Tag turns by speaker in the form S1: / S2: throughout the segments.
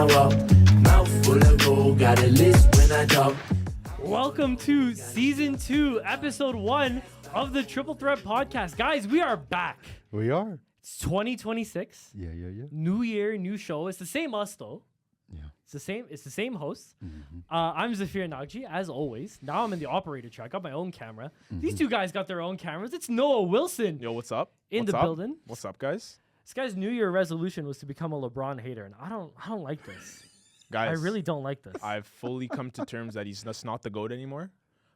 S1: I walk. Mouth full of gold, got a list when I talk.
S2: Welcome to Season 2, Episode 1 of the Triple Threat Podcast. Guys, we are back.
S3: We are.
S2: It's 2026.
S3: Yeah.
S2: New year, new show. It's the same us, though.
S3: Yeah.
S2: It's the same host.
S3: Mm-hmm.
S2: I'm Zafir Nagji, as always. Now I'm in the operator chair. I got my own camera. These two guys got their own cameras. It's Noah Wilson.
S4: Yo, what's up?
S2: In
S4: What's
S2: the
S4: up?
S2: building.
S4: What's up, guys?
S2: This guy's New Year resolution was to become a LeBron hater, and I don't like this.
S4: Guys,
S2: I really don't like this.
S4: I've fully come to terms that he's just not the GOAT anymore.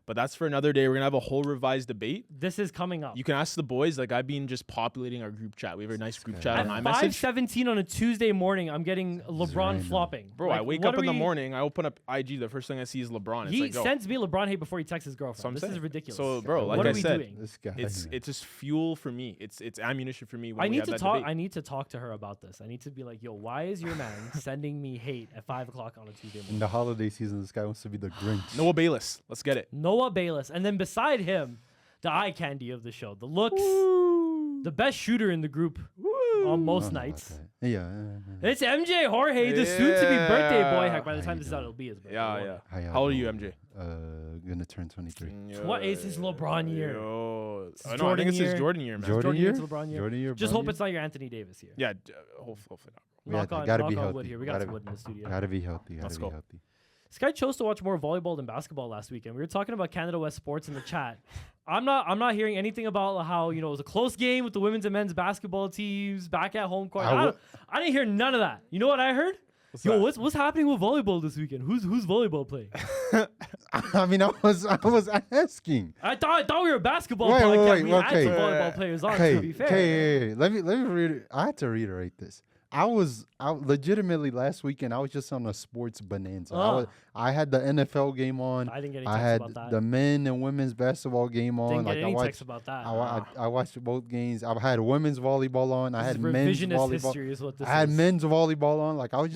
S4: But that's for another day. We're gonna have a whole revised debate.
S2: This is coming up.
S4: You can ask the boys. Like, I've been just populating our group chat. We have a nice group chat
S2: At
S4: on iMessage.
S2: 5:17 on a Tuesday morning, I'm getting LeBron
S3: random.
S2: flopping.
S4: Bro,
S2: Like,
S4: I wake
S2: what
S4: up
S2: are
S4: in the
S2: we-
S4: morning. I open up IG. The first thing I see is LeBron. It's
S2: He
S4: like, yo.
S2: sends me LeBron hate before he texts his
S4: So I'm
S2: girlfriend. This
S4: saying.
S2: is ridiculous.
S4: So, bro, like
S2: what
S4: I
S2: are we
S4: said,
S2: doing?
S3: This guy.
S4: it's just fuel for me. It's ammunition for me. When
S2: I
S4: we
S2: need
S4: have
S2: to
S4: that
S2: talk.
S4: debate.
S2: I need to talk to her about this. I need to be like, yo, why is your man sending me hate at 5 o'clock on a Tuesday
S3: In
S2: morning?
S3: the holiday season, this guy wants to be the Grinch.
S4: Noah Bayless. Let's get it.
S2: Noah Bayless, and then beside him, the eye candy of the show, the looks, the best shooter in the group on most nights.
S3: Yeah.
S2: It's MJ Jorge, the soon-to-be birthday boy. Heck, by the time this is out, it'll be his birthday.
S4: Yeah.
S3: How y'all
S4: How old are you,
S3: doing?
S4: MJ?
S3: Gonna turn 23.
S2: What is his LeBron year?
S4: Yo.
S2: It's
S4: I know. I
S2: Jordan
S4: think it's his
S2: year.
S4: Jordan year, man.
S3: Jordan year?
S2: It's LeBron year.
S3: Jordan year.
S2: Just
S3: Bron
S2: hope
S3: year?
S2: it's not your Anthony Davis here.
S4: Yeah. Hopefully not.
S2: Knock on
S3: gotta be
S2: wood
S3: healthy.
S2: here. We got
S3: Gotta-
S2: some wood in the studio.
S3: Gotta be healthy.
S4: Let's go.
S2: This guy chose to watch more volleyball than basketball last weekend. We were talking about Canada West sports in the chat. I'm not hearing anything about how, it was a close game with the women's and men's basketball teams back at home court. I didn't hear none of that. You know what I heard? What's happening with volleyball this weekend? Who's volleyball playing?
S3: I mean, I was asking.
S2: I thought we were a basketball
S3: Wait,
S2: podcast. We had
S3: okay.
S2: some volleyball players on,
S3: Okay,
S2: to be fair.
S3: okay. Let me read it. I had to reiterate this. I legitimately last weekend. I was just on a sports bonanza. I had the NFL game on.
S2: I didn't get any
S3: I
S2: texts
S3: had
S2: about that.
S3: the men and women's basketball game on.
S2: Didn't
S3: Like
S2: get
S3: I
S2: any
S3: watched.
S2: texts about that.
S3: I watched both games. I had women's volleyball on. I
S2: This
S3: had
S2: is
S3: men's
S2: revisionist
S3: volleyball.
S2: history is what this
S3: I had
S2: is.
S3: men's volleyball on. Like I was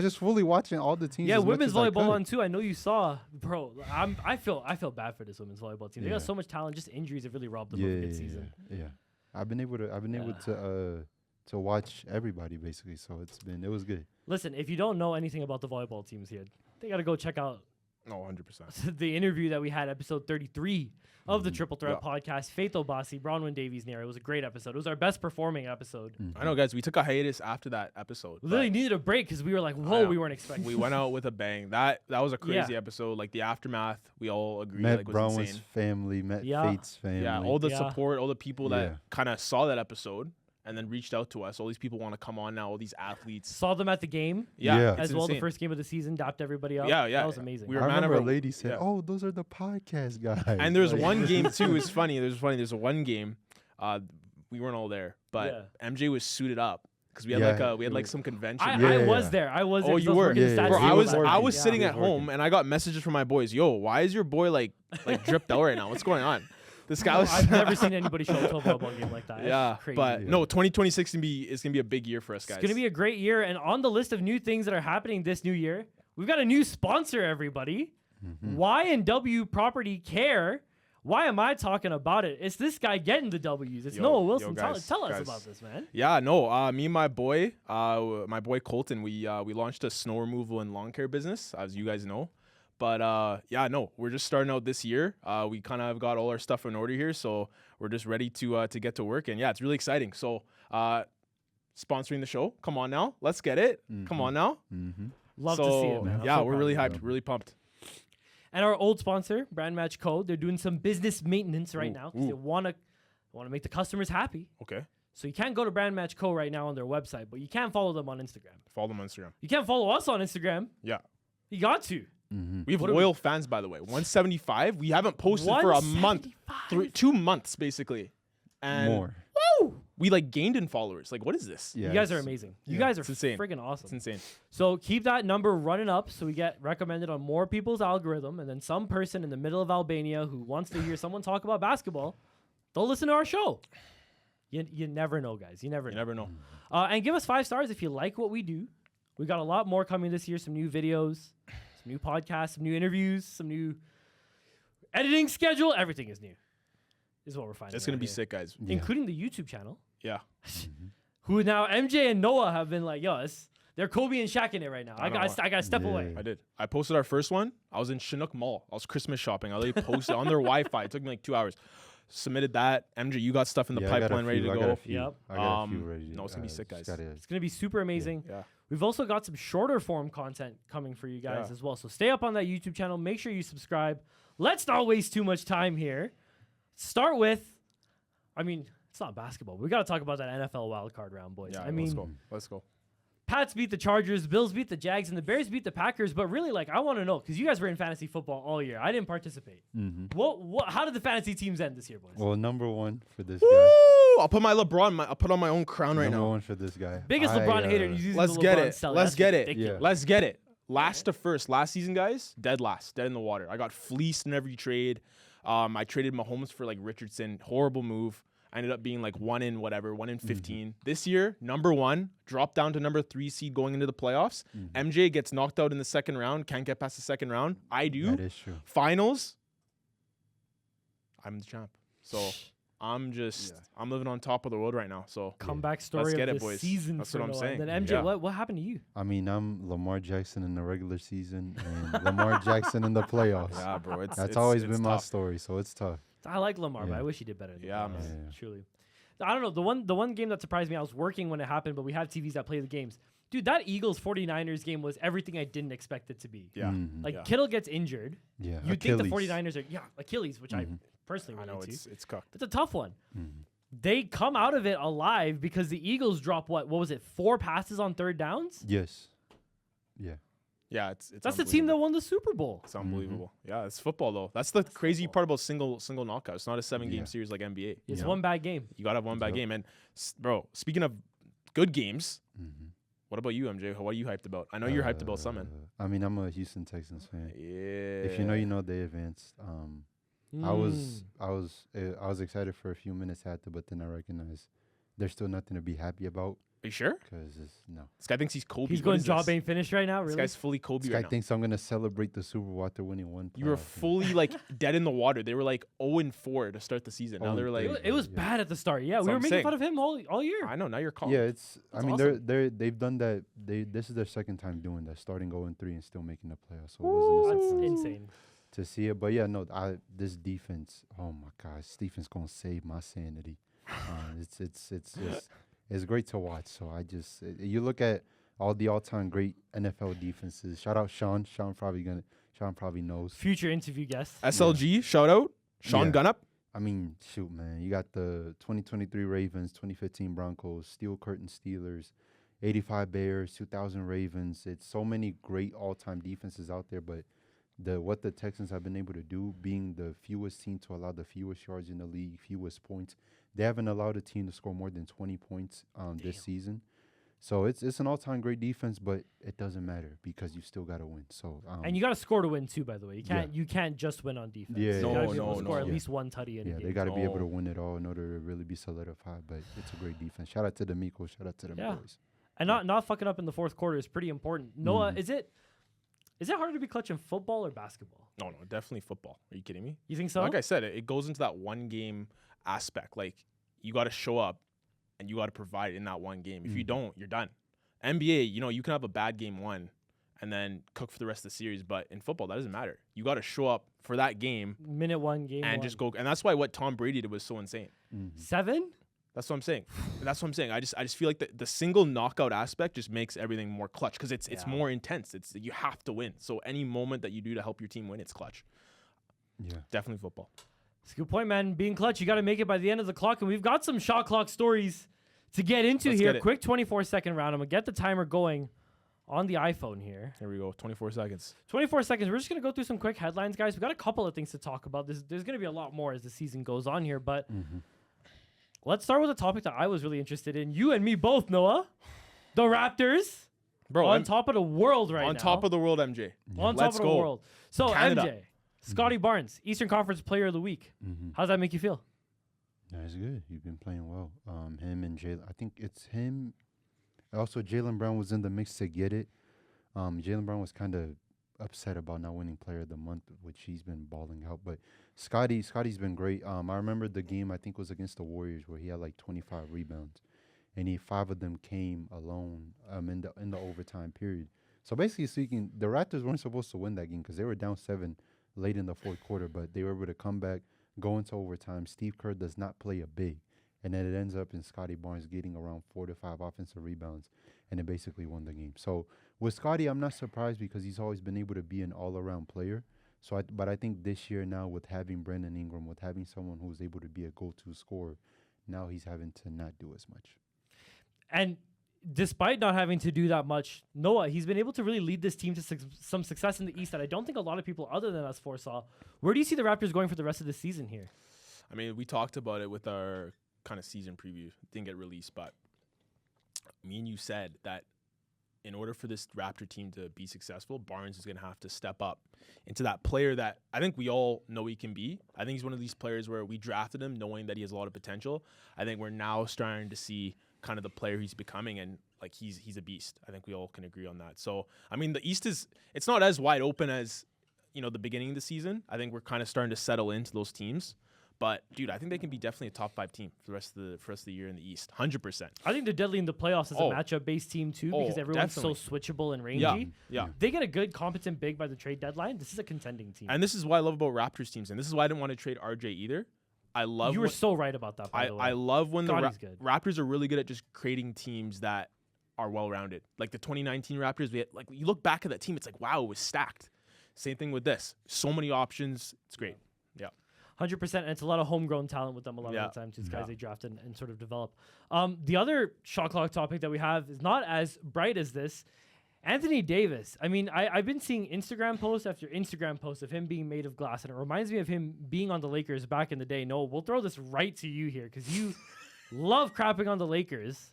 S3: just fully watching all the teams.
S2: Yeah,
S3: as much
S2: women's
S3: as I
S2: volleyball
S3: could.
S2: on too. I know you saw, bro. I feel bad for this women's volleyball team. They
S3: Yeah.
S2: got so much talent. Just injuries have really robbed them of a good season.
S3: Yeah. I've been able to watch everybody basically. So it was good.
S2: Listen, if you don't know anything about the volleyball teams here, they got to go check out
S4: No, 100%.
S2: the interview that we had, episode 33 of the Triple Threat
S4: Yeah.
S2: podcast. Faith Obasi, Bronwyn Davies Nair. It was a great episode. It was our best performing episode.
S4: I know, guys. We took a hiatus after that episode.
S2: We literally
S4: but
S2: needed a break because we were like,
S4: I
S2: whoa,
S4: know.
S2: we weren't expecting.
S4: we went out with a bang. That was a crazy
S2: Yeah.
S4: episode. Like, the aftermath, we all agreed
S3: Met
S4: like was
S3: Brown's
S4: insane.
S3: family. Met
S2: Yeah.
S3: Fate's family.
S4: Yeah, all the
S2: Yeah.
S4: support, all the people
S3: Yeah.
S4: that kind of saw that episode and then reached out to us. All these people want to come on now. All these athletes.
S2: Saw them at the game
S3: Yeah.
S4: It's
S2: as well. The
S4: insane.
S2: first game of the season, dapped everybody up.
S4: Yeah.
S2: That was amazing.
S4: We
S3: I
S4: were man
S3: remember
S4: of
S3: a
S4: our-
S3: lady said,
S4: yeah.
S3: "Oh, those are the podcast guys."
S4: And there's
S3: Like-
S4: one game too. It's funny. There's one game. We weren't all there, but MJ was suited up because we had
S3: Yeah.
S4: some convention.
S2: I
S3: Yeah.
S2: was there. I was there.
S4: Oh,
S2: 'cause
S4: you
S2: I was
S4: were?
S2: working the
S3: Yeah,
S2: stats
S4: Bro,
S3: he
S4: I
S3: was
S4: was
S3: working.
S4: sitting
S3: He
S4: at
S3: was
S4: home
S3: working.
S4: and I got messages from my boys. Yo, why is your boy like dripped out right now? What's going on? This guy was.
S2: I've never seen anybody show up to a volleyball game like that. It's
S4: Yeah,
S2: crazy.
S4: but
S3: Yeah.
S4: no, 2026 is gonna be a big year for us, guys.
S2: It's going to be a great year. And on the list of new things that are happening this new year, we've got a new sponsor, everybody. Y&W Property Care. Why am I talking about it? It's this guy getting the W's. It's
S4: Yo,
S2: Noah
S4: yo,
S2: Wilson.
S4: guys,
S2: Tell us
S4: guys.
S2: about this, man.
S4: Yeah, no. Me and my boy Colton, we launched a snow removal and lawn care business, as you guys know. But yeah, no, we're just starting out this year. We kind of got all our stuff in order here, so we're just ready to get to work. And yeah, it's really exciting. So sponsoring the show, come on now, let's get it. Come on now.
S2: Love
S4: so,
S2: to see it, man. I'm
S4: yeah,
S2: so
S4: we're
S2: proud
S4: really
S2: of you.
S4: hyped, really pumped.
S2: And our old sponsor, Brand Match Co., they're doing some business maintenance right
S4: Ooh,
S2: now because they want to make the customers happy.
S4: Okay,
S2: So you can't go to Brand Match Co. right now on their website, but you can follow them on Instagram.
S4: follow them on Instagram.
S2: You can't follow us on Instagram.
S4: Yeah.
S2: You got to.
S4: We have
S2: What are
S4: loyal fans, by the way. 175. We haven't posted for a month, 2 months basically, and
S3: More.
S4: we like gained in followers. Like, what is this?
S3: Yeah,
S2: You guys are
S3: it's-
S2: amazing. You guys are
S4: It's insane.
S2: freaking awesome.
S4: It's insane.
S2: So keep that number running up so we get recommended on more people's algorithm. And then some person in the middle of Albania who wants to hear someone talk about basketball, they'll listen to our show. You never know, guys. You never know. And give us 5 stars if you like what we do. We got a lot more coming this year. Some new videos, some new podcasts, some new interviews, some new editing schedule. Everything is new. This is what we're finding.
S4: It's going to
S2: out
S4: be
S2: here.
S4: sick, guys.
S3: Yeah.
S2: Including the YouTube channel.
S4: Yeah.
S2: Who now MJ and Noah have been like, yo, They're Kobe and Shaq in it right now. I got to step away.
S4: I did. I posted our first one. I was in Chinook Mall. I was Christmas shopping. I literally posted on their Wi-Fi. It took me like 2 hours. Submitted that. MJ, you got stuff in the pipeline ready to go.
S3: I got a few ready.
S4: No, it's gonna be sick, guys.
S2: It's gonna be super amazing.
S4: Yeah.
S2: We've also got some shorter form content coming for you guys as well. So stay up on that YouTube channel. Make sure you subscribe. Let's not waste too much time here. Start with, I mean, it's not basketball. We got to talk about that NFL wildcard round, boys.
S4: Yeah,
S2: I mean,
S4: let's go.
S2: Pats beat the Chargers, Bills beat the Jags, and the Bears beat the Packers. But really, like, I want to know, because you guys were in fantasy football all year. I didn't participate. How did the fantasy teams end this year, boys?
S3: Well, number one for this
S4: Woo!
S3: guy.
S4: I'll put my LeBron. I'll put on my own crown right now.
S3: Number one for this guy.
S2: Biggest LeBron hater. He's using
S4: Let's
S2: the
S4: get
S2: LeBron
S4: it.
S2: seller.
S4: Let's
S2: That's
S4: get it.
S2: ridiculous.
S4: Let's get it. Last to first. Last season, guys, dead last. Dead in the water. I got fleeced in every trade. I traded Mahomes for like Richardson. Horrible move. I ended up being like 1 in 15. This year, number one, dropped down to number 3 seed going into the playoffs. MJ gets knocked out in the second round. Can't get past the second round. I do.
S3: That is true.
S4: Finals. I'm the champ. So I'm living on top of the world right now. So
S2: Comeback story
S4: let's get
S2: of
S4: it,
S2: the
S4: boys.
S2: season.
S4: That's
S2: for
S4: what I'm
S2: Noah.
S4: saying.
S2: And then MJ,
S4: Yeah.
S2: what happened to you?
S3: I mean, I'm Lamar Jackson in the regular season and Lamar Jackson in the playoffs.
S4: Yeah, bro.
S3: That's always
S4: it's
S3: been my
S4: tough.
S3: story, so it's tough.
S2: I like Lamar, but
S3: Yeah.
S2: I wish he did better. in the
S4: Yeah,
S2: playoffs,
S3: man.
S2: Truly. I don't know. The one game that surprised me, I was working when it happened, but we have TVs that play the games. Dude, that Eagles 49ers game was everything I didn't expect it to be.
S4: Yeah.
S3: Mhm.
S2: Like, Kittle gets injured.
S3: Yeah.
S2: You'd think the
S3: Achilles.
S2: 49ers are, Achilles, which I personally
S4: I
S2: relate
S4: know
S2: to.
S4: it's cooked.
S2: It's a tough one.
S3: Mm-hmm.
S2: They come out of it alive because the Eagles drop what was it? 4 passes on third downs?
S3: Yes. Yeah.
S4: Yeah, it's
S2: That's the team that
S4: unbelievable.
S2: won the Super Bowl.
S4: It's unbelievable. Yeah, it's football though. That's the crazy part about single knockout. It's not a 7-game
S3: Yeah.
S4: series like NBA.
S2: It's
S3: Yeah.
S2: one bad game.
S4: You gotta have one bad
S3: Yep.
S4: game. And bro, speaking of good games,
S3: Mm-hmm.
S4: what about you, MJ? What are you hyped about? I know you're hyped about something.
S3: I mean, I'm a Houston Texans fan.
S4: Yeah.
S3: If you know, you know. They advanced. I was excited for a few minutes after, but then I recognized there's still nothing to be happy about
S4: Are you sure?
S3: because no.
S4: This guy thinks he's Kobe.
S2: He's
S4: What
S2: going
S4: is
S2: job
S4: this?
S2: ain't finished right now,
S4: This
S2: really?
S4: guy's fully Kobe
S3: This
S4: right
S3: guy
S4: now.
S3: thinks I'm gonna celebrate the Super Bowl after winning one.
S4: You were
S3: playoff game.
S4: fully like dead in the water. They were like 0-4 to start the season. Now they're
S3: 0-3.
S4: like,
S2: It was
S3: Yeah.
S2: bad at the start. Yeah,
S4: That's
S2: we
S4: what
S2: were
S4: I'm
S2: making
S4: saying.
S2: fun of him all year.
S4: I know. Now you're calm.
S3: Yeah, it's.
S2: That's
S3: I mean,
S2: awesome.
S3: they've done that. This is their second time doing that, starting 0-3 and still making the playoffs. So it
S2: That's
S3: wasn't a surprise
S2: insane.
S3: to see it. But yeah, no, this defense. Oh my gosh, this defense gonna save my sanity. It's just it's great to watch. So you look at all the all-time great NFL defenses. Shout out Sean. Sean probably knows.
S2: Future interview guest.
S4: SLG, shout out. Sean
S3: Yeah.
S4: Gunnup.
S3: I mean, shoot, man. You got the 2023 Ravens, 2015 Broncos, Steel Curtain Steelers, 85 Bears, 2000 Ravens. It's so many great all-time defenses out there, but what the Texans have been able to do, being the fewest team to allow the fewest yards in the league, fewest points, they haven't allowed a team to score more than 20 points this season. So it's an all-time great defense, but it doesn't matter because you still got to win. So
S2: And you got to score to win too, by the way.
S3: Yeah.
S2: You can't just win on defense.
S3: Yeah,
S2: you
S3: No,
S2: got to be able to
S4: no,
S2: score
S4: no.
S2: at least one tutty in a
S3: yeah,
S2: game.
S3: they got to be able
S4: No.
S3: to win it all in order to really be solidified. But it's a great defense. Shout out to the Miko. Shout out to them
S2: Yeah.
S3: boys.
S2: And not fucking up in the fourth quarter is pretty important. Noah,
S3: Mhm.
S2: is it harder to be clutch in football or basketball?
S4: No, definitely football. Are you kidding me?
S2: You think so?
S4: Like I said, it goes into that one game aspect. Like you got to show up and you got to provide in that one game. If you don't, you're done. NBA, you can have a bad game one and then cook for the rest of the series. But in football, that doesn't matter. You got to show up for that game
S2: Minute one, game
S4: and
S2: one.
S4: just go. And that's why what Tom Brady did was so insane.
S2: 7?
S4: That's what I'm saying. I just feel like the single knockout aspect just makes everything more clutch because it's
S2: Yeah.
S4: more intense. You have to win. So any moment that you do to help your team win, it's clutch.
S3: Yeah.
S4: Definitely football.
S2: It's a good point, man. Being clutch, you got to make it by the end of the clock. And we've got some shot clock stories to get into
S4: Let's
S2: here.
S4: get it.
S2: Quick 24-second round. I'm going to get the timer going on the iPhone here.
S4: Here we go. 24 seconds.
S2: 24 seconds. We're just going to go through some quick headlines, guys. We've got a couple of things to talk about. There's going to be a lot more as the season goes on here. But let's start with a topic that I was really interested in. You and me both, Noah. The Raptors.
S4: Bro,
S2: on top of the world right now.
S4: on top of the world, MJ.
S2: On
S4: Let's
S2: top of the
S4: go.
S2: world. So,
S4: Canada.
S2: MJ, Scotty Barnes, Eastern Conference Player of the Week. How does that make you feel?
S3: That's good. You've been playing well. Him and Jalen. I think it's him. Also, Jalen Brown was in the mix to get it. Jalen Brown was kind of upset about not winning Player of the Month, which he's been balling out. But Scotty's been great. I remember the game, I think was against the Warriors, where he had like 25 rebounds. and 5 of them came alone in the overtime period. So basically speaking, the Raptors weren't supposed to win that game because they were down 7 late in the fourth quarter, but they were able to come back, go into overtime. Steve Kerr does not play a big, and then it ends up in Scotty Barnes getting around 4 to 5 offensive rebounds, and it basically won the game. So with Scotty, I'm not surprised because he's always been able to be an all-around player. But I think this year now with having Brandon Ingram, with having someone who's able to be a go-to scorer, now he's having to not do as much.
S2: And despite not having to do that much, Noah, he's been able to really lead this team to some success in the East that I don't think a lot of people other than us foresaw. Where do you see the Raptors going for the rest of the season here?
S4: I mean, we talked about it with our kind of season preview. It didn't get released, but me and you said that in order for this Raptor team to be successful, Barnes is going to have to step up into that player that I think we all know he can be. I think he's one of these players where we drafted him knowing that he has a lot of potential. I think we're now starting to see kind of the player he's becoming, and like he's a beast. I think we all can agree on that. So, I mean, the East it's not as wide open as, the beginning of the season. I think we're kind of starting to settle into those teams. But, dude, I think they can be definitely a top 5 team for the rest of the year in the East. 100%.
S2: I think they're deadly in the playoffs as a matchup-based team, too, because everyone's
S4: definitely
S2: so switchable and rangy.
S4: Yeah.
S2: They get a good, competent big by the trade deadline. This is a contending team.
S4: And this is what I love about Raptors teams, and this is why I didn't want to trade RJ either. You
S2: were so right about that, by the way.
S4: I love when
S2: God,
S4: the Raptors are really good at just creating teams that are well-rounded. Like the 2019 Raptors, you look back at that team, it's like, wow, it was stacked. Same thing with this. So many options. It's great. Yeah.
S2: 100%, and it's a lot of homegrown talent with them a lot of the time, too. These guys they draft and sort of develop. The other shot clock topic that we have is not as bright as this. Anthony Davis. I mean, I've been seeing Instagram post after Instagram post of him being made of glass, and it reminds me of him being on the Lakers back in the day. No, we'll throw this right to you here because you love crapping on the Lakers.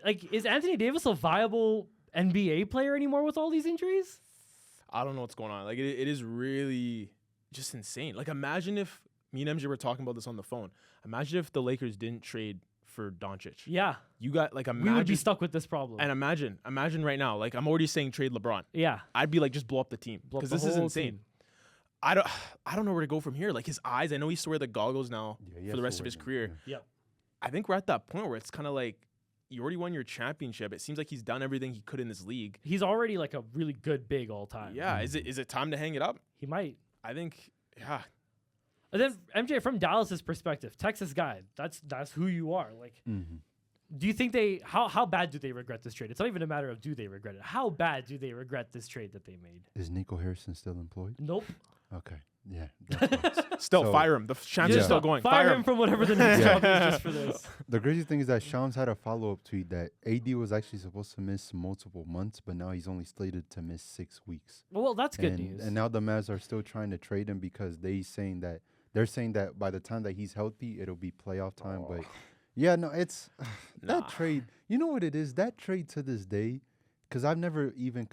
S2: Like, is Anthony Davis a viable NBA player anymore with all these injuries?
S4: I don't know what's going on. Like, it is really just insane. Like, imagine if me and MJ were talking about this on the phone. Imagine if the Lakers didn't trade for Doncic.
S2: Yeah.
S4: You got, like, imagine.
S2: We would be stuck with this problem.
S4: And imagine right now, like, I'm already saying trade LeBron.
S2: Yeah.
S4: I'd be like, just blow up the team. Because this is insane.
S2: Team.
S4: I don't know where to go from here. Like, his eyes, I know he used to wear the goggles now for the rest of his career.
S2: Yep.
S4: I think we're at that point where it's kind of like, you already won your championship. It seems like he's done everything he could in this league.
S2: He's already like a really good big all time.
S4: Yeah. Is it time to hang it up?
S2: He might.
S4: I think, yeah.
S2: And then MJ, from Dallas's perspective, Texas guy, that's who you are. Like, do you think how bad do they regret this trade? It's not even a matter of do they regret it. How bad do they regret this trade that they made?
S3: Is Nico Harrison still employed?
S2: Nope.
S3: Okay. Yeah.
S4: Still fire him. The chance is still going.
S2: Fire him from whatever the next job is just for this.
S3: The crazy thing is that Shams had a follow-up tweet that AD was actually supposed to miss multiple months, but now he's only slated to miss 6 weeks.
S2: Well, that's good news.
S3: And now the Mavs are still trying to trade him because they're saying that by the time that he's healthy, it'll be playoff time. But yeah, no, it's that trade. You know what it is? That trade to this day, because I've never even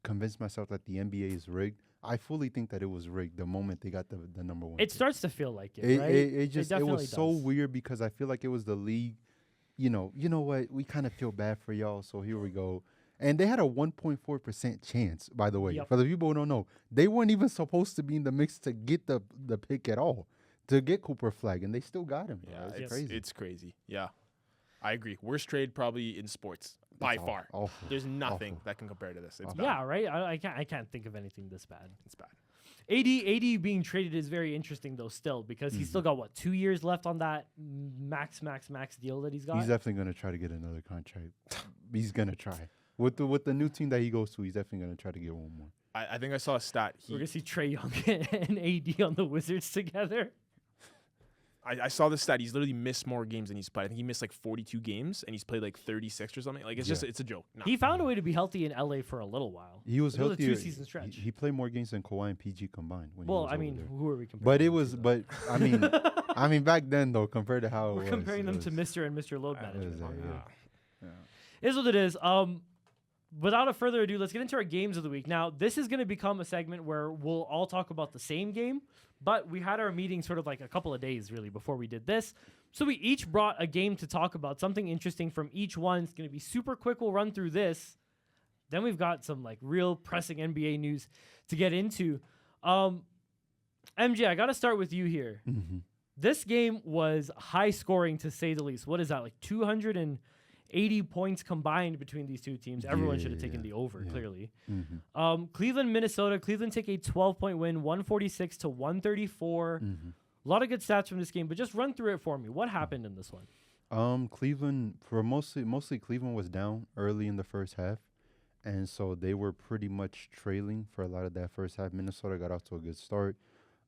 S3: convinced myself that the NBA is rigged. I fully think that it was rigged the moment they got the number one.
S2: It starts to feel like it, right?
S3: It was so weird because I feel like it was the league. You know what? We kind of feel bad for y'all, so here we go. And they had a 1.4% chance, by the way.
S2: Yep.
S3: For the people who don't know, they weren't even supposed to be in the mix to get the pick at all, to get Cooper Flag, and they still got him.
S4: Yeah,
S3: it's crazy.
S4: It's crazy. Yeah, I agree. Worst trade probably in sports by far.
S3: Awful.
S4: There's nothing that can compare to this. It's bad.
S2: Yeah, right. I can't think of anything this bad.
S4: It's bad.
S2: AD being traded is very interesting though, still because he's still got 2 years left on that max deal that he's got.
S3: He's definitely gonna try to get another contract. He's gonna try with the new team that he goes to. He's definitely gonna try to get one more.
S4: I think I saw a stat.
S2: We're gonna see Trae Young and AD on the Wizards together.
S4: I saw this stat. He's literally missed more games than he's played. I think he missed like 42 games, and he's played like 36 or something. Like, it's a joke. No.
S2: He found a way to be healthy in LA for a little while.
S3: He was healthy.
S2: It was a 2-season stretch.
S3: He played more games than Kawhi and PG combined.
S2: Who are we comparing?
S3: But it was, I mean, back then though, compared to how
S2: we're comparing them to Mr. and Mr. Load Management.
S3: Yeah.
S2: Is what it is. Without further ado, let's get into our games of the week. Now, this is going to become a segment where we'll all talk about the same game, but we had our meeting sort of like a couple of days, really, before we did this. So we each brought a game to talk about, something interesting from each one. It's going to be super quick. We'll run through this. Then we've got some like real pressing NBA news to get into. MJ, I got to start with you here. This game was high scoring to say the least. What is that, like 280 points combined between these two teams? Everyone should have taken the over, clearly. Cleveland, Minnesota. Cleveland take a 12-point win, 146 to 134. A lot of good stats from this game, but just run through it for me. What happened in this one?
S3: Cleveland, for mostly Cleveland was down early in the first half. And so they were pretty much trailing for a lot of that first half. Minnesota got off to a good start.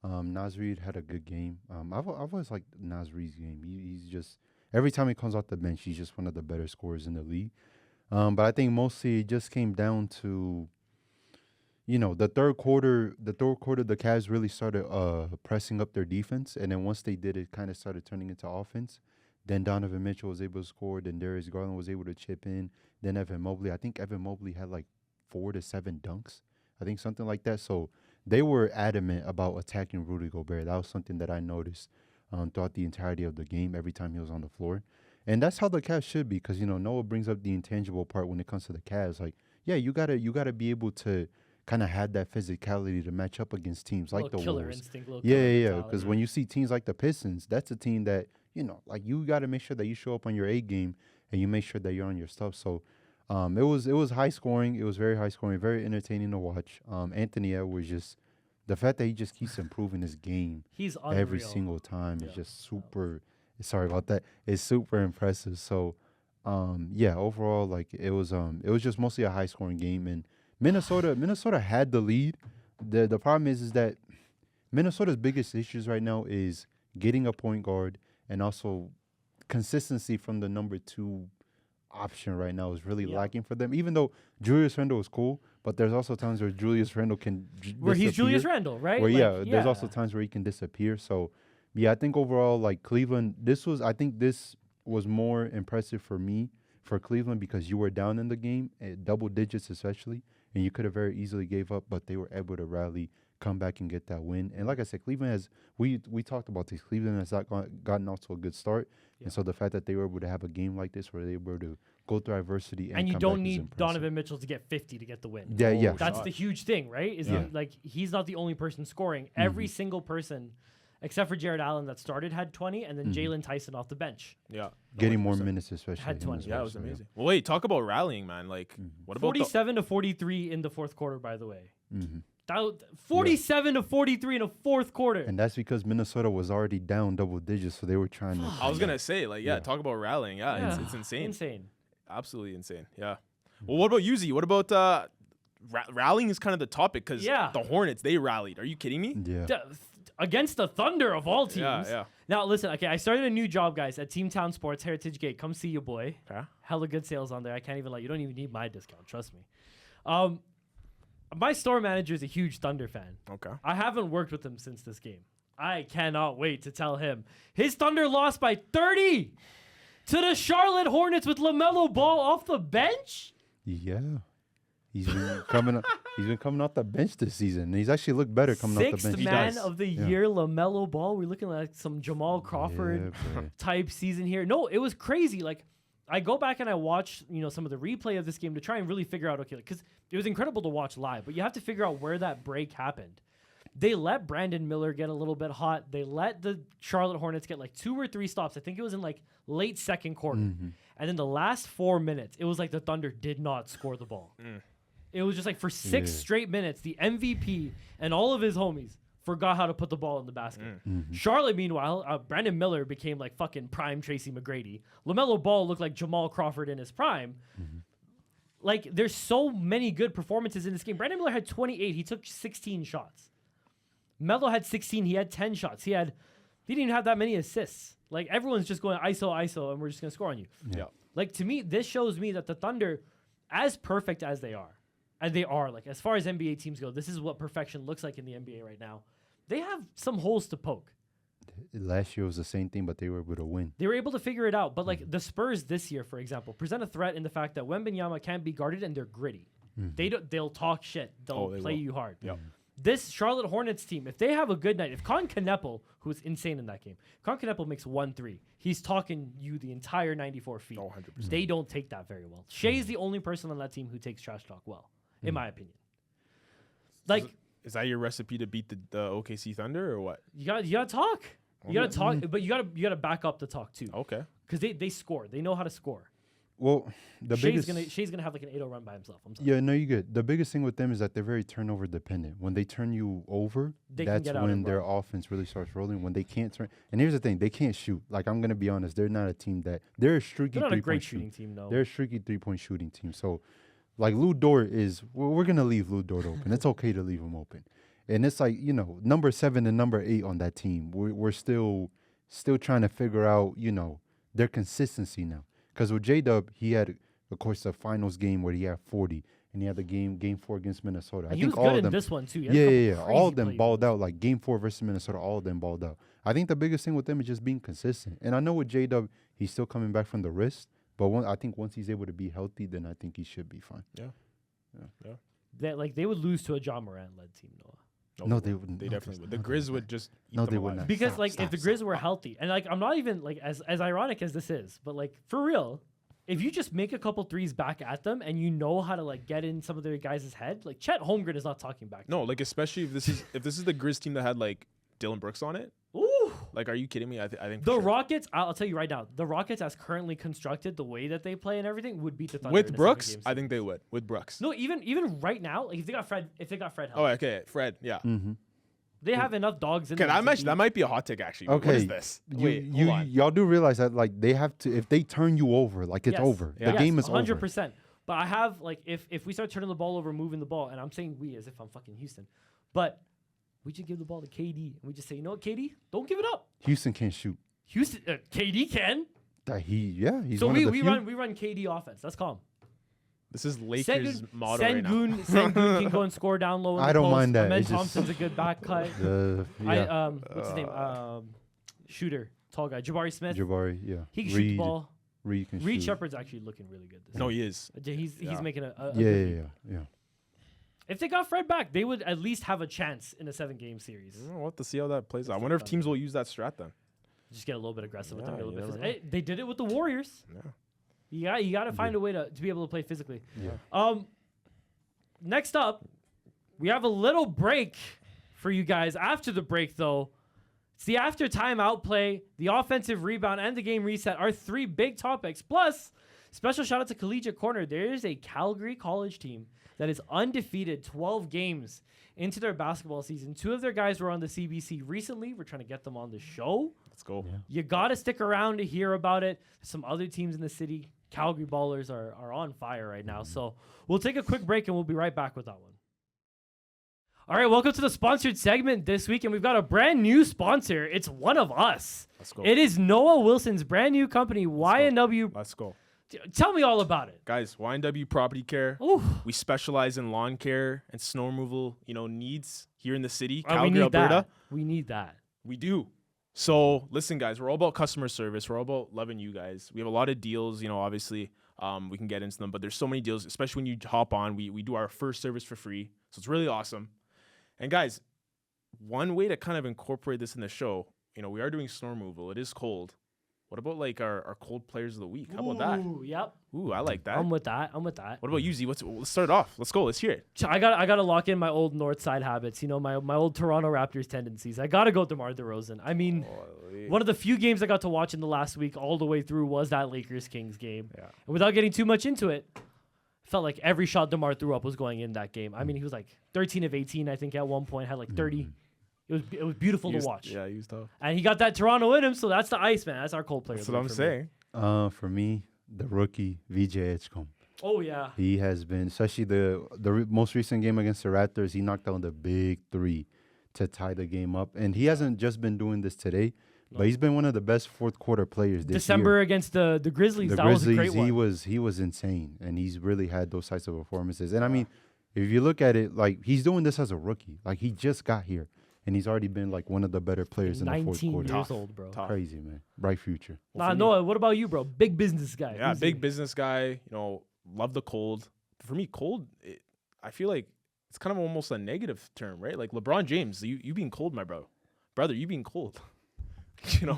S3: Nasrid had a good game. I've always liked Nasrid's game. He's just, every time he comes off the bench, he's just one of the better scorers in the league. But I think mostly it just came down to, the third quarter, the Cavs really started pressing up their defense. And then once they did, it kind of started turning into offense. Then Donovan Mitchell was able to score. Then Darius Garland was able to chip in. Then Evan Mobley. I think Evan Mobley had like 4 to 7 dunks. I think something like that. So they were adamant about attacking Rudy Gobert. That was something that I noticed throughout the entirety of the game every time he was on the floor. And that's how the Cavs should be, because, Noah brings up the intangible part when it comes to the Cavs. Like, yeah, you gotta be able to kind of have that physicality to match up against teams like the
S2: killer
S3: Wolves.
S2: instinct,
S3: Yeah. Because when you see teams like the Pistons, that's a team that, like you got to make sure that you show up on your A game and you make sure that you're on your stuff. So it was high scoring. It was very high scoring, very entertaining to watch. Anthony Edwards, just the fact that he just keeps improving his game
S2: He's unreal.
S3: every single time is just super. Sorry about that. It's super impressive. So overall, like it was just mostly a high scoring game, and Minnesota had the lead. The problem is that Minnesota's biggest issues right now is getting a point guard, and also consistency from the number 2 option right now is really lacking for them. Even though Julius Randle is cool, but there's also times where Julius Randle can
S2: where he's Julius Randle, right?
S3: Where there's also times where he can disappear. So I think overall, like Cleveland, this was more impressive for me for Cleveland, because you were down in the game at double digits especially, and you could have very easily gave up, but they were able to rally, come back and get that win. And like I said, Cleveland has, we talked about this, Cleveland has not gotten off to a good start. And so the fact that they were able to have a game like this where they were able to go through adversity and
S2: you
S3: come
S2: don't
S3: back is
S2: need
S3: impressive.
S2: Donovan Mitchell to get 50 to get the win.
S3: Yeah.
S2: That's the huge thing, right? Like he's not the only person scoring. Every single person, except for Jared Allen that started, had 20, and then Jalen Tyson off the bench.
S4: Yeah.
S3: Getting more minutes, especially.
S2: Had 20.
S4: Yeah, it was amazing. Well, wait, talk about rallying, man. Like, what about
S2: 47 to 43 in the fourth quarter, by the way.
S3: Mm-hmm.
S2: 47 to 43 in the fourth quarter.
S3: And that's because Minnesota was already down double digits, so they were trying to.
S4: I was gonna say, like, talk about rallying. Yeah, it's insane.
S2: Insane.
S4: Absolutely insane. Yeah. Well, what about you, Z? What about rallying is kind of the topic, because the Hornets, they rallied. Are you kidding me?
S3: Yeah.
S2: Against the Thunder of all teams.
S4: Yeah.
S2: Now, listen, okay, I started a new job, guys, at Team Town Sports, Heritage Gate. Come see you, boy.
S4: Okay.
S2: Hella good sales on there. I can't even lie. You don't even need my discount. Trust me. My store manager is a huge Thunder fan.
S4: Okay.
S2: I haven't worked with him since this game. I cannot wait to tell him. His Thunder lost by 30 to the Charlotte Hornets with LaMelo Ball off the bench.
S3: Yeah. He's been coming. He's been coming off the bench this season. And he's actually looked better coming off the bench.
S2: Sixth man of the year, LaMelo Ball. We're looking like some Jamal Crawford type season here. No, it was crazy. Like, I go back and I watch, some of the replay of this game to try and really figure out, because it was incredible to watch live, but you have to figure out where that break happened. They let Brandon Miller get a little bit hot. They let the Charlotte Hornets get like 2 or 3 stops. I think it was in like late second quarter. And then the last 4 minutes, it was like the Thunder did not score the ball. It was just like for 6 straight minutes, the MVP and all of his homies forgot how to put the ball in the basket. Charlotte, meanwhile, Brandon Miller became like fucking prime Tracy McGrady. LaMelo Ball looked like Jamal Crawford in his prime. Like, there's so many good performances in this game. Brandon Miller had 28. He took 16 shots. Melo had 16. He had 10 shots. He didn't even have that many assists. Like, everyone's just going ISO, and we're just going to score on you.
S3: Yeah.
S2: Like, to me, this shows me that the Thunder, as perfect as they are, and they are, like, as far as NBA teams go, this is what perfection looks like in the NBA right now. They have some holes to poke.
S3: Last year was the same thing, but they were able to win.
S2: They were able to figure it out. But, like, the Spurs this year, for example, present a threat in the fact that Wembanyama can't be guarded and they're gritty. They'll talk shit. They'll play you hard.
S4: Yep.
S2: This Charlotte Hornets team, if they have a good night, if Con Kneppel, who's insane in that game, Con Kneppel makes 1 3, he's talking you the entire 94 feet.
S4: 100%.
S2: They don't take that very well. Shea's the only person on that team who takes trash talk well, in my opinion. Like,
S4: Is that your recipe to beat the OKC Thunder or what?
S2: you got to talk. You gotta talk, but you gotta back up the talk too.
S4: Okay.
S2: Because they score. They know how to score.
S3: Well, the biggest
S2: Shea's gonna have like an 8-0 run by himself. I'm sorry.
S3: Yeah, no, you're good. The biggest thing with them is that they're very turnover dependent. When they turn you over,
S2: They can
S3: that's
S2: get out
S3: when
S2: and
S3: their
S2: run.
S3: offense really starts rolling. When they can't turn, and here's the thing, they can't shoot. Like, I'm gonna be honest, they're not a team they're a streaky
S2: They're not a
S3: 3-point
S2: great
S3: shooting
S2: shooting team though.
S3: They're a streaky 3-point shooting team. So, like, Lou Dort is, we're gonna leave Lou Dort open. It's okay to leave him open. And it's like, number 7 and number 8 on that team. We're still trying to figure out, their consistency now. Because with J-Dub, he had, of course, the finals game where he had 40, and he had the game 4 against Minnesota.
S2: And
S3: I
S2: he
S3: think
S2: was
S3: all
S2: good
S3: of
S2: in
S3: them.
S2: this one too.
S3: Yeah. All of them balled out. Like game 4 versus Minnesota, all of them balled out. I think the biggest thing with them is just being consistent. And I know with J-Dub, he's still coming back from the wrist, but I think once he's able to be healthy, then I think he should be fine.
S2: They would lose to a John Morant led team, Noah.
S3: No, they wouldn't.
S4: They
S3: No,
S4: definitely would. The
S3: no,
S4: Grizz
S3: they
S4: would just eat
S3: No,
S4: them
S3: they would
S4: alive.
S3: not.
S2: Because
S3: Stop,
S2: if the Grizz were healthy, and like I'm not even like as ironic as this is, but like for real, if you just make a couple threes back at them and you know how to like get in some of their guys' head, like Chet Holmgren is not talking back.
S4: No, like especially if this is the Grizz team that had like Dylan Brooks on it.
S2: Ooh.
S4: Like, are you kidding me? I think
S2: The
S4: for sure.
S2: Rockets, I'll tell you right now, the Rockets as currently constructed, the way that they play and everything, would beat the Thunder
S4: with
S2: in a
S4: Brooks,
S2: 7-game
S4: I think they
S2: series.
S4: would with Brooks.
S2: No, even right now, like if they got Fred
S4: Oh,
S2: healthy,
S4: okay, Fred. Yeah.
S3: Mm-hmm.
S2: they have enough dogs in
S4: Okay,
S2: them.
S4: that might be a hot take actually. What
S3: Okay,
S4: is this? Wait, hold on.
S3: y'all do realize that like they have to, if they turn you over, like it's over.
S4: Yeah.
S3: The game is
S2: 100%.
S3: over.
S2: But I have like if we start turning the ball over, moving the ball, and I'm saying we as if I'm fucking Houston, but we just give the ball to KD and we just say, you know what, KD, don't give it up.
S3: Houston can't shoot.
S2: Houston, KD can.
S3: He's
S2: So
S3: one
S2: we
S3: of the few.
S2: run KD offense. Let's call him.
S4: This is Lakers motto right now.
S2: Sengun can go and score down low. In
S3: I
S2: the
S3: don't
S2: post.
S3: mind that.
S2: Amen
S3: It's just-
S2: Thompson's a good back cut.
S3: Yeah.
S2: What's his name? Shooter, tall guy, Jabari Smith.
S3: Jabari, yeah.
S2: He can shoot the ball.
S3: Reed can
S2: Reed
S3: shoot.
S2: Shepard's actually looking really good this
S4: No,
S2: year.
S4: he is.
S2: He's
S4: Yeah.
S2: making a
S3: Yeah,
S2: good
S3: yeah,
S2: leap.
S3: yeah.
S2: If they got Fred back, they would at least have a chance in a 7-game series.
S4: We'll have to see how that plays out. I
S2: Let's
S4: wonder
S2: look
S4: if
S2: at
S4: teams will use that strat then.
S2: Just get a little bit aggressive with them.
S4: Yeah,
S2: A little
S4: you
S2: bit
S4: never
S2: physical. Hey, they did it with the Warriors.
S4: Yeah.
S2: You got to find a way to be able to play physically.
S3: Yeah.
S2: Next up, we have a little break for you guys. After the break, though, it's the after timeout play, the offensive rebound, and the game reset are 3 big topics. Plus, special shout out to Collegiate Corner. There is a Calgary college team that is undefeated 12 games into their basketball season. 2 of their guys were on the CBC recently. We're trying to get them on the show.
S4: Let's go.
S3: Yeah.
S2: You got to stick around to hear about it. Some other teams in the city, Calgary Ballers, are on fire right now. So we'll take a quick break and we'll be right back with that one. All right, welcome to the sponsored segment this week, and we've got a brand new sponsor. It's one of us.
S4: Let's go.
S2: It is Noah Wilson's brand new company, Y&W.
S4: Let's go.
S2: Tell me all about it.
S4: Guys, YNW Property Care.
S2: Ooh.
S4: We specialize in lawn care and snow removal, needs here in the city,
S2: We
S4: Calgary,
S2: need
S4: Alberta.
S2: that. We need that.
S4: We do. So listen, guys, we're all about customer service. We're all about loving you guys. We have a lot of deals, obviously we can get into them, but there's so many deals, especially when you hop on. We do our first service for free. So it's really awesome. And guys, one way to kind of incorporate this in the show, we are doing snow removal. It is cold. What about like our cold players of the week? How about that?
S2: Ooh, yep.
S4: Ooh, I like that.
S2: I'm with that. What
S4: What about you, Z? Let's start off. Let's go. Let's hear it.
S2: I got to lock in my old North Side habits. My old Toronto Raptors tendencies. I got to go DeMar DeRozan. I mean, one of the few games I got to watch in the last week all the way through was that Lakers-Kings game.
S4: Yeah.
S2: And without getting too much into it, felt like every shot DeMar threw up was going in that game. I mean, he was like 13 of 18, I think, at one point, had like 30. It was beautiful to watch.
S4: Yeah, he was tough.
S2: And he got that Toronto in him, so that's the ice, man. That's our cold player.
S4: That's what I'm saying.
S3: For me, the rookie, VJ Edgecombe.
S2: Oh, yeah.
S3: He has been, especially the most recent game against the Raptors, he knocked down the big 3 to tie the game up. And he hasn't just been doing this today, but he's been one of the best fourth quarter players this
S2: December
S3: year.
S2: against the Grizzlies,
S3: The
S2: that
S3: Grizzlies,
S2: was a great one.
S3: he was insane, and he's really had those types of performances. And I mean, if you look at it, like he's doing this as a rookie, like he just got here, and he's already been like one of the better players in the fourth
S2: 19
S3: quarter.
S2: years old, bro.
S4: Tough.
S3: Crazy, man. Bright future.
S2: Nah, Noah, what about you, bro? Big business guy.
S4: Yeah,
S2: Who's
S4: big
S2: he?
S4: business guy. Love the cold. For me, cold, I feel like it's kind of almost a negative term, right? Like LeBron James, you being cold, my brother, you being cold.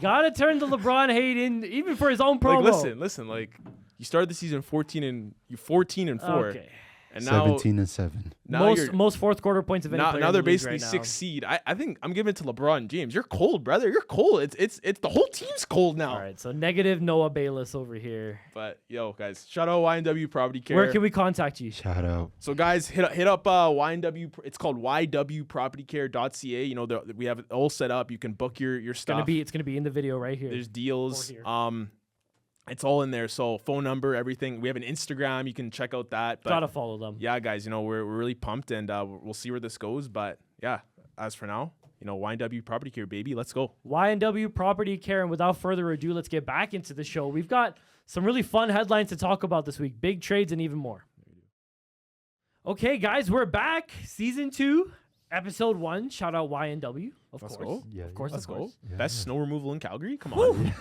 S2: Gotta turn the LeBron hate in, even for his own promo.
S4: Like listen. Like you started the season 14 and 4,
S2: Okay.
S4: And now
S3: 17-7.
S2: Most fourth quarter points of any player
S4: now
S2: in
S4: they're
S2: the league
S4: basically
S2: right now.
S4: 6th seed. I think I'm giving it to LeBron James. You're cold, brother. You're cold. It's the whole team's cold now.
S2: All right, so negative Noah Bayless over here.
S4: But yo, guys, shout out YNW Property Care.
S2: Where can we contact you?
S3: Shout out.
S4: So guys, hit up YNW. It's called ywpropertycare.ca. You know, we have it all set up. You can book your stuff.
S2: It's gonna be in the video right here.
S4: There's deals.
S2: Or here.
S4: It's all in there. So phone number, everything. We have an Instagram. You can check out that. But
S2: Gotta follow them.
S4: yeah, guys, you know, we're really pumped, and we'll see where this goes. But yeah, as for now, you know, YNW Property Care, baby, let's go.
S2: YNW Property Care, and without further ado, let's get back into the show. We've got some really fun headlines to talk about this week, big trades and even more. Okay, guys, we're back. Season 2, episode 1. Shout out YNW,
S4: Let's
S2: course.
S4: go.
S3: Yeah,
S2: Of course,
S4: Let's
S2: of
S4: go.
S2: course.
S3: Yeah,
S4: Best
S3: yeah.
S4: snow removal in Calgary. Come on.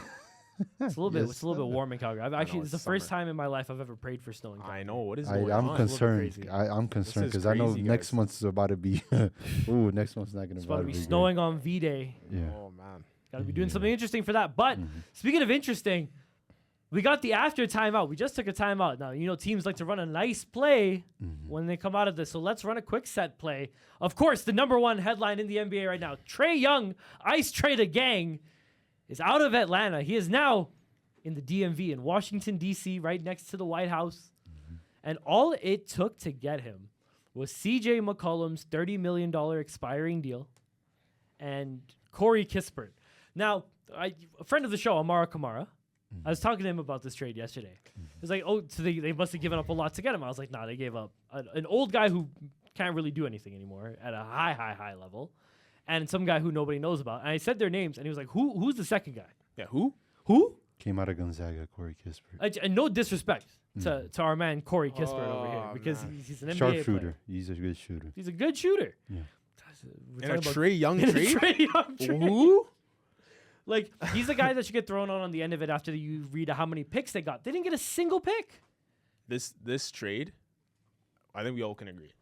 S2: It's a little bit.
S3: Yes,
S2: It's a little bit warm in Calgary. I've actually. It's the
S4: it's
S2: first
S4: summer.
S2: time in my life I've ever prayed for snow in Calgary.
S4: I know what is
S3: I'm
S4: going on.
S2: little bit
S3: concerned.
S2: crazy.
S3: I'm concerned
S4: is
S3: because I know
S4: crazy,
S3: next
S4: guys.
S3: month is about to be. Ooh, next month's not gonna
S2: It's about to be
S3: great.
S2: snowing on V-Day.
S3: Yeah.
S4: Oh man.
S2: Got to be doing
S3: Yeah.
S2: something interesting for that. But speaking of interesting, we got the after timeout. We just took a timeout. Now, you know, teams like to run a nice play when they come out of this. So let's run a quick set play. Of course, the number one headline in the NBA right now, Trae Young, Ice Trae the Gang, is out of Atlanta. He is now in the DMV in Washington, D.C., right next to the White House. And all it took to get him was C.J. McCollum's $30 million expiring deal and Corey Kispert. Now, a friend of the show, Amara Kamara, I was talking to him about this trade yesterday. He was like, oh, so they must have given up a lot to get him. I was like, nah, they gave up an old guy who can't really do anything anymore at a high level, and some guy who nobody knows about. And I said their names, and he was like, who's the second guy?
S4: Yeah. Who?
S2: Who?
S3: Came out of Gonzaga, Corey Kispert.
S2: And no disrespect to our man Corey Kispert over here,
S4: Oh,
S2: because
S4: man.
S2: he's an NBA
S3: Sharpshooter.
S2: player.
S3: He's a good shooter.
S2: He's a good shooter.
S3: Yeah.
S2: We're
S4: And a
S2: talking about-
S4: Trae Young
S2: in a
S4: trade?
S2: Trae Young trade.
S4: Who?
S2: Like, he's the guy that should get thrown on the end of it after you read how many picks they got. They didn't get a single pick.
S4: This trade, I think we all can agree.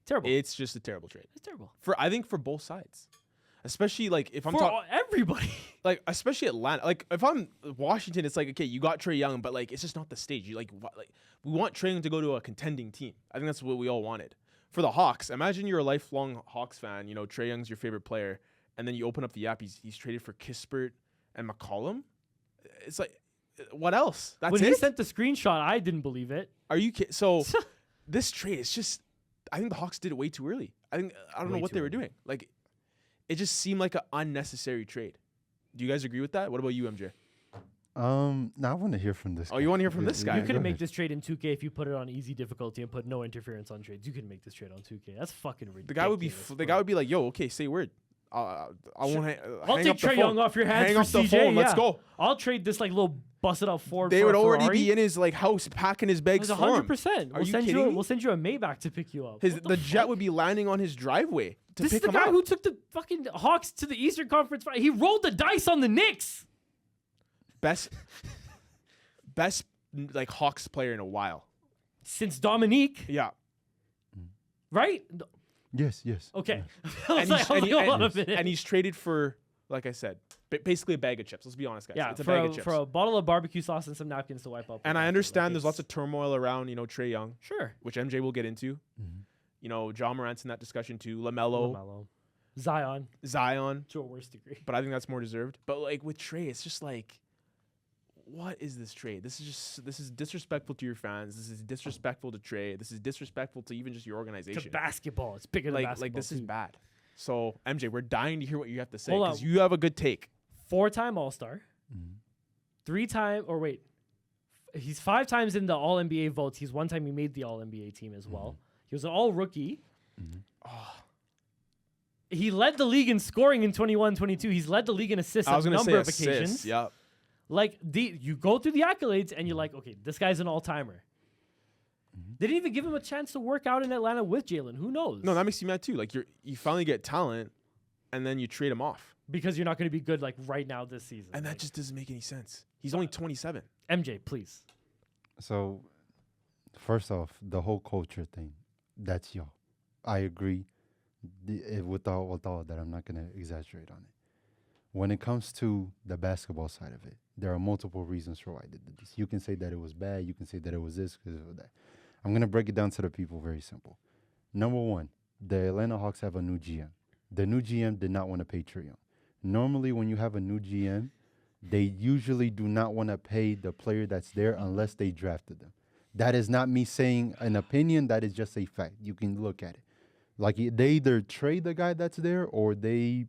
S2: Terrible.
S4: It's just a terrible trade.
S2: It's terrible.
S4: I think for both sides. Especially like if I'm
S2: For
S4: talking
S2: everybody.
S4: like especially Atlanta. Like if I'm Washington, it's like okay, you got Trae Young, but like it's just not the stage. You like we want Trae Young to go to a contending team. I think that's what we all wanted. For the Hawks, imagine you're a lifelong Hawks fan. You know Trae Young's your favorite player, and then you open up the app. He's traded for Kispert and McCollum. It's like, what else? That's
S2: When
S4: it.
S2: he sent the screenshot, I didn't believe it.
S4: Are you kidding? So this trade is just. I think the Hawks did it way too early. I don't know
S2: Way
S4: what
S2: too
S4: they were
S2: early.
S4: doing. Like, it just seemed like an unnecessary trade. Do you guys agree with that? What about you, MJ?
S3: Now I want to hear from this.
S4: Oh, you wanna hear from this guy?
S2: You
S4: Yeah,
S2: couldn't make this trade in 2K if you put it on easy difficulty and put no interference on trades. You couldn't make this trade on 2K. That's fucking ridiculous.
S4: The guy would be like, "Yo, okay, say word. I won't
S2: I'll
S4: hang
S2: take
S4: up the
S2: Trae
S4: phone.
S2: Young off your hands
S4: Hang
S2: for
S4: up the
S2: CJ.
S4: phone.
S2: Yeah.
S4: Let's go."
S2: I'll trade this like little busted out Ford.
S4: They
S2: for
S4: would
S2: a
S4: already
S2: Ferrari.
S4: be in his like house packing his bags
S2: It was
S4: for him.
S2: 100%.
S4: Are you kidding me?
S2: We'll send you a Maybach to pick you up. What
S4: The jet
S2: fuck?
S4: would be landing on his driveway to
S2: This is
S4: pick
S2: the
S4: him
S2: guy
S4: up.
S2: who took the fucking Hawks to the Eastern Conference. He rolled the dice on the Knicks.
S4: best like Hawks player in a while.
S2: Since Dominique,
S4: Yeah.
S2: right?
S3: Yes, yes.
S2: Okay.
S3: yeah.
S4: And he's,
S2: Hold on a minute.
S4: and he's traded for, like I said, basically a bag of chips. Let's be honest, guys.
S2: Yeah,
S4: it's a
S2: for
S4: bag
S2: a,
S4: of chips.
S2: for a bottle of barbecue sauce and some napkins to wipe up.
S4: And I
S2: with.
S4: understand there's
S2: Like,
S4: lots of turmoil around, Trae Young,
S2: sure.
S4: which MJ will get into. John Morant's in that discussion too. LaMelo,
S2: LaMelo. Zion
S4: Zion,
S2: to a worse degree.
S4: but I think that's more deserved. But like with Trae, it's just like, what is this trade? This is disrespectful to your fans. This is disrespectful to Trae. This is disrespectful to even just your
S2: To
S4: organization.
S2: basketball. It's bigger than
S4: Like
S2: basketball.
S4: this is
S2: too.
S4: bad. So MJ, we're dying to hear what you have to say
S2: Hold
S4: because
S2: on.
S4: you have a good take.
S2: 4-time All-Star. 3-time, or wait. He's 5 times in the All-NBA votes. He's 1 time he made the All-NBA team as well. He was an All-Rookie. He led the league in scoring in 21-22. He's led the league in assists
S4: I
S2: on
S4: was
S2: a
S4: gonna
S2: number
S4: say
S2: of
S4: assists.
S2: occasions.
S4: Yeah.
S2: Like, you go through the accolades and you're like, okay, this guy's an all-timer. They didn't even give him a chance to work out in Atlanta with Jalen. Who knows?
S4: No, that makes you mad too. Like you finally get talent, and then you trade him off,
S2: because you're not going to be good like right now this season.
S4: and that
S2: Like,
S4: just doesn't make any sense. He's only 27.
S2: MJ, please.
S3: So, first off, the whole culture thing, that's y'all. I agree with all that. I'm not going to exaggerate on it. When it comes to the basketball side of it, there are multiple reasons for why they did this. You can say that it was bad. You can say that it was this because of that. I'm going to break it down to the people very simple. Number one, the Atlanta Hawks have a new GM. The new GM did not want to pay Trae Young. Normally, when you have a new GM, they usually do not want to pay the player that's there unless they drafted them. That is not me saying an opinion. That is just a fact. You can look at it. Like they either trade the guy that's there, or they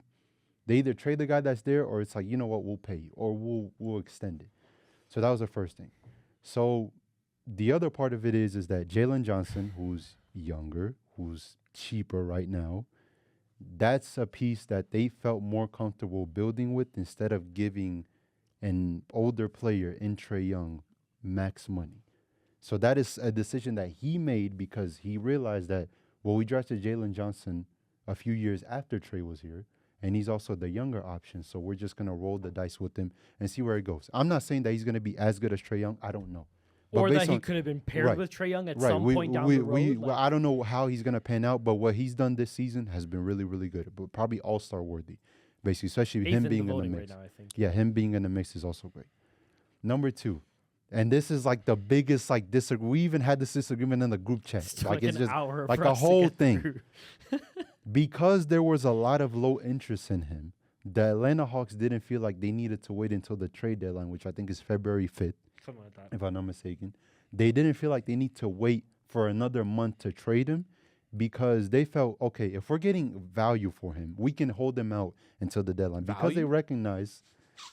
S3: either trade the guy that's there, or it's like, you know what, we'll pay you, or we'll extend it. So that was the first thing. So the other part of it is that Jalen Johnson, who's younger, who's cheaper right now, that's a piece that they felt more comfortable building with instead of giving an older player in Trae Young max money. So that is a decision that he made because he realized that, well, we drafted Jalen Johnson a few years after Trae was here, and he's also the younger option. So we're just going to roll the dice with him and see where it goes. I'm not saying that he's going to be as good as Trae Young. I don't know. But
S2: Or that he could have been paired with Trae Young at some point down the road.
S3: Well, I don't know how he's going to pan out, but what he's done this season has been really, really good. But probably all-star worthy, basically, especially him being in the mix.
S2: Right now, I think.
S3: Yeah, him being in the mix is also great. Number two, and this is like the biggest disagreement. We even had this disagreement in the group chat.
S2: It's like it's just
S3: like a whole thing. Because there was a lot of low interest in him, the Atlanta Hawks didn't feel like they needed to wait until the trade deadline, which I think is February 5th.
S2: Something like that.
S3: If I'm not mistaken. They didn't feel like they need to wait for another month to trade him because they felt, okay, if we're getting value for him, we can hold him out until the deadline. Because they recognize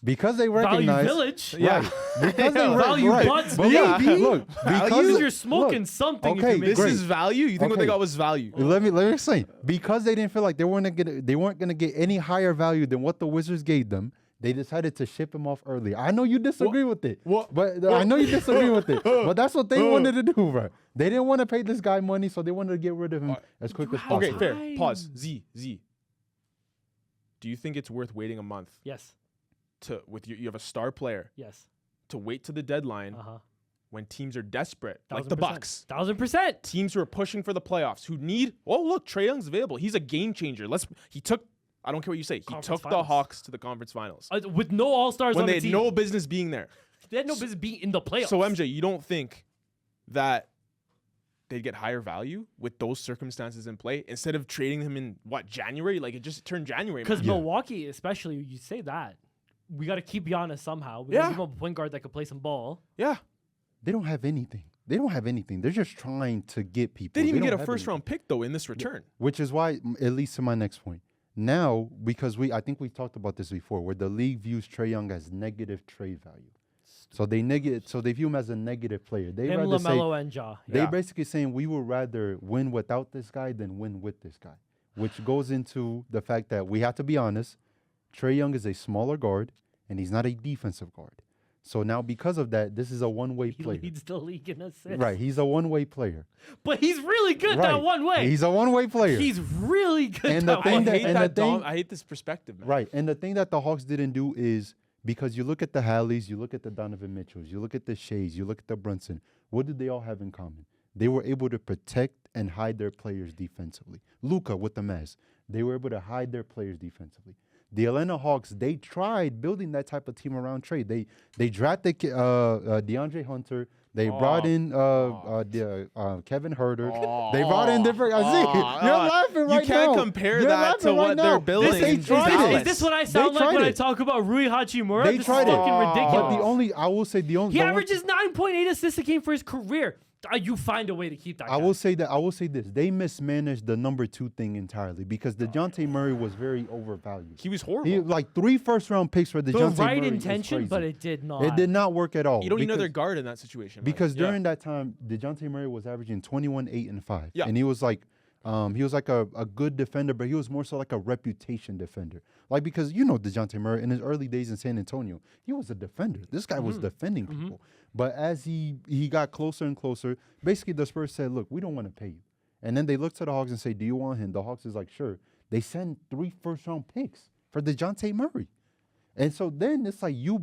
S2: Value Village.
S3: Right. Because they
S2: Value Buds,
S3: But
S2: baby.
S3: look,
S2: Because you're smoking something.
S3: Okay,
S2: if you make
S4: This
S3: great.
S4: is value? You think what they
S3: Okay.
S4: got was value?
S3: Let me explain. Because they didn't feel like they weren't gonna get any higher value than what the Wizards gave them, they decided to ship him off early. I know you disagree with it. I know you disagree with it. But that's what they wanted to do, bro. They didn't want to pay this guy money, so they wanted to get rid of him as quick as possible.
S4: Okay, fair. Pause. Z. Do you think it's worth waiting a month
S2: Yes.
S4: you have a star player
S2: Yes.
S4: to wait to the deadline when teams are desperate, like the
S2: 1000%.
S4: Bucks?
S2: 1000%.
S4: Teams who are pushing for the playoffs, who need, Trae Young's available. He's a game changer. I don't care what you say. He
S2: Conference
S4: took the
S2: finals.
S4: Hawks to the conference finals
S2: With no All-Stars
S4: when
S2: on
S4: they
S2: the
S4: had
S2: team.
S4: no business being there.
S2: They had no business being in the playoffs.
S4: So MJ, you don't think that they'd get higher value with those circumstances in play instead of trading him in January? Like it just turned January.
S2: Because
S3: Yeah.
S2: Milwaukee, especially, you say that. We got to keep Giannis somehow. We got to give him a point guard that could play some ball.
S4: Yeah.
S3: They don't have anything. They're just trying to get people.
S4: They didn't even
S3: don't
S4: get a
S3: have
S4: first
S3: anything.
S4: round pick though in this return.
S3: Which is why, it leads to my next point. Now, because I think we talked about this before, where the league views Trae Young as negative trade value. So they view him as a negative player. They
S2: Him,
S3: rather say,
S2: LaMelo, and Ja.
S3: they're basically saying we would rather win without this guy than win with this guy, which goes into the fact that we have to be honest. Trae Young is a smaller guard, and he's not a defensive guard. So now, because of that, this is a one-way
S2: He
S3: player.
S2: leads the league in assists.
S3: Right, he's a one-way player.
S2: But he's really good that one way.
S3: He's a one-way player.
S2: He's really good
S3: And the
S2: that
S3: thing
S2: way.
S3: that-
S4: I hate this perspective, man.
S3: Right, and the thing that the Hawks didn't do is, because you look at the Halleys, you look at the Donovan Mitchells, you look at the Shays, you look at the Brunson, what did they all have in common? They were able to protect and hide their players defensively. Luka with the Mavs, they were able to hide their players defensively. The Atlanta Hawks, they tried building that type of team around trade. They drafted DeAndre Hunter. They brought in Kevin Herter. They brought in different. I see. You're laughing right now.
S4: You can't compare
S3: You're
S4: that to
S3: laughing
S4: what
S3: right
S4: they're
S3: now.
S4: building.
S3: They
S4: in
S3: tried
S4: Dallas.
S2: Is this what I sound
S3: They
S2: like when
S3: tried
S2: I
S3: it.
S2: talk about Rui Hachimura?
S3: They
S2: This
S3: tried
S2: is
S3: it.
S2: fucking ridiculous.
S3: I will say the only.
S2: He
S3: the one-
S2: averages 9.8 assists a game for his career. You find a way to keep that guy.
S3: I will say this. They mismanaged the number 2 thing entirely because DeJounte Murray was very overvalued.
S4: He was horrible.
S3: He like 3 first-round picks for
S2: the
S3: DeJounte
S2: right
S3: Murray.
S2: intention, but it did not.
S3: It did not work at all.
S4: You don't need
S3: because-
S4: another guard in that situation.
S3: Because
S4: man.
S3: during that time, DeJounte Murray was averaging 21, 8, and 5.
S4: Yeah.
S3: And he was like a good defender, but he was more so like a reputation defender. Like, because DeJounte Murray in his early days in San Antonio, he was a defender. This guy was defending people. But as he got closer and closer, basically the Spurs said, look, we don't want to pay you. And then they looked to the Hawks and say, do you want him? The Hawks is like, sure. They send 3 first-round picks for DeJounte Murray. And so then it's like you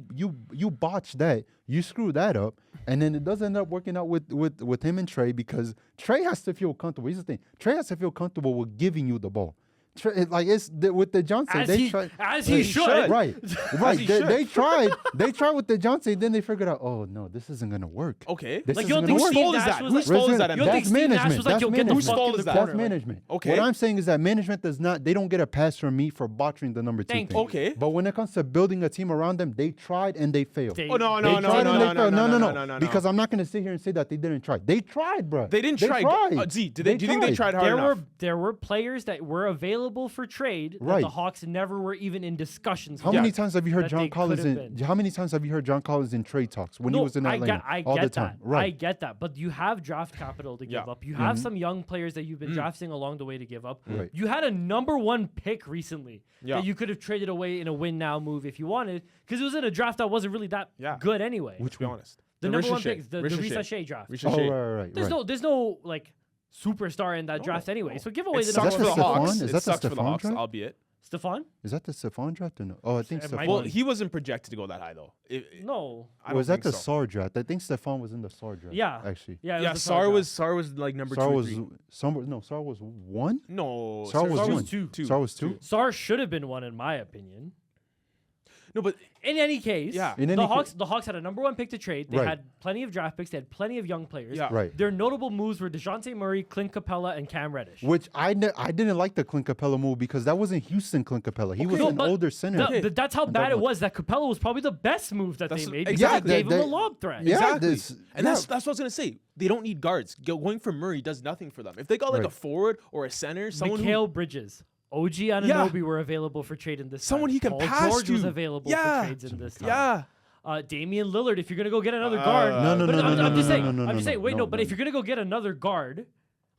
S3: botch that, you screw that up, and then it doesn't end up working out with him and Trae because Trae has to feel comfortable. Here's the thing. Trae has to feel comfortable with giving you the ball. Like with the Johnson,
S2: As
S3: they
S2: he,
S3: tried.
S2: as he should.
S3: Right.
S4: he
S3: They,
S4: should.
S3: they tried. They tried with the Johnson. Then they figured out, oh no, this isn't gonna work.
S4: Okay.
S3: This
S2: Like,
S3: isn't
S2: you don't
S3: gonna
S2: think
S3: work.
S2: Steve
S4: fault is
S2: Nash
S4: that?
S2: was
S4: Whose
S2: like,
S4: fault is that?
S2: you don't think
S3: That's
S2: Steve Nash
S3: management.
S2: was like,
S3: That's
S2: yo, get the
S3: management.
S2: fuck in
S4: Whose
S2: the
S4: fault is
S2: corner.
S3: That's management.
S4: Okay.
S3: What I'm saying is that management does not. They don't get a pass from me for botching the number 2
S2: Thank
S3: thing.
S2: you.
S4: Okay.
S3: But when it comes to building a team around them, they tried and they failed.
S2: They-
S4: Oh no,
S3: They
S4: no, no,
S3: tried
S4: no,
S3: and
S4: no,
S3: they
S4: no,
S3: failed.
S4: no,
S3: no,
S4: no, no.
S3: Because I'm not gonna sit here and say that they didn't try. They tried, bro.
S4: They didn't try. Z, do you think they tried hard enough?
S2: There were players that were available for trade that
S3: Right.
S2: the Hawks never were even in discussions
S3: How
S2: with.
S3: many times have you heard
S2: that
S3: John
S2: they
S3: Collins
S2: could have
S3: in?
S2: been.
S3: How many times have you heard John Collins in trade talks when he was in Atlanta?
S2: I
S3: all
S2: get
S3: the time.
S2: that.
S3: Right.
S2: I get that. But you have draft capital to give
S4: Yeah.
S2: up. You have some young players that you've been drafting along the way to give up.
S3: Right.
S2: You had a number 1 pick recently
S4: Yeah.
S2: that you could have traded away in a win now move if you wanted, because it was in a draft that wasn't really that
S4: Yeah.
S2: good anyway.
S4: To be honest.
S2: the number 1
S4: Ricochet.
S2: pick, the
S4: Ricochet.
S2: Risa Shea draft.
S4: Ricochet.
S3: Oh, right.
S2: There's no like superstar in that draft anyway. So give away
S4: It
S2: the
S4: sucks
S2: number
S4: for the
S2: 1 pick.
S4: Hawks.
S3: Is
S4: It
S3: that the
S4: sucks for the
S3: Stephon
S4: Hawks,
S3: draft?
S4: albeit.
S2: Stephon?
S3: Is that the Stephon draft or no? Oh, I think
S2: It might
S3: Stephon.
S4: Well,
S2: be.
S4: he wasn't projected to go that high though.
S2: No.
S4: I don't
S3: Was that
S4: think
S3: the
S4: so.
S3: SAR draft? I think Stephon was in the SAR draft.
S2: Yeah.
S3: Actually.
S2: Yeah, it
S4: Yeah,
S2: the
S4: Sar
S2: draft.
S4: was like number
S3: SAR
S4: 2 or
S3: was
S4: 3.
S3: SAR was 1.
S4: No,
S3: SAR was
S2: Sar was
S3: 1.
S2: 2.
S3: SAR was 2.
S2: Sar should have been 1 in my opinion.
S4: No, but
S2: In any case,
S4: Yeah.
S3: In any
S2: the
S3: case-
S2: Hawks had a number 1 pick to trade. They
S3: Right.
S2: had plenty of draft picks. They had plenty of young players.
S4: Yeah.
S3: Right.
S2: Their notable moves were DeJounte Murray, Clint Capella, and Cam Reddish.
S3: Which I didn't like the Clint Capella move because that wasn't Houston Clint Capella. He was
S2: No,
S3: an
S2: but
S3: older center.
S2: That's how
S3: And
S2: bad
S3: that
S2: it
S3: one-
S2: was. That Capella was probably the best move that
S4: That's-
S2: they made because
S4: exactly.
S2: it gave him
S3: They-
S2: a lob threat.
S3: Yeah,
S4: exactly.
S3: this-
S4: And that's
S3: yeah.
S4: what I was gonna say. They don't need guards. Going for Murray does nothing for them. If they got like a
S3: Right.
S4: forward or a center, someone who
S2: Mikal Bridges, OG Anunoby were available for trade in this.
S4: Someone
S2: time.
S4: he can
S2: Paul
S4: pass
S2: George was
S4: to.
S2: available
S4: Yeah.
S2: for trades in this time.
S4: yeah.
S2: Damian Lillard, if you're gonna go get another guard,
S3: No,
S2: but I'm just saying.
S3: no,
S2: I'm just saying. Wait,
S3: no,
S2: but
S3: no.
S2: if you're gonna go get another guard,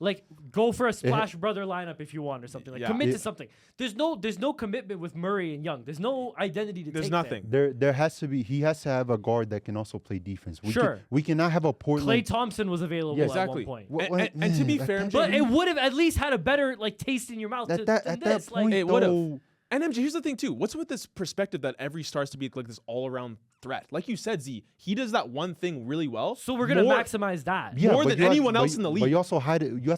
S2: like go for a Splash Brother lineup if you want or something. Like
S4: Yeah.
S2: commit to
S3: Yeah.
S2: something. There's no commitment with Murray and Young. There's no identity to
S4: There's
S2: take
S4: nothing.
S3: There has to be. He has to have a guard that can also play defense.
S2: Sure.
S3: We cannot have a
S2: There.
S3: Portland.
S2: Clay Thompson was available
S3: Yeah,
S2: at
S4: exactly.
S2: one point.
S4: And to be
S3: at
S4: fair,
S3: that-
S4: MJ,
S2: But it would have at least had a better like taste in your mouth
S3: At
S2: than
S3: that
S2: this.
S3: point,
S4: It would've.
S3: though,
S4: And MJ, here's the thing too. What's with this perspective that every star has to be like this all-around threat? Like you said, Z, he does that one thing really well.
S2: So we're gonna
S4: More-
S2: maximize that.
S3: yeah,
S4: more
S3: but
S4: than
S3: you have-
S4: anyone
S3: but
S4: else
S3: you-
S4: in the
S3: But
S4: league.
S3: you also hide it. You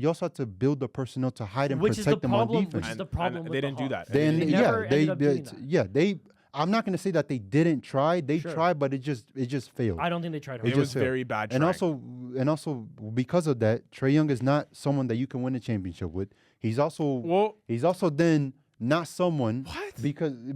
S3: also have to build the personnel to hide and
S2: Which is
S3: protect
S2: the
S3: them on
S2: problem.
S3: defense.
S2: Which is the problem.
S4: And
S2: with
S4: they
S2: the
S4: didn't do
S2: Hawks.
S4: that.
S3: Then
S2: They never ended up doing that.
S3: they. I'm not gonna say that they didn't try. They
S2: Sure.
S3: tried, but it just failed.
S2: I don't think they tried hard.
S3: It
S4: It was
S3: just failed.
S4: very bad.
S3: And
S4: trying.
S3: also because of that, Trae Young is not someone that you can win a championship with. He's also then not someone
S4: What?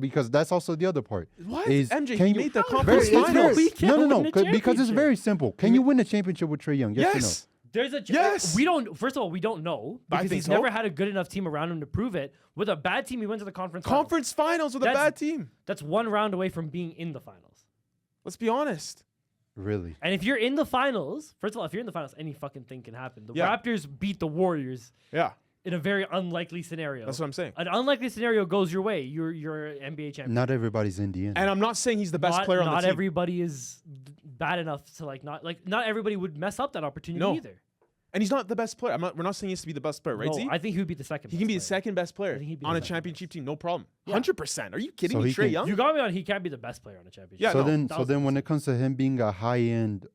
S3: because that's also the other part.
S4: What?
S3: Is
S4: MJ,
S3: can
S4: he
S3: you-
S4: made the
S2: How-
S4: conference
S3: Very- it's
S2: finals.
S3: very-
S2: We can't
S3: no,
S2: win a
S3: because it's
S2: championship.
S3: very simple. Can you win a championship with Trae Young? Yes, or no?
S4: Yes.
S2: There's a
S4: Yes.
S2: we don't. First of all, we don't know
S4: I
S2: because
S4: think
S2: he's
S4: so.
S2: never had a good enough team around him to prove it. With a bad team, he went to the conference. Finals.
S4: Conference finals with a
S2: That's-
S4: bad team.
S2: That's one round away from being in the finals.
S4: Let's be honest.
S3: Really?
S2: And if you're in the finals, first of all, if you're in the finals, any fucking thing can happen. The
S4: Yeah.
S2: Raptors beat the Warriors
S4: Yeah,
S2: in a very unlikely scenario.
S4: that's what I'm saying.
S2: An unlikely scenario goes your way. You're NBA champion.
S3: Not everybody's Indiana.
S4: And I'm not saying he's the best player on the
S2: Not
S4: team.
S2: everybody is bad enough to not everybody would mess up that opportunity
S4: No.
S2: either.
S4: And he's not the best player. We're not saying he has to be the best player, right?
S2: No,
S4: Z?
S2: I think he would be the second.
S4: He
S2: best
S4: can be the
S2: player.
S4: second best player
S2: I think he'd be the
S4: on a
S2: second
S4: championship team, no problem.
S2: Yeah.
S4: 100%. Are you kidding
S3: So
S4: me,
S3: he
S4: Trae
S3: can-
S4: Young?
S2: You got me on. He can't be the best player on a championship.
S4: Yeah,
S3: so
S4: no,
S3: then when it comes to him being a high-end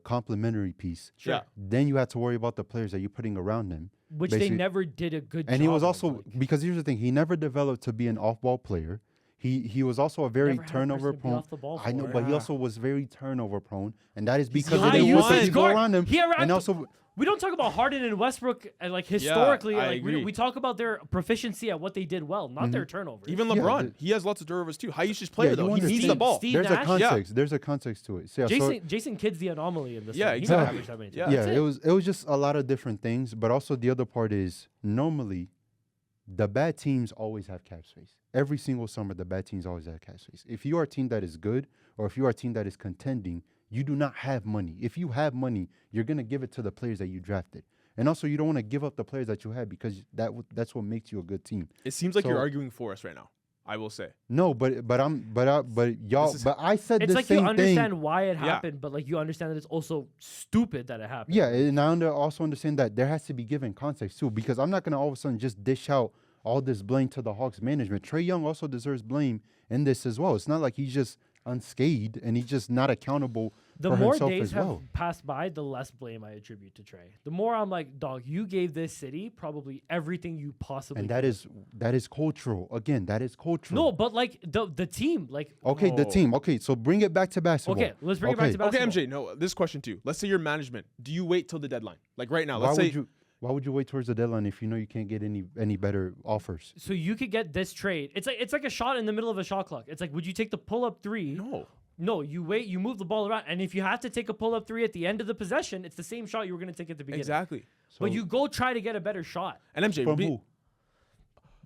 S3: complimentary piece,
S2: Sure.
S4: Yeah.
S3: then you have to worry about the players that you're putting around him.
S2: Which they
S3: basically-
S2: never did a good job.
S3: And he was
S2: of,
S3: also
S2: like,
S3: because here's the thing, he never developed to be an off-ball player. He was also a very
S2: Never had a
S3: turnover
S2: person to be
S3: prone.
S2: off the ball
S3: I know,
S2: for.
S3: but he
S4: Yeah.
S3: also was very turnover prone, and that is
S4: the
S3: because
S4: high
S3: they didn't want
S4: usage
S3: people
S2: guard.
S3: around him.
S2: He arrived-
S3: And also,
S2: we don't talk about Harden and Westbrook and like historically.
S4: I
S2: like
S4: agree.
S2: we talk about their proficiency at what they did well, not their turnovers.
S4: Even
S3: Yeah,
S4: LeBron,
S3: the-
S4: he has lots of turnovers too. High usage player
S3: you
S4: though. He
S3: understand.
S4: needs the ball.
S2: Steve
S3: there's a
S2: Nash?
S3: context. There's a context to it. So, yeah, so
S2: Jason Kidd's the anomaly in this.
S4: Yeah,
S2: one. He
S4: exactly.
S2: never averaged that many
S4: Yeah.
S2: times.
S3: yeah,
S2: That's
S3: it was just a lot of different things. But also the other part is normally the bad teams always have cap space. Every single summer, the bad teams always have cap space. If you are a team that is good, or if you are a team that is contending, you do not have money. If you have money, you're gonna give it to the players that you drafted, and also you don't want to give up the players that you have because that's what makes you a good team.
S4: It seems like
S3: So-
S4: you're arguing for us right now. I will say.
S3: No, but y'all.
S4: This is-
S3: But I said
S2: It's
S3: the
S2: like you
S3: same
S2: understand
S3: thing.
S2: why it
S4: Yeah.
S2: happened, but like you understand that it's also stupid that it happened.
S3: Yeah, and I also understand that there has to be given context too, because I'm not gonna all of a sudden just dish out all this blame to the Hawks management. Trae Young also deserves blame in this as well. It's not like he's just unscathed and he's just not accountable
S2: The
S3: for
S2: more
S3: himself
S2: days
S3: as
S2: have
S3: well.
S2: passed by, the less blame I attribute to Trae. The more I'm like, dog, you gave this city probably everything you possibly
S3: And
S2: could.
S3: that is cultural. Again, that is cultural.
S2: No, but like the team, like
S3: Okay, the
S4: Oh.
S3: team. Okay, so bring it back to basketball.
S2: okay, let's bring it back to
S4: Okay,
S2: basketball.
S4: MJ. No, this question too. Let's say your management. Do you wait till the deadline? Like right now.
S3: Why
S4: Let's say
S3: would you? Why would you wait towards the deadline if you know you can't get any better offers?
S2: So you could get this trade. It's like a shot in the middle of a shot clock. It's like, would you take the pull up three?
S4: no.
S2: No, you wait, you move the ball around, and if you have to take a pull up three at the end of the possession, it's the same shot you were going to take at the beginning.
S4: Exactly.
S2: But
S3: So-
S2: you go try to get a better shot.
S4: And MJ,
S3: From who?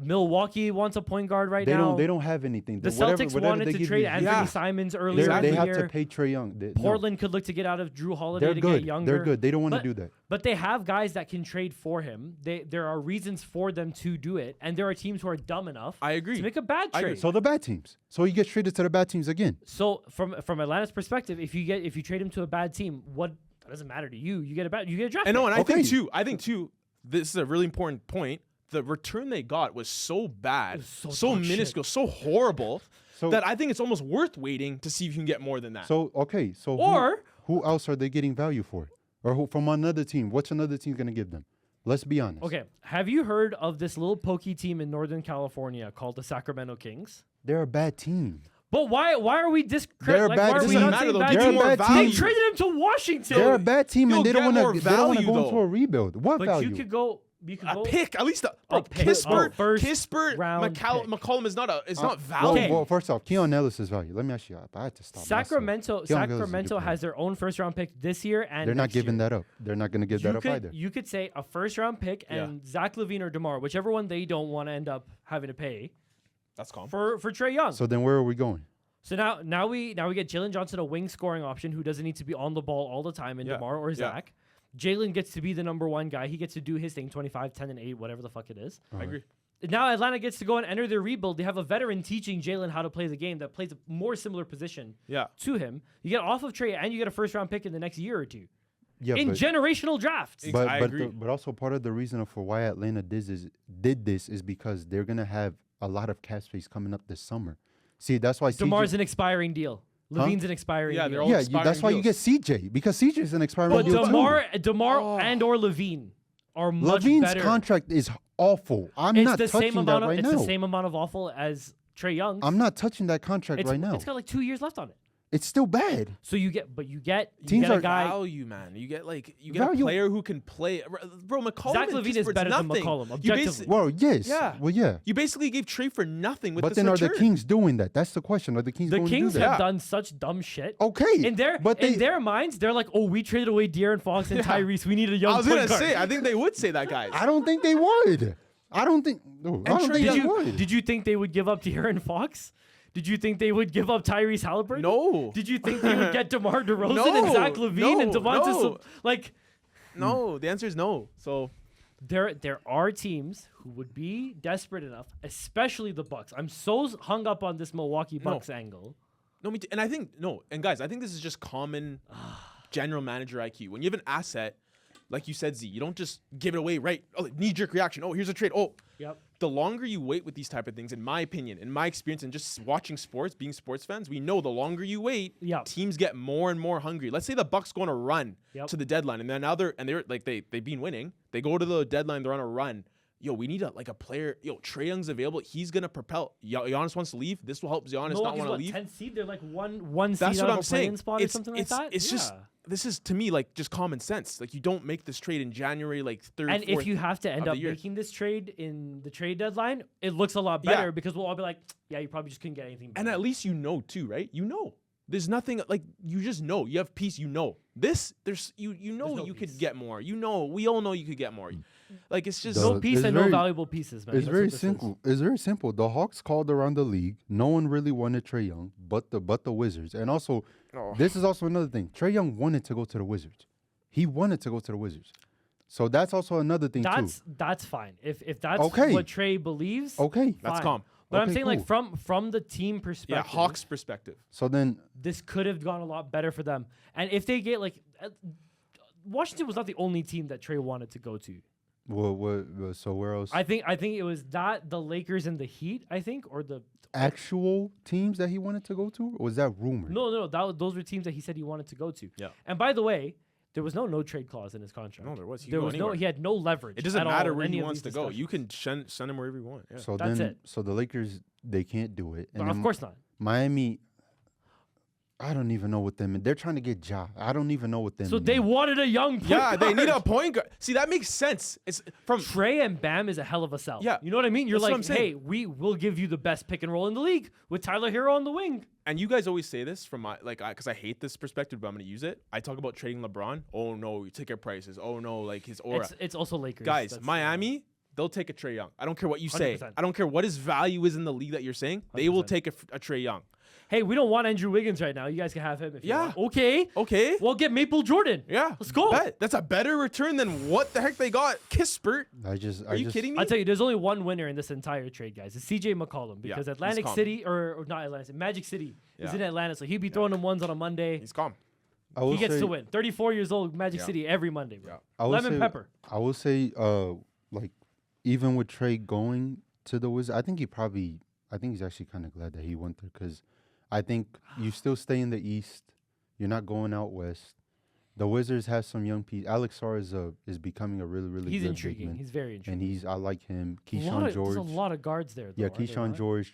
S2: Milwaukee wants a point guard right
S3: They
S2: now.
S3: don't. They don't have anything.
S2: The
S3: Whatever-
S2: Celtics
S3: whatever
S2: wanted
S3: they
S2: to
S3: give
S2: trade
S3: you,
S2: Anthony
S4: Yeah.
S2: Simons earlier
S3: They
S2: in the
S3: have
S2: year.
S3: to pay Trae Young. No.
S2: Portland could look to get out of Drew Holiday
S3: They're
S2: to
S3: good.
S2: get younger.
S3: They're good. They don't want to
S2: But-
S3: do that.
S2: But they have guys that can trade for him. There are reasons for them to do it, and there are teams who are dumb enough
S4: I agree.
S2: to make a bad
S4: I agree.
S2: trade.
S3: So the bad teams. So he gets traded to the bad teams again.
S2: So from Atlanta's perspective, if you trade him to a bad team, what that doesn't matter to you. You get a draft.
S4: And no, and
S2: pick.
S4: I think too, this is a really important point. The return they got was so bad,
S2: was so
S4: so
S2: dog shit.
S4: minuscule, so horrible
S3: So
S4: that I think it's almost worth waiting to see if you can get more than that.
S3: So okay. So
S2: Or-
S3: who else are they getting value for? Or who from another team? What's another team gonna give them? Let's be honest.
S2: Okay, have you heard of this little pokey team in Northern California called the Sacramento Kings?
S3: They're a bad team.
S2: But why are we
S3: They're
S2: discrediting? Like,
S3: bad
S2: why are
S3: team.
S2: we
S3: Doesn't
S2: not
S4: matter
S2: saying
S4: though.
S2: bad
S4: Give
S3: They're
S4: them
S3: a
S4: more
S3: bad
S2: They
S3: team.
S4: value.
S2: traded him to Washington.
S3: They're a bad team,
S4: you'll
S3: and they don't
S4: get
S3: want
S4: more
S3: to. They don't want to
S4: value,
S3: go into
S4: though.
S3: a rebuild. What
S2: but
S3: value?
S2: you could go. You could
S4: A
S2: go.
S4: pick, at least bro,
S2: pick.
S4: Kispert,
S2: First
S4: Kispert,
S2: round pick.
S4: McCollum is not
S3: Well,
S4: value.
S3: well, first off, Keon Ellis is value. Let me ask you. I had to stop. myself.
S2: Sacramento
S3: Keon Ellis is a good
S2: Sacramento
S3: player.
S2: has their own first round pick this year, and
S3: They're not
S2: next
S3: giving
S2: year.
S3: that up. They're not going to give that up either.
S2: You could say a first round pick and Zach LaVine or DeMar, whichever one they don't want to end up having to pay
S4: That's calm.
S2: for Trae Young.
S3: So then where are we going?
S2: So now we get Jalen Johnson, a wing scoring option who doesn't need to be on the ball all the time, in
S4: Yeah.
S2: DeMar or
S4: Yeah.
S2: Zach. Jalen gets to be the number one guy. He gets to do his thing, 25, 10, and 8, whatever the fuck it is.
S4: I agree.
S2: Now Atlanta gets to go and enter their rebuild. They have a veteran teaching Jalen how to play the game that plays a more similar position
S4: Yeah.
S2: to him. You get off of Trae and you get a first round pick in the next year or two
S3: Yeah,
S2: in
S3: but,
S2: generational drafts.
S4: Ex-
S3: but
S4: I
S3: but,
S4: agree.
S3: but also part of the reason for why Atlanta did this is because they're gonna have a lot of cap space coming up this summer. See, that's why
S2: DeMar's an expiring deal. Levine's an expiring
S4: Yeah,
S2: deal.
S4: they're all
S3: yeah,
S4: expiring
S3: that's why you get
S4: deals.
S3: CJ because CJ is an expiring
S2: But
S3: deal
S2: DeMar and or Levine are
S3: too.
S2: much
S3: Levine's
S2: better.
S3: contract is awful. I'm
S2: It's
S3: not
S2: the
S3: touching
S2: same amount
S3: that
S2: of
S3: right
S2: it's
S3: now.
S2: the same amount of awful as Trae Young's.
S3: I'm not touching that contract
S2: it's,
S3: right now.
S2: It's got like 2 years left on it.
S3: It's still bad.
S2: So you get
S3: Teams
S2: a
S3: are
S2: guy.
S4: Value, man. You get a
S3: Value.
S4: player who can play. Bro, McCollum
S2: Zach
S4: and
S2: LaVine is
S4: Kispert's
S2: better than
S4: nothing.
S2: McCollum,
S4: You
S2: objectively.
S3: Well, yes.
S4: Yeah.
S3: Well, yeah.
S4: You basically gave Trae for nothing with
S3: But
S4: this
S3: then are
S4: return.
S3: the Kings doing that? That's the question. Are the Kings
S2: The
S3: going
S2: Kings
S3: to do that?
S2: have done such dumb shit.
S3: Okay.
S2: In their minds, they're like, oh, we traded away De'Aaron Fox and Tyrese. We need a young
S4: I was
S2: point
S4: gonna
S2: guard.
S4: say, I think they would say that, guys.
S3: I don't think they would. I don't think. No, I don't
S4: Trae
S3: think
S4: Young-
S3: they would.
S2: Did you think they would give up De'Aaron Fox? Did you think they would give up Tyrese Halliburton?
S4: No.
S2: Did you think they would get DeMar DeRozan and
S4: No,
S2: Zach LaVine and
S4: no,
S2: Devonta?
S4: no.
S2: Like,
S4: No, the answer is no. So
S2: there are teams who would be desperate enough, especially the Bucks. I'm so hung up on this Milwaukee Bucks angle.
S4: no, me too. And I think no. And guys, I think this is just common general manager IQ. When you have an asset, like you said, Z, you don't just give it away. Right? Oh, knee-jerk reaction. Oh, here's a trade. Oh.
S2: Yep.
S4: The longer you wait with these type of things, in my opinion, in my experience, and just watching sports, being sports fans, we know the longer you wait,
S2: Yep.
S4: teams get more and more hungry. Let's say the Bucks go on a run
S2: Yep.
S4: to the deadline, and then now they've been winning. They go to the deadline, they're on a run. Yo, we need a player. Yo, Trae Young's available. He's gonna propel. Giannis wants to leave. This will help Giannis not
S2: Milwaukee's
S4: want to leave.
S2: 10th seed. They're like one seed
S4: That's
S2: out
S4: what
S2: of
S4: I'm
S2: a play-in
S4: saying.
S2: spot or something like that.
S4: It's just this is to me like just common sense. Like you don't make this trade in January, like third.
S2: And if you have to end
S4: of
S2: up
S4: the year.
S2: making this trade in the trade deadline, it looks a lot
S4: Yeah.
S2: better because we'll all be like, yeah, you probably just couldn't get anything better.
S4: And at least you know too, right? You know. There's nothing like you just know. You have peace, you know. This there's you know
S2: no
S4: you
S2: peace.
S4: could get more. You know, we all know you could get more. Like it's just
S2: no
S3: The-
S2: piece
S3: it's
S2: and
S3: very-
S2: no valuable pieces, man.
S3: It's
S2: That's
S3: very
S2: what this is.
S3: simple. It's very simple. The Hawks called around the league. No one really wanted Trae Young, but the Wizards. And also, this is also another thing. Trae Young wanted to go to the Wizards. He wanted to go to the Wizards. So that's also another thing
S2: That's fine. If that's
S3: Okay.
S2: what Trae believes,
S3: Okay.
S4: That's
S2: fine.
S4: calm.
S2: But I'm
S3: Okay,
S2: saying like
S3: cool.
S2: from the team
S4: yeah,
S2: perspective,
S4: Hawks perspective.
S3: So then,
S2: this could have gone a lot better for them. And if they get like Washington was not the only team that Trae wanted to go to.
S3: So where else?
S2: I think it was that the Lakers and the Heat. I think or the
S3: Actual teams that he wanted to go to, or was that rumored?
S2: no. Those were teams that he said he wanted to go to.
S4: Yeah.
S2: And by the way, there was no trade clause in his contract.
S4: No, there was. He
S2: There
S4: could go
S2: was
S4: anywhere.
S2: he had no leverage.
S4: It doesn't
S2: at all
S4: matter
S2: in
S4: where
S2: any
S4: he
S2: of
S4: wants
S2: these
S4: to go. You
S2: discussions.
S4: can send him wherever you want. Yeah.
S3: So
S2: That's
S3: then,
S2: it.
S3: so the Lakers they can't do it, and
S2: Of
S3: then
S2: course not.
S3: Miami. I don't even know what them. They're trying to get Ja. I don't even know what them.
S2: So they wanted a young point
S4: Yeah, they need a
S2: guard.
S4: point guard. See, that makes sense. It's from
S2: Trey and Bam is a hell of a sell.
S4: Yeah.
S2: You know what I mean? You're
S4: That's what I'm
S2: like,
S4: saying.
S2: hey, we will give you the best pick and roll in the league with Tyler Hero on the wing.
S4: and you guys always say this from my because I hate this perspective, but I'm gonna use it. I talk about trading LeBron. Oh no, ticket prices. Oh no, like his aura.
S2: It's also Lakers.
S4: Guys,
S2: That's,
S4: Miami, they'll take a Trae Young. I don't care what you say.
S2: 100%.
S4: I don't care what his value is in the league that you're saying. They will
S2: 100%.
S4: take a Trae Young.
S2: Hey, we don't want Andrew Wiggins right now. You guys can have him if you
S4: Yeah.
S2: want. Okay.
S4: Okay.
S2: We'll get Maple Jordan.
S4: Yeah.
S2: Let's go.
S4: Bet. That's a better return than what the heck they got. Kispert.
S3: Are
S4: Are you kidding me?
S2: I'll tell you, there's only one winner in this entire trade, guys. It's CJ McCollum because
S4: he's
S2: Atlantic
S4: calm.
S2: City, or not Atlantic, Magic City is
S4: Yeah.
S2: in Atlanta, so he'd be throwing them ones on a Monday.
S4: He's calm.
S3: I will
S2: He gets
S3: say,
S2: to win. 34 years old, Magic
S4: Yeah.
S2: City every Monday, bro.
S4: Yeah.
S3: I will
S2: Lemon
S3: say-
S2: pepper.
S3: I will say, like, even with Trey going to the Wizards, I think he's actually kind of glad that he went there because I think you still stay in the East. You're not going out West. The Wizards have some young people. Alex Sarr is becoming a really
S2: He's
S3: good
S2: intriguing.
S3: big man.
S2: He's very
S3: And
S2: intriguing.
S3: I like him.
S2: There's
S3: Keyshawn George.
S2: a lot of guards there, though.
S3: Yeah,
S2: are there
S3: Keyshawn
S2: not?
S3: George,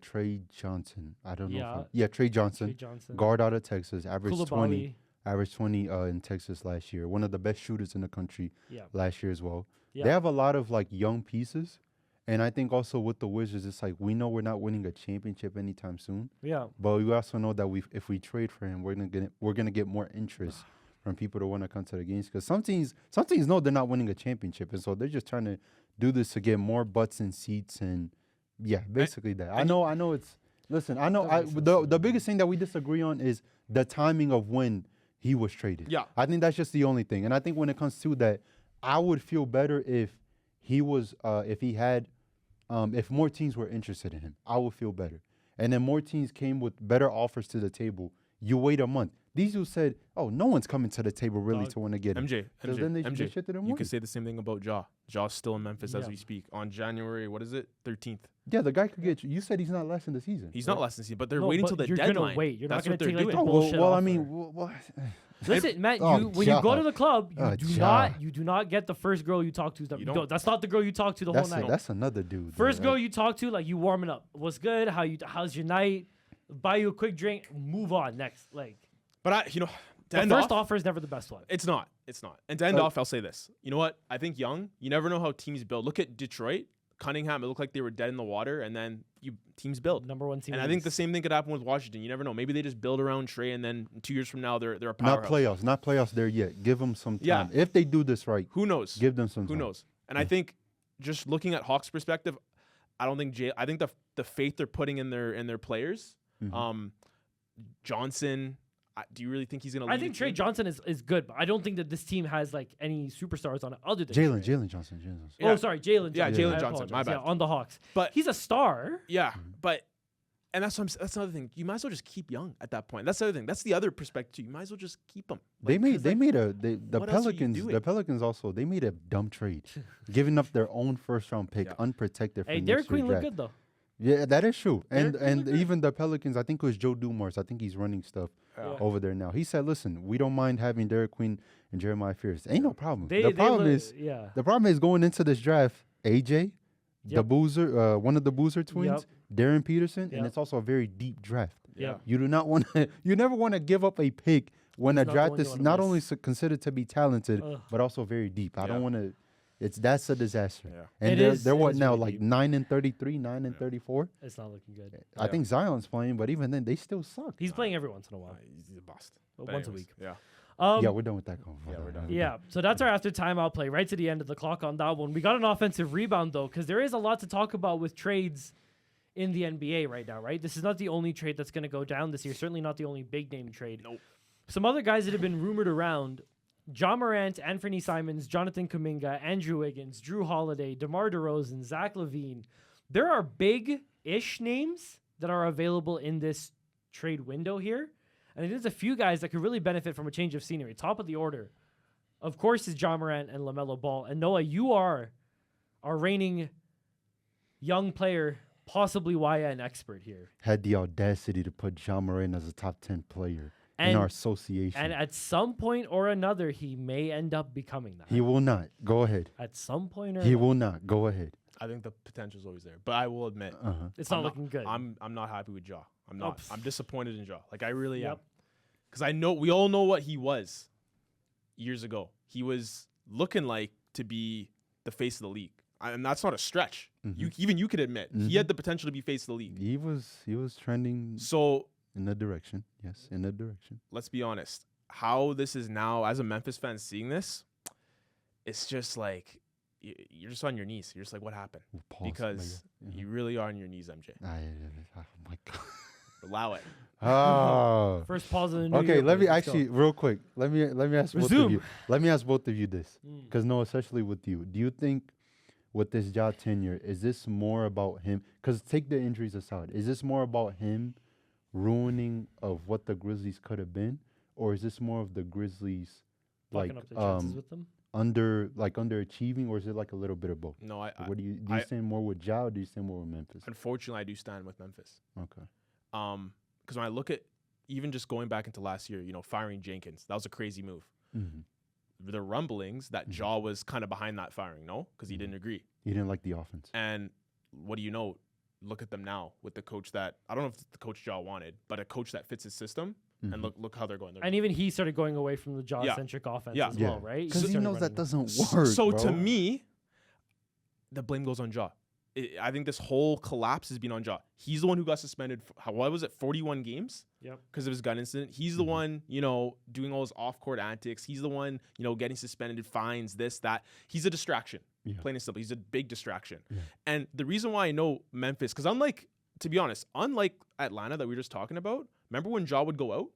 S3: Trey Johnson. I don't know.
S2: Yeah.
S3: Trey Johnson.
S2: Trey Johnson.
S3: Guard out of Texas, averaged 20
S2: Koulibaly.
S3: in Texas last year. One of the best shooters in the country
S2: Yeah.
S3: last year as well.
S2: Yeah.
S3: They have a lot of like young pieces. And I think also with the Wizards, it's like we know we're not winning a championship anytime soon.
S2: Yeah.
S3: But we also know that if we trade for him, we're gonna get more interest from people to want to come to the games. Because some teams know they're not winning a championship, and so they're just trying to do this to get more butts and seats and yeah, basically that. I know it's listen. I know the biggest thing that we disagree on is the timing of when he was traded.
S4: Yeah.
S3: I think that's just the only thing. And I think when it comes to that, I would feel better if he was if more teams were interested in him. I would feel better. And then more teams came with better offers to the table. You wait a month. These who said, "Oh, no one's coming to the table really to want to get him." So then they shifted him.
S4: You can say the same thing about Ja. Ja's still in Memphis as
S2: Yeah.
S4: we speak on January. What is it? 13th.
S3: Yeah, the guy could get you. You said he's not lasting the season.
S4: He's not last season, but they're
S2: No,
S4: waiting
S2: but
S4: till the
S2: you're
S4: deadline.
S2: gonna wait. You're not
S4: That's
S2: gonna
S4: what they're
S2: take, like,
S4: doing.
S2: the bullshit
S3: well, I
S2: offer.
S3: mean,
S2: Listen, Matt,
S3: Oh,
S2: when you go
S3: Ja.
S2: to the club, you
S3: Oh,
S2: do
S3: Ja.
S2: not get the first girl you talk to.
S4: You don't.
S2: That's not the girl you talk to the whole night.
S3: that's another dude.
S2: First
S3: man.
S2: girl you talk to, like you warming up. What's good? How's your night? Buy you a quick drink. Move on next. Like
S4: But to
S2: the
S4: end
S2: first
S4: off,
S2: offer is never the best one.
S4: it's not. It's not. And to end off, I'll say this. You know what? I think Young. You never know how teams build. Look at Detroit, Cunningham. It looked like they were dead in the water, and then teams build.
S2: Number one team.
S4: And
S2: in
S4: I think
S2: the
S4: the same thing could happen with Washington. You never know. Maybe they just build around Trey, and then 2 years from now they're a
S3: Not
S4: powerhouse.
S3: not playoffs there yet. Give them some time.
S4: Yeah.
S3: If they do this right,
S4: Who knows?
S3: give them some
S4: Who
S3: time.
S4: knows? And I think just looking at Hawks' perspective, I don't think I think the faith they're putting in their players, Johnson. Do you really think he's gonna?
S2: I
S4: lead
S2: think
S4: the
S2: Trey
S4: team?
S2: Johnson is good, but I don't think that this team has like any superstars on it other than
S3: Jalen
S2: Trey.
S3: Johnson.
S4: Yeah.
S2: Oh, sorry, Jalen.
S4: Yeah,
S2: Johnson.
S4: Jalen
S2: I
S4: Johnson, my
S2: apologize.
S4: bad.
S2: Yeah, on the Hawks,
S4: But
S2: he's a star.
S4: yeah, but and that's another thing. You might as well just keep Young at that point. That's the other thing. That's the other perspective too. You might as well just keep him.
S3: The
S4: what else are you
S3: Pelicans.
S4: doing?
S3: The Pelicans also they made a dumb trade, giving up their own first round pick
S4: Yeah.
S3: unprotected. For
S2: Hey,
S3: next
S2: Derek
S3: year's
S2: Queen looked
S3: draft.
S2: good though.
S3: Yeah, that is true. And
S2: Derek Queen looked good.
S3: even the Pelicans, I think it was Joe Dumars. I think he's running stuff
S2: Yeah.
S3: over there now. He said, "Listen, we don't mind having Derek Queen and Jeremiah Fears. Ain't no problem.
S2: They
S3: the problem
S2: look-
S3: is
S2: yeah.
S3: the problem is going into this draft. AJ, the
S2: Yep.
S3: Boozer, one of the Boozer twins, Darren Peterson, and
S2: Yep.
S3: it's also a very deep draft.
S2: Yeah.
S3: You do not want to. You never want to give up a pick when
S2: He's
S3: a
S2: not the
S3: draft
S2: one you
S3: is
S2: wanna
S3: not
S2: miss.
S3: only considered to be talented,
S2: Ugh.
S3: but also very deep. I
S4: Yeah.
S3: don't want to. That's a disaster.
S4: Yeah.
S3: And
S2: It
S3: they're,
S2: is-
S3: they're
S2: it
S3: what
S2: is
S3: now?
S2: really
S3: Like
S2: deep.
S3: 9-33, 9-34.
S2: It's not looking good.
S3: I think Zion's playing, but even then, they still suck.
S2: He's playing every once in a while,
S4: He's a bust.
S2: but
S4: But
S2: once a
S4: anyways,
S2: week.
S4: Yeah.
S3: Yeah, we're done with that convo.
S4: Yeah, we're done.
S2: Yeah, so that's our after timeout play, right to the end of the clock on that one. We got an offensive rebound, though, because there is a lot to talk about with trades in the NBA right now, right? This is not the only trade that's going to go down this year. Certainly not the only big-name trade.
S4: Nope.
S2: Some other guys that have been rumored around, John Morant, Anthony Simons, Jonathan Kuminga, Andrew Wiggins, Drew Holiday, DeMar DeRozan, Zach LaVine. There are big-ish names that are available in this trade window here. And there's a few guys that could really benefit from a change of scenery. Top of the order, of course, is Ja Morant and LaMelo Ball. And Noah, you are our reigning young player, possibly YN expert here.
S3: Had the audacity to put Ja Morant as a top 10 player in
S2: And-
S3: our association.
S2: And at some point or another, he may end up becoming that.
S3: He will not. Go ahead.
S2: At some point or
S3: He
S2: another.
S3: will not. Go ahead.
S4: I think the potential's always there, but I will admit,
S2: It's not looking good.
S4: I'm not happy with Ja. I'm not.
S2: pff.
S4: I'm disappointed in Ja. Like I really am.
S2: Yep.
S4: Because I know we all know what he was years ago. He was looking like to be the face of the league, and that's not a stretch. Even you could admit he had the potential to be face of the league.
S3: He was trending
S4: So
S3: in that direction. Yes, in that direction.
S4: let's be honest. How this is now, as a Memphis fan seeing this, it's just like you're just on your knees. You're just like, what happened?
S3: Pause,
S4: Because you really are on your knees, MJ.
S3: Oh my God.
S4: Allow it.
S3: Oh.
S2: First pause of the new
S3: Okay,
S2: year,
S3: let me
S2: boys. Let's go.
S3: actually real quick. Let me ask both of
S2: Resume.
S3: you. Let me ask both of you this, because no, especially with you. Do you think with this Ja tenure, is this more about him? Because take the injuries aside, is this more about him ruining of what the Grizzlies could have been, or is this more of the Grizzlies
S2: Fucking up the chances with them.
S3: underachieving, or is it like a little bit of both?
S4: No,
S3: What do you stand more with Ja, or do you stand more with Memphis?
S4: unfortunately, I do stand with Memphis.
S3: Okay.
S4: Because when I look at even just going back into last year, firing Jenkins, that was a crazy move. The rumblings that Ja was kind of behind that firing, no? Because he didn't agree.
S3: He didn't like the offense.
S4: And what do you know? Look at them now with the coach that, I don't know if it's the coach Ja wanted, but a coach that fits his system. And look how they're going.
S2: And even he started going away from the Ja-centric offense as well, right?
S3: Because he
S2: started
S3: knows that
S2: running-
S3: doesn't work.
S4: So
S3: bro.
S4: to me, the blame goes on Ja. I think this whole collapse has been on Ja. He's the one who got suspended. What was it? 41 games?
S2: Yep.
S4: Because of his gun incident. He's the one, doing all his off-court antics. He's the one, getting suspended, fines, this, that. He's a distraction.
S3: Yeah.
S4: Plain and simple. He's a big distraction.
S3: Yeah.
S4: And the reason why I know Memphis, because to be honest, unlike Atlanta that we were just talking about, remember when Ja would go out?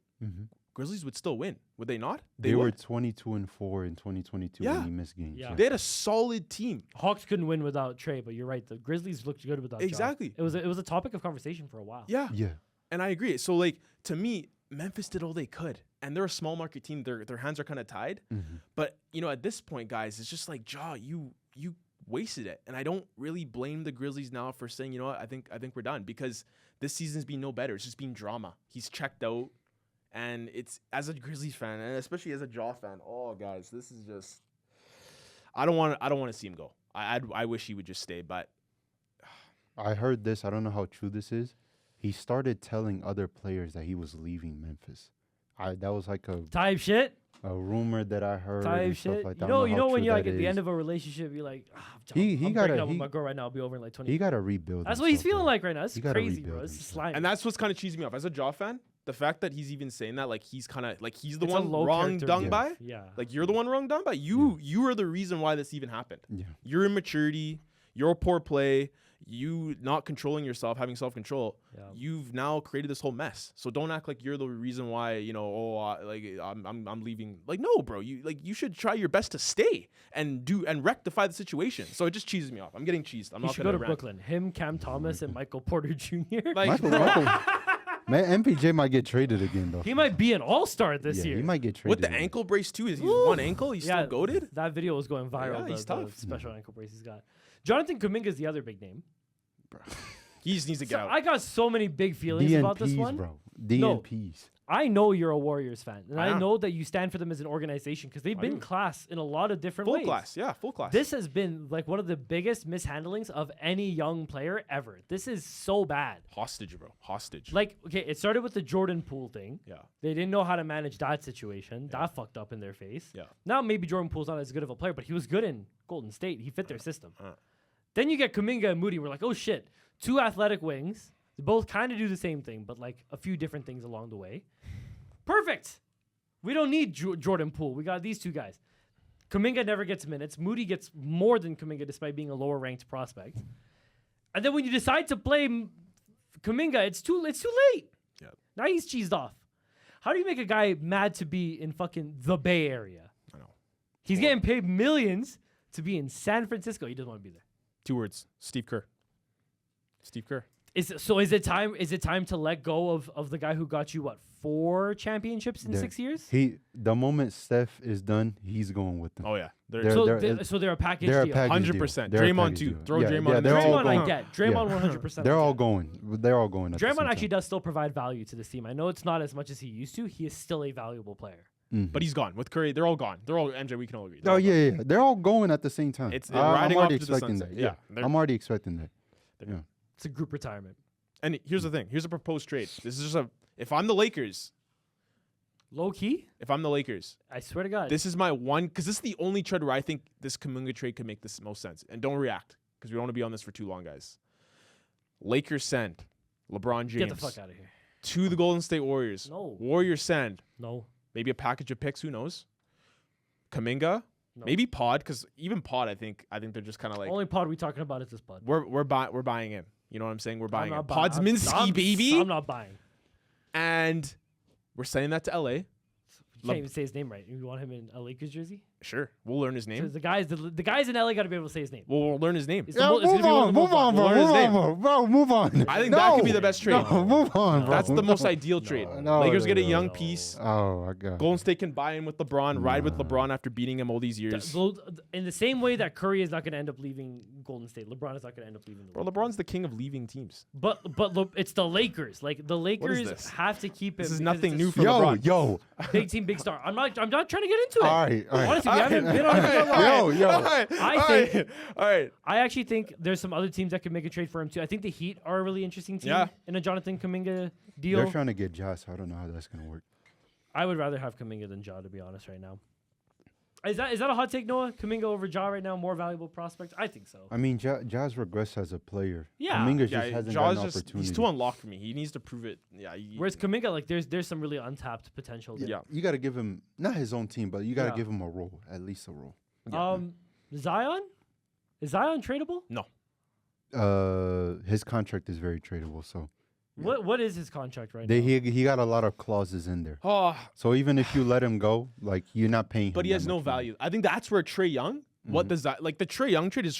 S4: Grizzlies would still win, would they not?
S3: They were
S4: would.
S3: 22-4 in 2022
S4: Yeah.
S3: when he missed games.
S2: Yeah.
S4: They had a solid team.
S2: Hawks couldn't win without Trae, but you're right. The Grizzlies looked good without Ja.
S4: Exactly.
S2: It was a topic of conversation for a while.
S4: Yeah.
S3: Yeah.
S4: And I agree. So, to me, Memphis did all they could. And they're a small market team. Their hands are kind of tied. But, at this point, guys, it's just like, Ja, you wasted it. And I don't really blame the Grizzlies now for saying, you know what, I think we're done. Because this season's been no better. It's just been drama. He's checked out. And it's, as a Grizzlies fan, and especially as a Ja fan, oh, guys, this is just, I don't want to see him go. I wish he would just stay, but
S3: I heard this. I don't know how true this is. He started telling other players that he was leaving Memphis. That was like
S2: Type shit.
S3: a rumor that I heard
S2: Type
S3: and stuff
S2: shit.
S3: like that.
S2: You know when you're like at the end of a relationship, you're like,
S3: He
S2: I'm
S3: gotta-
S2: breaking up with
S3: he-
S2: my girl right now. I'll be over in like 20.
S3: he got to rebuild.
S2: That's what he's
S3: himself,
S2: feeling
S3: bro.
S2: like right now. This
S3: He
S2: is
S3: gotta
S2: crazy,
S3: rebuild
S2: bro. This is
S3: himself.
S2: slimy.
S4: and that's what's kind of cheesing me off. As a Ja fan, the fact that he's even saying that, like, he's kind of, like, he's the
S2: It's a
S4: one
S2: low
S4: wrong
S2: character
S4: done
S2: move.
S4: by.
S2: Yeah.
S4: Like, you're the one wrong done by. You are the reason why this even happened.
S3: Yeah.
S4: Your immaturity, your poor play, you not controlling yourself, having self-control.
S2: Yeah.
S4: You've now created this whole mess. So don't act like you're the reason why, I'm leaving. Like, no, bro. You should try your best to stay and rectify the situation. So it just cheeses me off. I'm getting cheesed. I'm
S2: He
S4: not
S2: should
S4: going
S2: go to Brooklyn. Him, Cam Thomas, and Michael Porter Jr.
S4: Like,
S3: Michael, man, MPJ might get traded again though.
S2: He might be an all-star this
S3: yeah,
S2: year.
S3: he might get traded.
S4: with the
S3: again.
S4: ankle brace too, is he's one ankle? He's
S2: Yeah,
S4: still goated?
S2: That video was going viral.
S4: Yeah, he's
S2: the
S4: tough.
S2: special ankle brace he's got. Jonathan Kuminga is the other big name.
S4: He just needs to get
S2: So
S4: out.
S2: I got so many big feelings about this
S3: DNPs,
S2: one.
S3: bro. DNPs.
S2: I know you're a Warriors fan, and
S4: I
S2: I
S4: am.
S2: know that you stand for them as an organization because they've been
S4: do.
S2: class in a lot of different
S4: Full
S2: ways.
S4: class. Yeah, full class.
S2: This has been like one of the biggest mishandlings of any young player ever. This is so bad.
S4: Hostage, bro. Hostage.
S2: Like, okay, it started with the Jordan Poole thing.
S4: yeah.
S2: They didn't know how to manage that situation. That fucked up in their face.
S4: Yeah.
S2: Now maybe Jordan Poole's not as good of a player, but he was good in Golden State. He fit their system. Then you get Kuminga and Moody. We're like, oh shit, two athletic wings. They both kind of do the same thing, but like a few different things along the way. Perfect. We don't need Jordan Poole. We got these two guys. Kuminga never gets minutes. Moody gets more than Kuminga despite being a lower ranked prospect. And then when you decide to play Kuminga, it's too late.
S4: Yeah.
S2: Now he's cheesed off. How do you make a guy mad to be in fucking the Bay Area?
S4: I know.
S2: He's getting paid millions to be in San Francisco. He doesn't want to be there.
S4: 2 words. Steve Kerr. Steve Kerr.
S2: Is it time to let go of the guy who got you 4 championships in 6 years?
S3: The moment Steph is done, he's going with them.
S4: Oh yeah,
S2: So they're a package
S3: They're a
S2: deal.
S3: package
S4: 100%.
S3: deal. They're a
S4: Draymond
S3: package
S4: too.
S3: deal.
S4: Throw
S3: Yeah,
S4: Draymond.
S3: yeah,
S4: in
S3: they're
S4: there.
S3: all
S2: Draymond
S3: going.
S2: I get. Draymond 100%.
S3: They're all
S2: I get.
S3: going. They're all going. At the
S2: Draymond
S3: same
S2: actually
S3: time.
S2: does still provide value to this team. I know it's not as much as he used to. He is still a valuable player.
S4: But he's gone with Curry. They're all gone. They're all MJ. We can all agree.
S3: Oh yeah, they're all going at the same time.
S4: It's
S3: I'm
S4: riding
S3: already
S4: off to the
S3: expecting
S4: sunset.
S3: that.
S4: Yeah,
S3: I'm already expecting that. Yeah.
S2: It's a group retirement.
S4: And here's the thing. Here's a proposed trade. This is just if I'm the Lakers,
S2: Low key, I swear to God.
S4: this is my one, because this is the only trade where I think this Kuminga trade could make this most sense. And don't react, because we don't want to be on this for too long, guys. Lakers send LeBron James
S2: Get the fuck out of here.
S4: to the Golden State Warriors.
S2: No.
S4: Warriors send
S2: No.
S4: maybe a package of picks. Who knows? Kuminga,
S2: No.
S4: maybe Pod, because even Pod, I think they're just kind of like
S2: Only pod we talking about is this pod.
S4: we're buying him. You know what I'm saying? We're buying him.
S2: I'm not buying.
S4: Podsminski, baby.
S2: I'm not buying.
S4: And we're sending that to LA.
S2: You can't even say his name right. You want him in a Lakers jersey?
S4: Sure, we'll learn his
S2: So
S4: name.
S2: the guys in LA got to be able to say his name.
S4: We'll learn his name.
S2: It's the it's gonna be one of the most
S3: move on,
S4: We'll
S3: bro.
S4: learn his
S3: Move
S4: name.
S3: on, bro. Move on.
S4: I think that could be the best trade.
S3: No, move on, bro.
S4: That's the most ideal trade.
S3: No,
S4: Lakers get a
S3: no,
S4: young
S3: no.
S4: piece.
S3: Oh my God.
S4: Golden State can buy in with LeBron, ride with LeBron after beating him all these years.
S2: In the same way that Curry is not going to end up leaving Golden State, LeBron is not going to end up leaving the
S4: Bro,
S2: Lakers.
S4: LeBron's the king of leaving teams.
S2: But it's the Lakers. Like the Lakers
S4: this?
S2: have to keep him.
S4: This is
S2: because
S4: nothing
S2: it's a
S4: new for
S3: Yo,
S4: LeBron.
S3: yo.
S2: big team, big star. I'm not trying to get into it.
S3: All right, all right.
S2: Honestly, we haven't been on it for a while.
S3: Yo,
S4: All right, all right.
S2: I actually think there's some other teams that could make a trade for him too. I think the Heat are a really interesting team
S4: Yeah.
S2: in a Jonathan Kuminga deal.
S3: They're trying to get Josh. So I don't know how that's gonna work.
S2: I would rather have Kuminga than Ja, to be honest, right now. Is that a hot take, Noah? Kuminga over Ja right now, more valuable prospect? I think so.
S3: I mean, Josh regressed as a player.
S2: Yeah.
S3: Kuminga
S4: Yeah,
S3: just hasn't
S4: Jaw's
S3: gotten
S4: just
S3: opportunity.
S4: he's too unlocked for me. He needs to prove it. Yeah.
S2: Whereas Kuminga, like there's some really untapped potential there.
S4: Yeah.
S3: You got to give him not his own team, but you got to
S2: Yeah.
S3: give him a role, at least a role.
S2: Zion? Is Zion tradable?
S4: No.
S3: His contract is very tradable, so
S2: What is his contract right
S3: they
S2: now?
S3: he got a lot of clauses in there.
S4: Oh,
S3: So even if you let him go, like you're not paying him.
S4: but he
S3: that
S4: has no
S3: much money.
S4: value. I think that's where Trae Young. What does that like? The Trae Young trade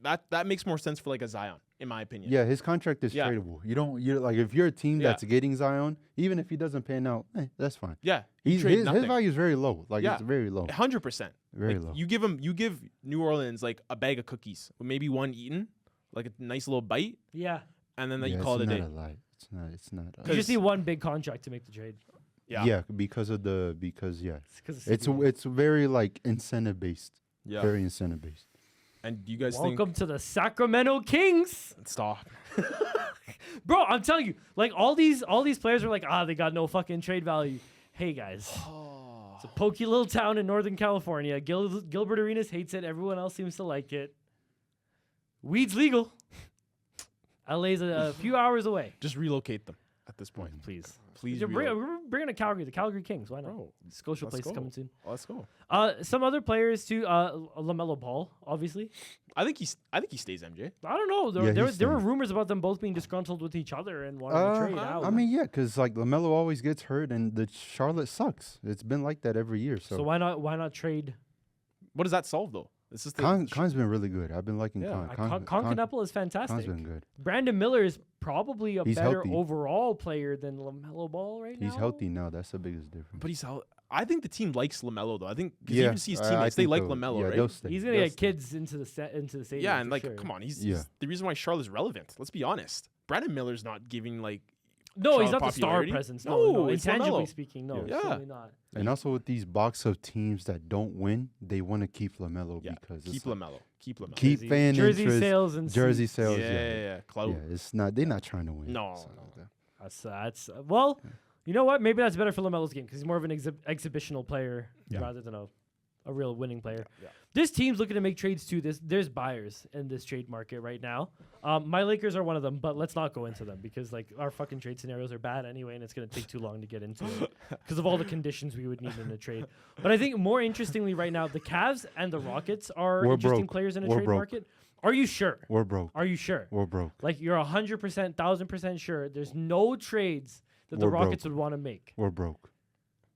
S4: that makes more sense for like a Zion, in my opinion.
S3: Yeah, his contract is
S4: Yeah.
S3: tradable. You're like if you're a team
S4: Yeah.
S3: that's getting Zion, even if he doesn't pan out, that's fine.
S4: Yeah.
S3: His
S4: trade nothing.
S3: value is very low. Like
S4: Yeah.
S3: it's very low.
S4: 100%.
S3: Very
S4: Like,
S3: low.
S4: You give New Orleans like a bag of cookies, with maybe one eaten, like a nice little bite,
S2: Yeah.
S4: and then
S3: Yeah,
S4: you call it a
S3: it's
S4: day.
S3: not a lie. It's not.
S2: You just need one big contract to make the trade.
S4: Yeah.
S3: because yeah.
S2: Because
S3: It's very like incentive based.
S4: Yeah.
S3: Very incentive based.
S4: And you guys
S2: welcome to the Sacramento Kings.
S4: think stop.
S2: Bro, I'm telling you, like all these players are like, they got no fucking trade value. Hey guys, it's a pokey little town in Northern California. Gilbert Arenas hates it. Everyone else seems to like it. Weed's legal. LA's a few hours away.
S4: Just relocate them at this point.
S2: Please.
S4: Please
S2: We're bringing to Calgary, the Calgary Kings. Why not?
S4: Bro,
S2: Scotia
S4: let's
S2: Place is
S4: go.
S2: coming soon.
S4: Let's go.
S2: Some other players too. LaMelo Ball, obviously.
S4: I think he stays MJ.
S2: I don't know.
S3: Yeah,
S2: There
S3: he's
S2: were
S3: staying.
S2: rumors about them both being disgruntled with each other and wanting to trade out.
S3: I mean, yeah, because like LaMelo always gets hurt, and the Charlotte sucks. It's been like that every year.
S2: so
S3: So,
S2: why not trade?
S4: What does that solve though? It's just
S3: Khan's been really good. I've been liking
S4: Yeah.
S3: Khan.
S2: Concanapple is
S3: Khan's
S2: fantastic.
S3: been good.
S2: Brandon Miller is probably a
S3: He's
S2: better
S3: healthy.
S2: overall player than LaMelo Ball right now.
S3: He's healthy now. That's the biggest difference.
S4: But he's out. I think the team likes LaMelo though. I think because
S3: Yeah,
S4: you even see his
S3: I
S4: teammates, they
S3: think
S4: like
S3: they'll-
S4: LaMelo,
S3: yeah,
S4: right?
S3: they'll stay.
S2: He's gonna
S3: They'll
S2: get
S3: stay.
S2: kids into the stadium.
S4: Yeah, and
S2: for
S4: like,
S2: sure.
S4: come on, he's
S3: Yeah.
S4: the reason why Charlotte's relevant. Let's be honest. Brandon Miller's not giving like
S2: No, he's
S4: Charlotte
S2: not the star
S4: popularity?
S2: presence.
S4: No,
S2: No,
S4: it's
S2: intangibly
S4: LaMelo.
S2: speaking, no,
S3: Yeah.
S2: certainly not.
S3: And also with these box of teams that don't win, they want to keep LaMelo
S4: Yeah,
S3: because
S4: keep
S3: it's like,
S4: LaMelo. Keep LaMelo.
S3: keep fan
S2: Jersey
S3: interest,
S2: sales and
S3: jersey
S2: seats.
S3: sales.
S4: yeah. Clout.
S3: Yeah, it's not. They're not trying to win.
S4: No,
S3: So,
S4: no.
S2: That's well, you know what? Maybe that's better for LaMelo's game because he's more of an exhibitional player rather than a real winning player.
S4: Yeah.
S2: This team's looking to make trades too. There's buyers in this trade market right now. My Lakers are one of them, but let's not go into them because like our fucking trade scenarios are bad anyway, and it's gonna take too long to get into it because of all the conditions we would need in a trade. But I think more interestingly right now, the Cavs and the Rockets are
S3: We're
S2: interesting
S3: broke.
S2: players in a
S3: We're
S2: trade
S3: broke.
S2: market. Are you sure?
S3: We're broke.
S2: Are you sure?
S3: We're broke.
S2: Like you're 100%, 1,000% sure there's no trades that the
S3: We're
S2: Rockets
S3: broke.
S2: would want to make.
S3: We're broke.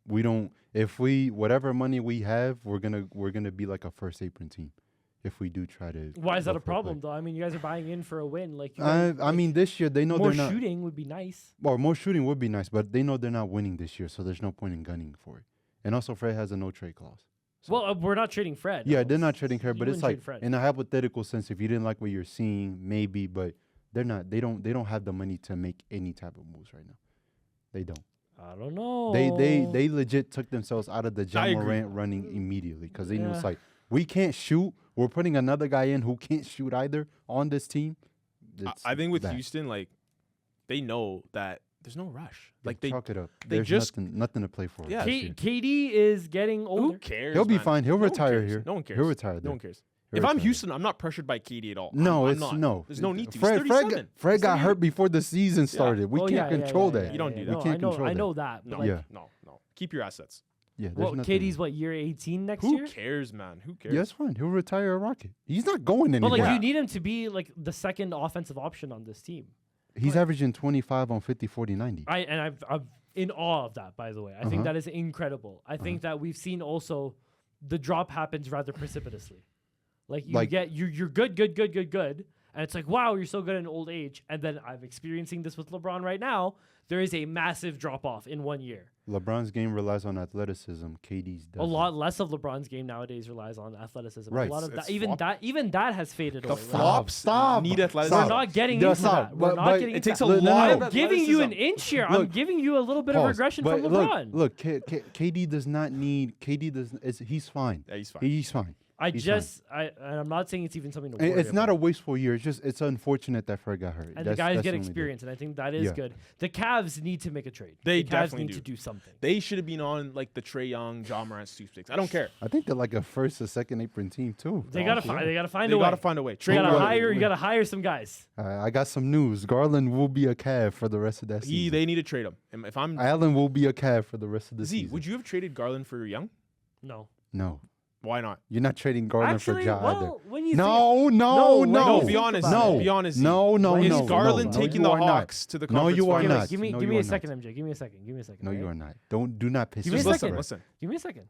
S3: We don't. If we whatever money we have, we're gonna be like a first apron team. if we do try to.
S2: Why is
S3: go
S2: that a
S3: for play.
S2: problem, though? I mean, you guys are buying in for a win. Like, you guys,
S3: I mean, this year they know
S2: more
S3: they're not.
S2: shooting would be nice.
S3: Well, more shooting would be nice, but they know they're not winning this year, so there's no point in gunning for it. And also, Fred has a no trade clause. So-
S2: Well, we're not trading Fred.
S3: yeah,
S2: no.
S3: they're not trading her,
S2: You
S3: but it's
S2: wouldn't
S3: like
S2: trade Fred.
S3: in a hypothetical sense, if you didn't like what you're seeing, maybe, but they're not. They don't have the money to make any type of moves right now. They don't.
S2: I don't know.
S3: They legit took themselves out of the
S4: I
S3: John
S4: agree.
S3: Morant running immediately because they knew
S2: Yeah.
S3: it's like we can't shoot. We're putting another guy in who can't shoot either on this team.
S4: I think with
S3: bad.
S4: Houston, like they know that there's no rush.
S3: Yeah,
S4: Like they
S3: chalk it up.
S4: they
S3: There's
S4: just-
S3: nothing to play for.
S4: Yeah.
S3: this year.
S2: KD is getting older.
S4: who cares?
S3: He'll be
S4: man?
S3: fine. He'll
S4: No one
S3: retire
S4: cares.
S3: here.
S4: No one cares.
S3: He'll retire
S4: No
S3: there.
S4: one cares.
S3: He'll
S4: If I'm
S3: retire.
S4: Houston, I'm not pressured by KD at all.
S3: No,
S4: I'm
S3: it's
S4: not.
S3: no.
S4: There's no need to.
S3: Fred,
S4: He's 37.
S3: Fred
S4: He's
S3: got
S4: 38.
S3: hurt before the season started. We
S2: Oh,
S3: can't
S2: yeah,
S3: control
S2: yeah,
S3: that.
S4: You don't do
S2: yeah.
S4: that.
S2: No,
S3: We can't
S2: I know,
S3: control
S2: I
S3: that.
S2: know that.
S4: No,
S2: But like,
S3: Yeah.
S4: no. Keep your assets.
S3: Yeah, there's
S2: well,
S3: nothing.
S2: KD's what, year 18 next
S4: Who
S2: year?
S4: cares, man? Who cares?
S3: Yeah, it's fine. He'll retire a Rocket. He's not going
S2: But
S3: anywhere.
S2: like, you need him to be like the second offensive option on this team.
S3: He's averaging 25 on 50, 40, 90.
S2: I'm in awe of that. By the way, I think
S3: Uh-huh.
S2: that is incredible. I think that we've seen also the drop happens rather precipitously. Like you
S3: Like-
S2: get you're good, and it's like wow, you're so good in old age. And then I'm experiencing this with LeBron right now. There is a massive drop off in 1 year.
S3: LeBron's game relies on athleticism. KD's doesn't.
S2: A lot less of LeBron's game nowadays relies on athleticism.
S3: Right.
S2: A lot of
S4: It's
S2: that,
S4: flop.
S2: even that has faded
S4: The
S2: away. Like,
S4: flops
S3: Stop.
S4: need athleticism.
S2: we're not getting
S3: Yeah,
S2: into
S3: stop.
S2: that. We're
S3: But-
S2: not
S3: but
S2: getting
S4: It
S2: into
S4: takes
S2: that.
S4: a
S3: Look, no,
S4: lot
S3: no.
S4: of
S2: I'm giving you an
S4: athleticism.
S2: inch here. I'm
S3: Look,
S2: giving you a little bit of
S3: Pause.
S2: regression
S3: But
S2: from
S3: look,
S2: LeBron.
S3: Look, KD does not need. KD does. He's fine.
S4: Yeah, he's fine.
S3: He's fine. And
S2: I'm not saying it's even something to worry
S3: it's not a
S2: about.
S3: wasteful year. It's unfortunate that Fred got hurt.
S2: And the
S3: That's-
S2: guys
S3: that's
S2: get
S3: the only deal.
S2: experience, and I think that is
S3: Yeah.
S2: good. The Cavs need to make a trade.
S4: They
S2: the Cavs
S4: definitely
S2: need
S4: do.
S2: to do something.
S4: They should have been on like the Trae Young, John Morant sweepstakes. I don't care.
S3: I think they're like a first or second apron team too.
S2: They gotta find. They gotta find a
S4: They
S2: way.
S4: gotta find a way.
S2: You
S4: Trade
S2: gotta
S3: Well,
S2: hire. You
S3: wait.
S2: gotta hire some guys.
S3: I got some news. Garland will be a Cav for the rest of that season.
S4: They need to trade him. And if I'm
S3: Allen will be a Cav for the rest of the
S4: Z,
S3: season.
S4: would you have traded Garland for Young?
S2: No.
S3: No,
S4: Why not?
S3: you're not trading Garland
S2: Actually,
S3: for Ja either.
S2: well, when you
S3: No,
S2: think,
S3: no,
S2: when
S3: no.
S2: you
S4: be
S2: think
S4: honest.
S2: about
S3: No,
S2: it-
S4: Be honest. Z.
S3: no, no,
S2: Is
S3: no.
S4: Is Garland
S3: no,
S4: taking
S3: you
S4: the
S3: are not.
S4: Hawks to the
S3: No,
S4: conference
S3: you are
S4: finals?
S3: not.
S2: Give me,
S3: No,
S2: give
S3: you
S2: me a
S3: are
S2: second,
S3: not.
S2: MJ. Give me a second. Give me a second.
S3: No,
S2: right?
S3: you are not. Do not piss
S2: Give me
S3: me
S2: a
S3: off.
S4: Listen,
S2: second.
S4: listen.
S2: Give me a second.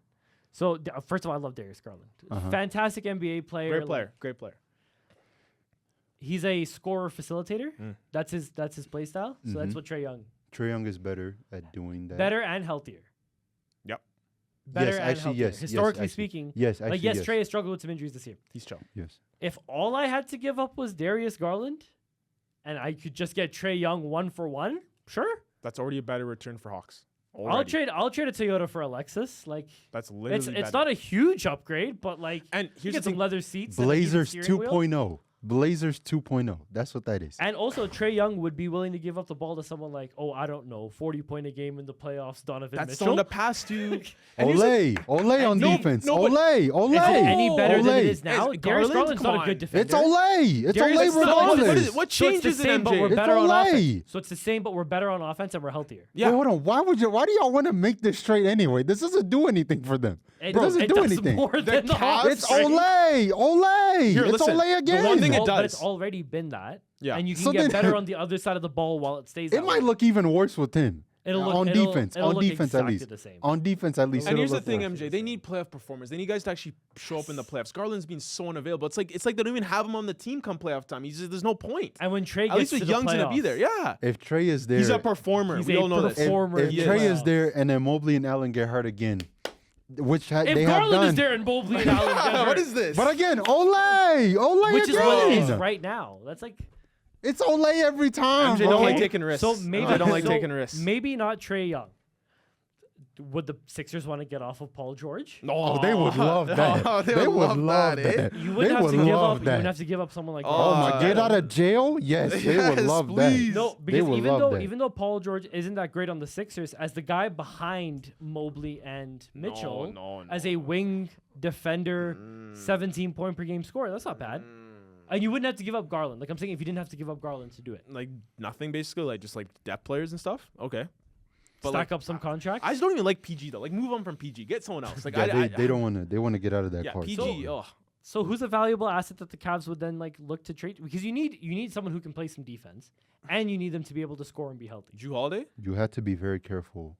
S2: So first of all, I love Darius Garland.
S3: Uh-huh.
S2: Fantastic NBA player.
S4: Great
S2: like,
S4: player. Great player.
S2: he's a scorer facilitator.
S4: Mm.
S2: That's his play style. So that's
S3: Mhm.
S2: what Trae Young.
S3: Trae Young is better at doing that.
S2: Better and healthier.
S4: Yep.
S2: Better
S3: Yes,
S2: and
S3: actually,
S2: healthier.
S3: yes,
S2: Historically
S3: actually.
S2: speaking.
S3: Yes, actually,
S2: Like yes,
S3: yes.
S2: Trae has struggled with some injuries this year.
S4: He's chill.
S3: Yes.
S2: If all I had to give up was Darius Garland, and I could just get Trae Young 1-for-1, sure.
S4: That's already a better return for Hawks.
S2: I'll trade a Toyota for Alexis. Like
S4: That's literally
S2: it's
S4: better.
S2: not a huge upgrade, but like
S4: And
S2: you
S4: here's
S2: get
S4: the
S2: some
S4: thing.
S2: leather seats, and a heated
S3: Blazers
S2: steering wheel.
S3: 2.0. Blazers 2.0. That's what that is.
S2: And also, Trae Young would be willing to give up the ball to someone like, I don't know, 40-point a game in the playoffs, Donovan
S4: That's
S2: Mitchell.
S4: someone to pass to.
S3: Ole on
S2: no,
S3: defense.
S4: no, but-
S3: Ole.
S2: Is it any better than it
S3: Ole.
S2: is now?
S4: Is
S2: Darius
S4: Garland?
S2: Garland's
S4: Come
S2: not a
S4: on.
S2: good defender.
S3: It's Ole. It's
S2: Darius
S3: Ole
S2: Garland-
S3: regardless.
S4: What
S2: So it's the
S4: changes in
S2: same, but
S4: MJ?
S2: we're
S3: It's
S2: better on
S3: Ole.
S2: offense. So it's the same, but we're better on offense and we're healthier.
S4: Yeah.
S3: Wait, hold on. Why do y'all want to make this trade anyway? This doesn't do anything for them.
S2: It,
S3: It doesn't
S2: it
S3: do
S2: does
S3: anything.
S2: more than the
S4: Cavs-
S2: Hawks
S3: It's
S2: trade.
S3: Ole.
S4: Here,
S3: It's
S4: listen.
S3: Ole again.
S4: The one thing it
S2: But
S4: does.
S2: it's already been that.
S4: Yeah.
S2: And you can
S3: So
S2: get
S3: then-
S2: better on the other side of the ball while it stays
S3: It
S2: that
S3: might
S2: way.
S3: look even worse with him.
S2: It'll
S3: defense.
S2: look
S3: On defense at
S2: exactly
S3: least.
S2: the same.
S3: On defense at least.
S4: And
S3: it'll
S4: here's the
S3: look
S4: thing,
S3: worse.
S4: MJ. They need playoff performers. They need guys to actually show up in the playoffs. Garland's been so unavailable. It's like they don't even have him on the team come playoff time. There's no point.
S2: And when Trae
S4: At
S2: gets
S4: least with
S2: to the
S4: Young's gonna be
S2: playoffs,
S4: there. Yeah.
S3: If Trey is there,
S4: He's a performer.
S2: He's
S4: We
S2: a
S4: all know this.
S2: performer.
S3: if
S2: in the
S3: Trey is
S2: playoffs.
S3: there and then Mobley and Allen get hurt again, which
S2: If
S3: they have
S2: Garland
S3: done.
S2: is there and Mobley and Allen get
S4: What
S2: hurt,
S4: is this?
S3: But again, Ole
S2: which is
S3: again.
S2: what it is right now. That's like
S3: It's Ole every time.
S4: MJ
S3: bro.
S4: don't like taking risks.
S2: so maybe
S4: I don't like
S2: so
S4: taking risks.
S2: Maybe not Trae Young. Would the Sixers want to get off of Paul George?
S4: No,
S3: Oh, they would love that.
S4: Oh, they would love that, eh?
S2: You
S3: They
S2: wouldn't have
S3: would
S2: to give
S3: love
S2: up. You
S3: that.
S2: wouldn't have to give up someone like.
S3: Oh
S2: Garland.
S3: my! Get out of jail? Yes, they would
S4: Yes,
S3: love
S4: please.
S3: that.
S2: No,
S3: They
S2: because
S3: would love that.
S2: even though Paul George isn't that great on the Sixers, as the guy behind Mobley and Mitchell,
S4: no,
S2: as a wing defender, 17-point per game scorer, that's not bad. And you wouldn't have to give up Garland. Like I'm saying, if you didn't have to give up Garland to do it,
S4: Like nothing, basically. Like just like depth players and stuff. Okay. But
S2: stack
S4: like,
S2: up some contracts.
S4: I just don't even like PG though. Like move on from PG. Get someone else. Like
S3: Yeah,
S4: I
S3: they don't want to. They want to get out of that
S4: Yeah,
S3: card.
S4: PG. Oh,
S2: So who's a valuable asset that the Cavs would then like look to trade? Because you need someone who can play some defense, and you need them to be able to score and be healthy.
S4: Drew Holiday.
S3: You have to be very careful.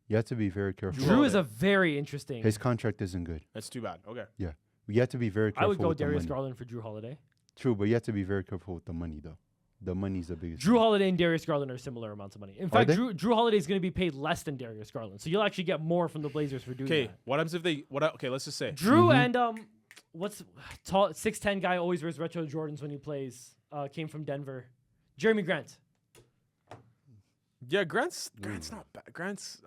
S3: You have to be very careful.
S2: Drew is a very interesting.
S3: His contract isn't good.
S4: That's too bad. Okay.
S3: Yeah, You have to be very careful.
S2: I would go
S3: with the
S2: Darius
S3: money.
S2: Garland for Drew Holiday.
S3: True, but you have to be very careful with the money, though. The money's the biggest.
S2: Drew
S3: thing.
S2: Holiday and Darius Garland are similar amounts of money. In
S3: Are
S2: fact,
S3: they?
S2: Drew Holiday is going to be paid less than Darius Garland, so you'll actually get more from the Blazers for doing
S4: Okay,
S2: that.
S4: what happens if they? Okay, let's just say.
S2: Drew
S3: Mm-hmm.
S2: and what's tall 6'10" guy always wears retro Jordans when he plays. Came from Denver. Jeremy Grant.
S4: Yeah, Grant's not bad. Grant's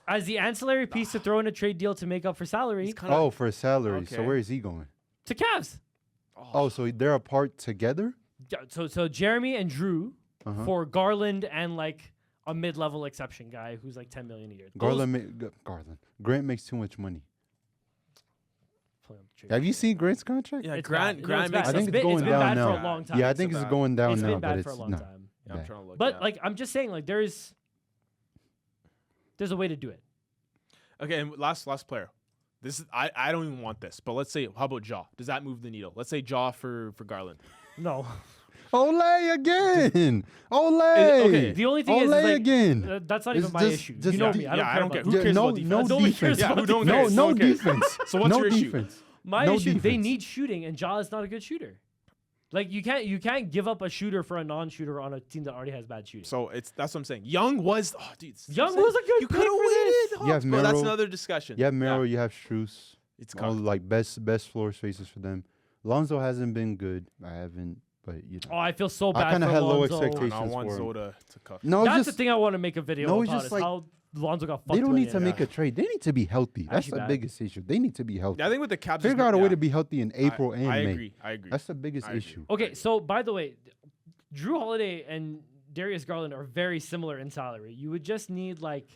S2: As the ancillary piece to throw in a trade deal to make up for salary
S4: he's kind of
S3: Oh, for salary. So
S4: Okay.
S3: where is he going?
S2: to Cavs.
S3: Oh, so they're apart together?
S2: Yeah, so Jeremy and Drew
S3: Uh-huh.
S2: for Garland and like a mid-level exception guy who's like $10 million a year. Those-
S3: Garland. Grant makes too much money.
S2: Pulling up the trade.
S3: Have you seen Grant's contract?
S4: yeah.
S2: It's
S4: Grant
S2: bad. No,
S4: Grant
S2: it's
S4: makes.
S2: bad.
S3: I think
S2: It's
S3: it's
S2: been
S3: going
S2: bad
S3: down
S2: for
S3: now.
S2: a long time.
S3: Yeah, I
S4: It's
S3: think
S4: so
S3: it's
S4: bad.
S3: going down
S2: It's
S3: now,
S2: been
S3: but
S2: bad
S3: it's
S2: for a long
S3: not.
S2: time.
S4: Yeah, I'm
S3: bad.
S4: trying to look.
S2: But
S4: yeah.
S2: like I'm just saying, like there's a way to do it.
S4: Okay, and last player. This is I don't even want this, but let's say how about Jaw? Does that move the needle? Let's say Jaw for Garland.
S2: No.
S3: Ole again. Ole.
S4: okay,
S2: The only thing
S3: Ole
S2: is like,
S3: again.
S2: that's not
S3: It's
S2: even my
S3: just-
S2: issue.
S3: just
S2: You know
S3: the-
S2: me. I
S4: yeah,
S2: don't
S4: I
S2: care
S4: don't
S2: about
S4: care.
S2: it.
S4: Who
S3: Yeah,
S4: cares
S3: no,
S4: about defense?
S3: no
S2: That's all we care
S3: defense.
S4: Yeah,
S2: about.
S4: who don't
S3: No,
S4: cares?
S3: no
S4: Who cares?
S3: defense.
S4: So what's
S3: no
S4: your issue?
S3: defense.
S2: My
S3: No
S2: issue, they
S3: defense.
S2: need shooting, and Ja is not a good shooter. Like you can't give up a shooter for a non-shooter on a team that already has bad shooting.
S4: So that's what I'm saying. Young was dude.
S2: Young was a good
S4: You
S2: pick
S4: could have
S2: for this.
S4: waited.
S3: You have
S4: Hawks, bro. That's
S3: Merrill.
S4: another discussion.
S3: You have Merrill, you have Strus.
S4: It's
S3: All
S4: cocked.
S3: like best floor spaces for them. Lonzo hasn't been good. I haven't, but you know.
S2: Oh, I feel so
S3: I
S2: bad
S3: kinda
S2: for
S3: had low
S2: Lonzo.
S3: expectations.
S4: I want
S3: for him.
S4: Zoda to cook.
S3: No,
S2: That's
S3: it's
S2: the
S3: just
S2: thing I want to make a video
S3: No, it's
S2: about
S3: just
S2: is
S3: like-
S2: how Lonzo got fucked.
S3: they don't
S2: with
S3: need
S2: it.
S3: to make a trade. They need to be healthy. That's
S2: Actually
S3: the
S2: bad.
S3: biggest issue. They need to be healthy.
S4: Yeah, I think with the Cavs,
S3: Figure out a way to be healthy in April and
S4: I
S3: May.
S4: agree. I agree.
S3: That's the biggest
S4: I agree.
S3: issue.
S2: Okay, so by the way, Drew Holiday and Darius Garland are very similar in salary. You would just need like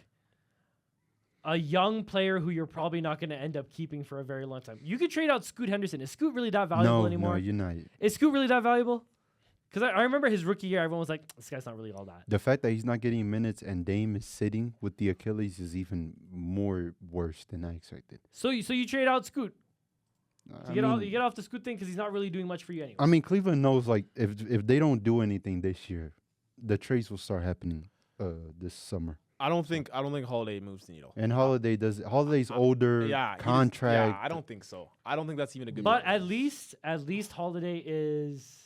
S2: a young player who you're probably not going to end up keeping for a very long time. You could trade out Scoot Henderson. Is Scoot really that valuable
S3: No,
S2: anymore?
S3: no, you're not.
S2: Is Scoot really that valuable? Because I remember his rookie year, everyone was like, this guy's not really all that.
S3: The fact that he's not getting minutes and Dame is sitting with the Achilles is even more worse than I expected.
S2: So you trade out Scoot.
S3: I
S2: You
S3: mean,
S2: get off the Scoot thing because he's not really doing much for you anyway.
S3: I mean, Cleveland knows like if they don't do anything this year, the trades will start happening this summer.
S4: I don't think Holiday moves the needle.
S3: And Holiday's older,
S4: Yeah, he
S3: contract.
S4: Yeah, I don't think so. I don't think that's even a good.
S2: But
S4: move.
S2: at least Holiday is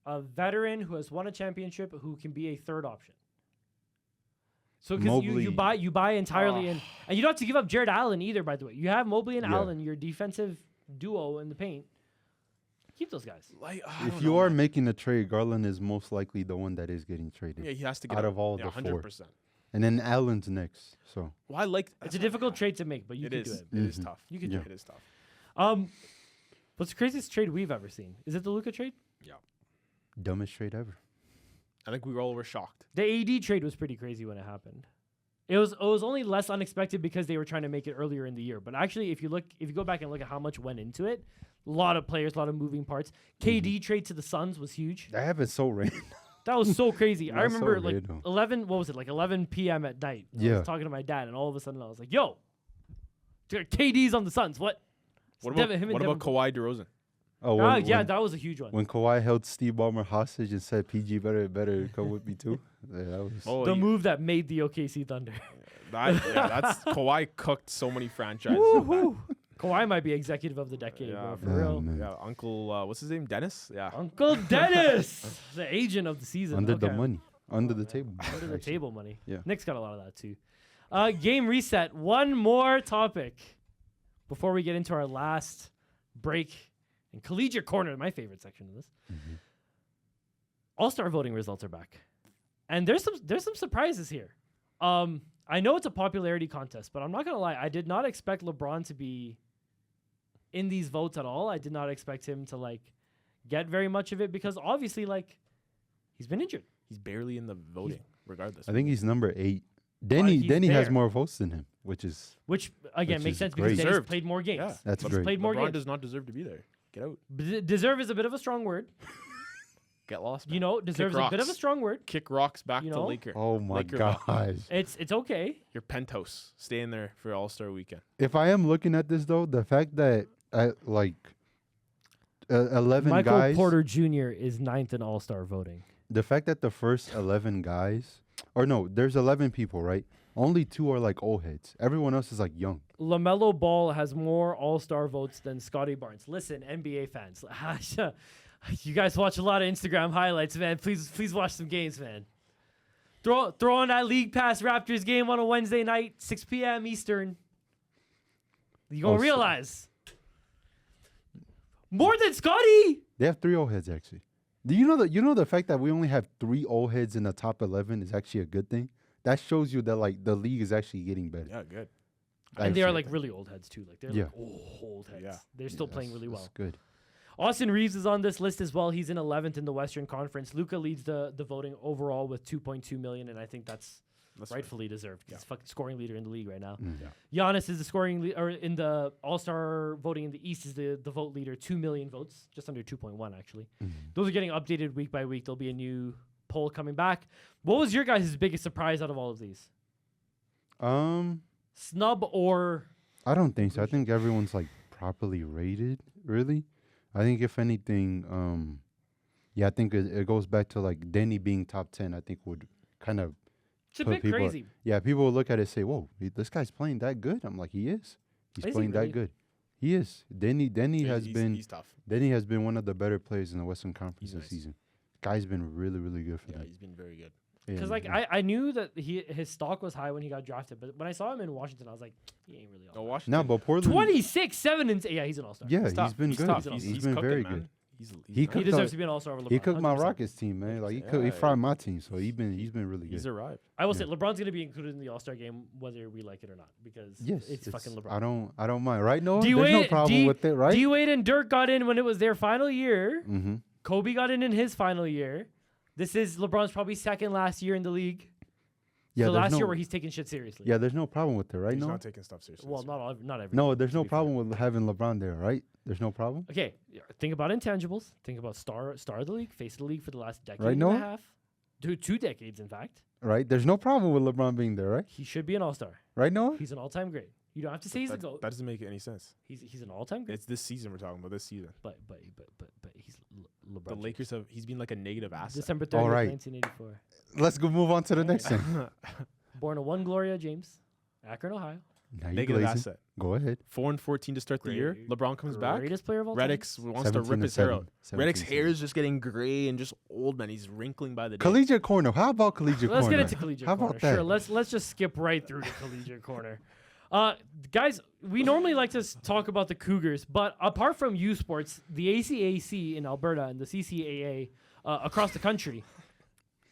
S2: a veteran who has won a championship who can be a third option. So because you
S3: Mobley-
S2: buy entirely in, and you don't have to give up Jared Allen either. By the way, you have Mobley and
S3: Yeah.
S2: Allen, your defensive duo in the paint. Keep those guys.
S4: like, I
S3: If
S4: don't
S3: you
S4: know,
S3: are
S4: man.
S3: making a trade, Garland is most likely the one that is getting traded.
S4: Yeah, he has to get
S3: out of all the four.
S4: 100%.
S3: And then Allen's next. So
S4: Well, I like.
S2: It's a difficult trade to make, but you
S4: It
S2: can
S4: is.
S2: do it.
S4: It is
S3: Mhm.
S4: tough.
S2: You can
S3: Yeah.
S2: do
S4: It is tough.
S2: it. What's the craziest trade we've ever seen? Is it the Luka trade?
S3: dumbest trade ever.
S4: I think we all were shocked.
S2: The AD trade was pretty crazy when it happened. It was only less unexpected because they were trying to make it earlier in the year. But actually, if you go back and look at how much went into it, a lot of players, a lot of moving parts. KD trade to the Suns was huge.
S3: I have it so random.
S2: That was so crazy. I
S3: That's so
S2: remember like
S3: random.
S2: 11 p.m. at night. I
S3: Yeah.
S2: was talking to my dad, and all of a sudden I was like, "Yo, KD's on the Suns. What?"
S4: What
S2: Devin-
S4: about
S2: him and
S4: what about
S2: Devin-
S4: Kawhi DeRozan?
S3: Oh,
S2: Yeah, that was a huge one.
S3: when Kawhi held Steve Ballmer hostage and said, "PG better come with me too." Yeah, that was.
S4: Oh,
S2: The
S4: he-
S2: move that made the OKC Thunder.
S4: that's Kawhi cooked so many franchises.
S2: Woo-hoo. Kawhi might be executive of the decade,
S4: Yeah,
S2: bro, for
S3: Oh,
S2: real.
S3: man.
S4: Yeah, Uncle, what's his name? Dennis. Yeah.
S2: Uncle Dennis, the agent of the season.
S3: Under the
S2: Okay.
S3: money, under the table,
S2: Under the
S3: actually.
S2: table money.
S3: Yeah.
S2: Nick's got a lot of that too. Game reset. One more topic before we get into our last break in Collegiate Corner, my favorite section of this.
S3: Mm-hmm.
S2: All-star voting results are back, and there's some surprises here. I know it's a popularity contest, but I'm not gonna lie. I did not expect LeBron to be in these votes at all. I did not expect him to like get very much of it because obviously like he's been injured.
S4: He's barely in the voting, regardless.
S3: I think he's number 8.
S2: he's
S3: Denny has
S2: there.
S3: more votes than him, which is
S2: Which again
S3: Which
S2: makes
S3: is
S2: sense
S3: great.
S2: because Dennis
S4: Deserved.
S2: played more games.
S4: Yeah.
S3: that's
S2: He's
S3: great.
S2: played more
S4: LeBron
S2: games.
S4: does not deserve to be there. Get out.
S2: Deserve is a bit of a strong word.
S4: Get lost.
S2: You
S4: man.
S2: know, deserves a bit of a
S4: rocks.
S2: strong word.
S4: Kick rocks back
S2: You
S4: to
S2: know?
S4: Laker.
S3: Oh my
S4: Laker
S3: gosh!
S4: vote.
S2: It's okay.
S4: Your penthouse. Stay in there for All-Star weekend.
S3: If I am looking at this though, the fact that 11
S2: Michael
S3: guys,
S2: Porter Jr. is 9th in All-Star voting.
S3: the fact that the first 11 guys, or no, there's 11 people, right? Only 2 are like old heads. Everyone else is like young.
S2: LaMelo Ball has more All-Star votes than Scotty Barnes. Listen, NBA fans, you guys watch a lot of Instagram highlights, man. Please watch some games, man. Throw on that League Pass Raptors game on a Wednesday night, 6 p.m. Eastern. You gonna realize more than Scotty.
S3: They have 3 old heads actually. Do you know the fact that we only have 3 old heads in the top 11 is actually a good thing? That shows you that like the league is actually getting better.
S4: Yeah, good.
S2: And they are like really old heads too. Like they're like old heads.
S4: Yeah.
S2: They're still playing really well.
S3: That's good.
S2: Austin Reeves is on this list as well. He's in 11th in the Western Conference. Luka leads the voting overall with 2.2 million, and I think that's rightfully deserved. He's fucking scoring leader in the league right now. Giannis is the scoring or in the All-Star voting in the East is the vote leader, 2 million votes, just under 2.1 actually. Those are getting updated week by week. There'll be a new poll coming back. What was your guys' biggest surprise out of all of these? Snub or?
S3: I don't think so. I think everyone's like properly rated. Really, I think if anything, I think it goes back to like Denny being top 10. I think would kind of.
S2: It's a bit crazy.
S3: Yeah, people will look at it and say, "Whoa, this guy's playing that good." I'm like, he is. He's playing that good. He is. Denny has been.
S4: He's tough.
S3: Denny has been one of the better players in the Western Conference this season. Guy's been really, really good for them.
S4: Yeah, he's been very good.
S2: Because I knew that his stock was high when he got drafted, but when I saw him in Washington, I was like, he ain't really all.
S4: Washington.
S3: No, but Portland.
S2: 26, 7, and 8. Yeah, he's an all-star.
S3: Yeah,
S4: He's
S3: been good.
S4: tough.
S3: He's been very good.
S4: He
S2: He deserves to be an all-star over LeBron.
S3: He cooked my
S2: 100%.
S3: Rockets team, man. Like he fried my team, so he's been really good.
S4: He's arrived.
S2: I will say LeBron's gonna be included in the All-Star game whether we like it or not because it's fucking LeBron.
S3: I don't mind, right? No, there's
S2: D-Wade,
S3: no problem with it, right?
S2: D-Wade and Dirk got in when it was their final year.
S3: Mm-hmm.
S2: Kobe got in his final year. This is LeBron's probably second last year in the league.
S3: Yeah,
S2: the last year where he's taking shit seriously.
S3: Yeah, there's no problem with it, right?
S4: He's
S3: no,
S4: not taking stuff seriously.
S2: Well, not every.
S3: no, there's no problem with having LeBron there, right? There's no problem.
S2: Okay, think about intangibles. Think about star of the league, face of the league for the last decade
S3: Right,
S2: and
S3: Noah?
S2: a half. 2 decades, in fact.
S3: Right? There's no problem with LeBron being there, right?
S2: He should be an all-star.
S3: Right, Noah?
S2: He's an all-time great. You don't have to say he's the GOAT.
S4: That doesn't make any sense.
S2: He's an all-time great.
S4: It's this season we're talking about. This season.
S2: But he's LeBron.
S4: The Lakers have. He's been like a negative asset.
S2: December 30th,
S3: All right.
S2: 1984.
S3: Let's go move on to the next thing.
S2: Born to one Gloria James, Akron, Ohio.
S3: Now you
S4: Negative
S3: glazing.
S4: asset.
S3: Go ahead.
S4: 4-14 to start the year. LeBron comes back.
S2: Greatest player of all time.
S4: Reddick's wants to
S3: 17
S4: rip
S3: to
S4: his hair
S3: 7.
S4: out.
S3: 17
S4: Reddick's
S3: to
S4: hair is just getting gray and just old, man. He's wrinkling by the day.
S3: Collegiate Corner. How about Collegiate
S2: Let's
S3: Corner?
S2: get into Collegiate
S3: How
S2: Corner.
S3: about that?
S2: Sure, let's just skip right through to Collegiate Corner. Guys, we normally like to talk about the Cougars, but apart from U Sports, the ACAC in Alberta and the CCAA across the country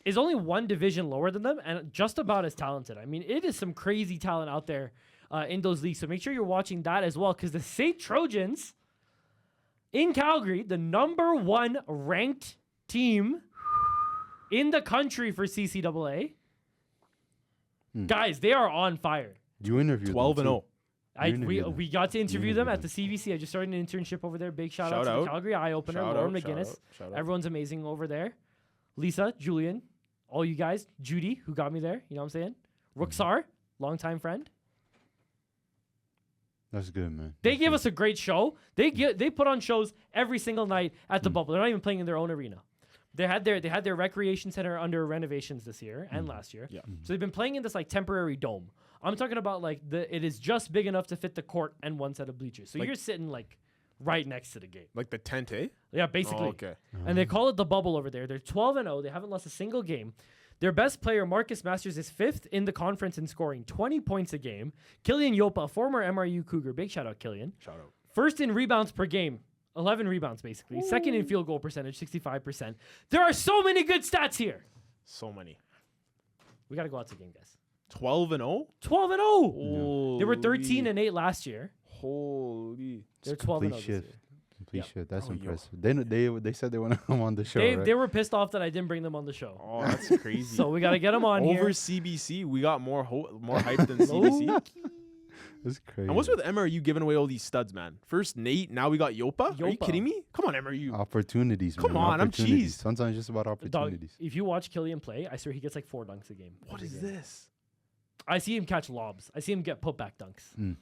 S2: is only one division lower than them and just about as talented. I mean, it is some crazy talent out there in those leagues, so make sure you're watching that as well because the St. Trojans in Calgary, the number 1 ranked team in the country for CCAA, guys, they are on fire.
S3: You interviewed
S4: 12-0.
S2: We got to interview them at the CBC. I just started an internship over there. Big shout out to the Calgary Eye Opener, Lauren McGinnis. Everyone's amazing over there. Lisa, Julian, all you guys, Judy, who got me there. You know what I'm saying? Ruxar, longtime friend.
S3: That's good, man.
S2: They give us a great show. They put on shows every single night at the Bubble. They're not even playing in their own arena. They had their recreation center under renovations this year and last year.
S4: Yeah.
S2: So they've been playing in this like temporary dome. I'm talking about like it is just big enough to fit the court and one set of bleachers. So
S4: Like-
S2: you're sitting like right next to the gate.
S4: Like the tent, eh?
S2: Yeah, basically.
S4: Oh, okay.
S2: And they call it the Bubble over there. They're 12-0. They haven't lost a single game. Their best player, Marcus Masters, is 5th in the conference in scoring, 20 points a game. Killian Yopa, former MRU Cougar. Big shout out, Killian.
S4: Shout out.
S2: 1st in rebounds per game. 11 rebounds, basically. 2nd in field goal percentage, 65%. There are so many good stats here.
S4: So many.
S2: We got to go out to the game, guys.
S4: 12-0?
S2: 12-0. They were 13-8 last year.
S4: Holy.
S2: They're 12-0
S3: Complete
S2: this
S3: shift.
S2: year.
S3: Complete shift. That's
S4: Oh, yo.
S3: impressive. They said they want to come on the show,
S2: They,
S3: right?
S2: they were pissed off that I didn't bring them on the show.
S4: Oh, that's crazy.
S2: So we got to get them on
S4: Over
S2: here.
S4: CBC, we got more hype than CBC.
S3: That's crazy.
S4: And what's with MRU giving away all these studs, man? First Nate, now we got Yopa. Are you
S2: Yopa.
S4: kidding me? Come on, MRU.
S3: Opportunities,
S4: Come
S3: man.
S4: on, I'm
S3: Opportunities.
S4: cheesed.
S3: Sometimes it's just about
S2: Dog,
S3: opportunities.
S2: if you watch Killian play, I swear he gets like 4 dunks a game.
S4: What
S2: every
S4: is
S2: game.
S4: this?
S2: I see him catch lobs. I see him get putback dunks.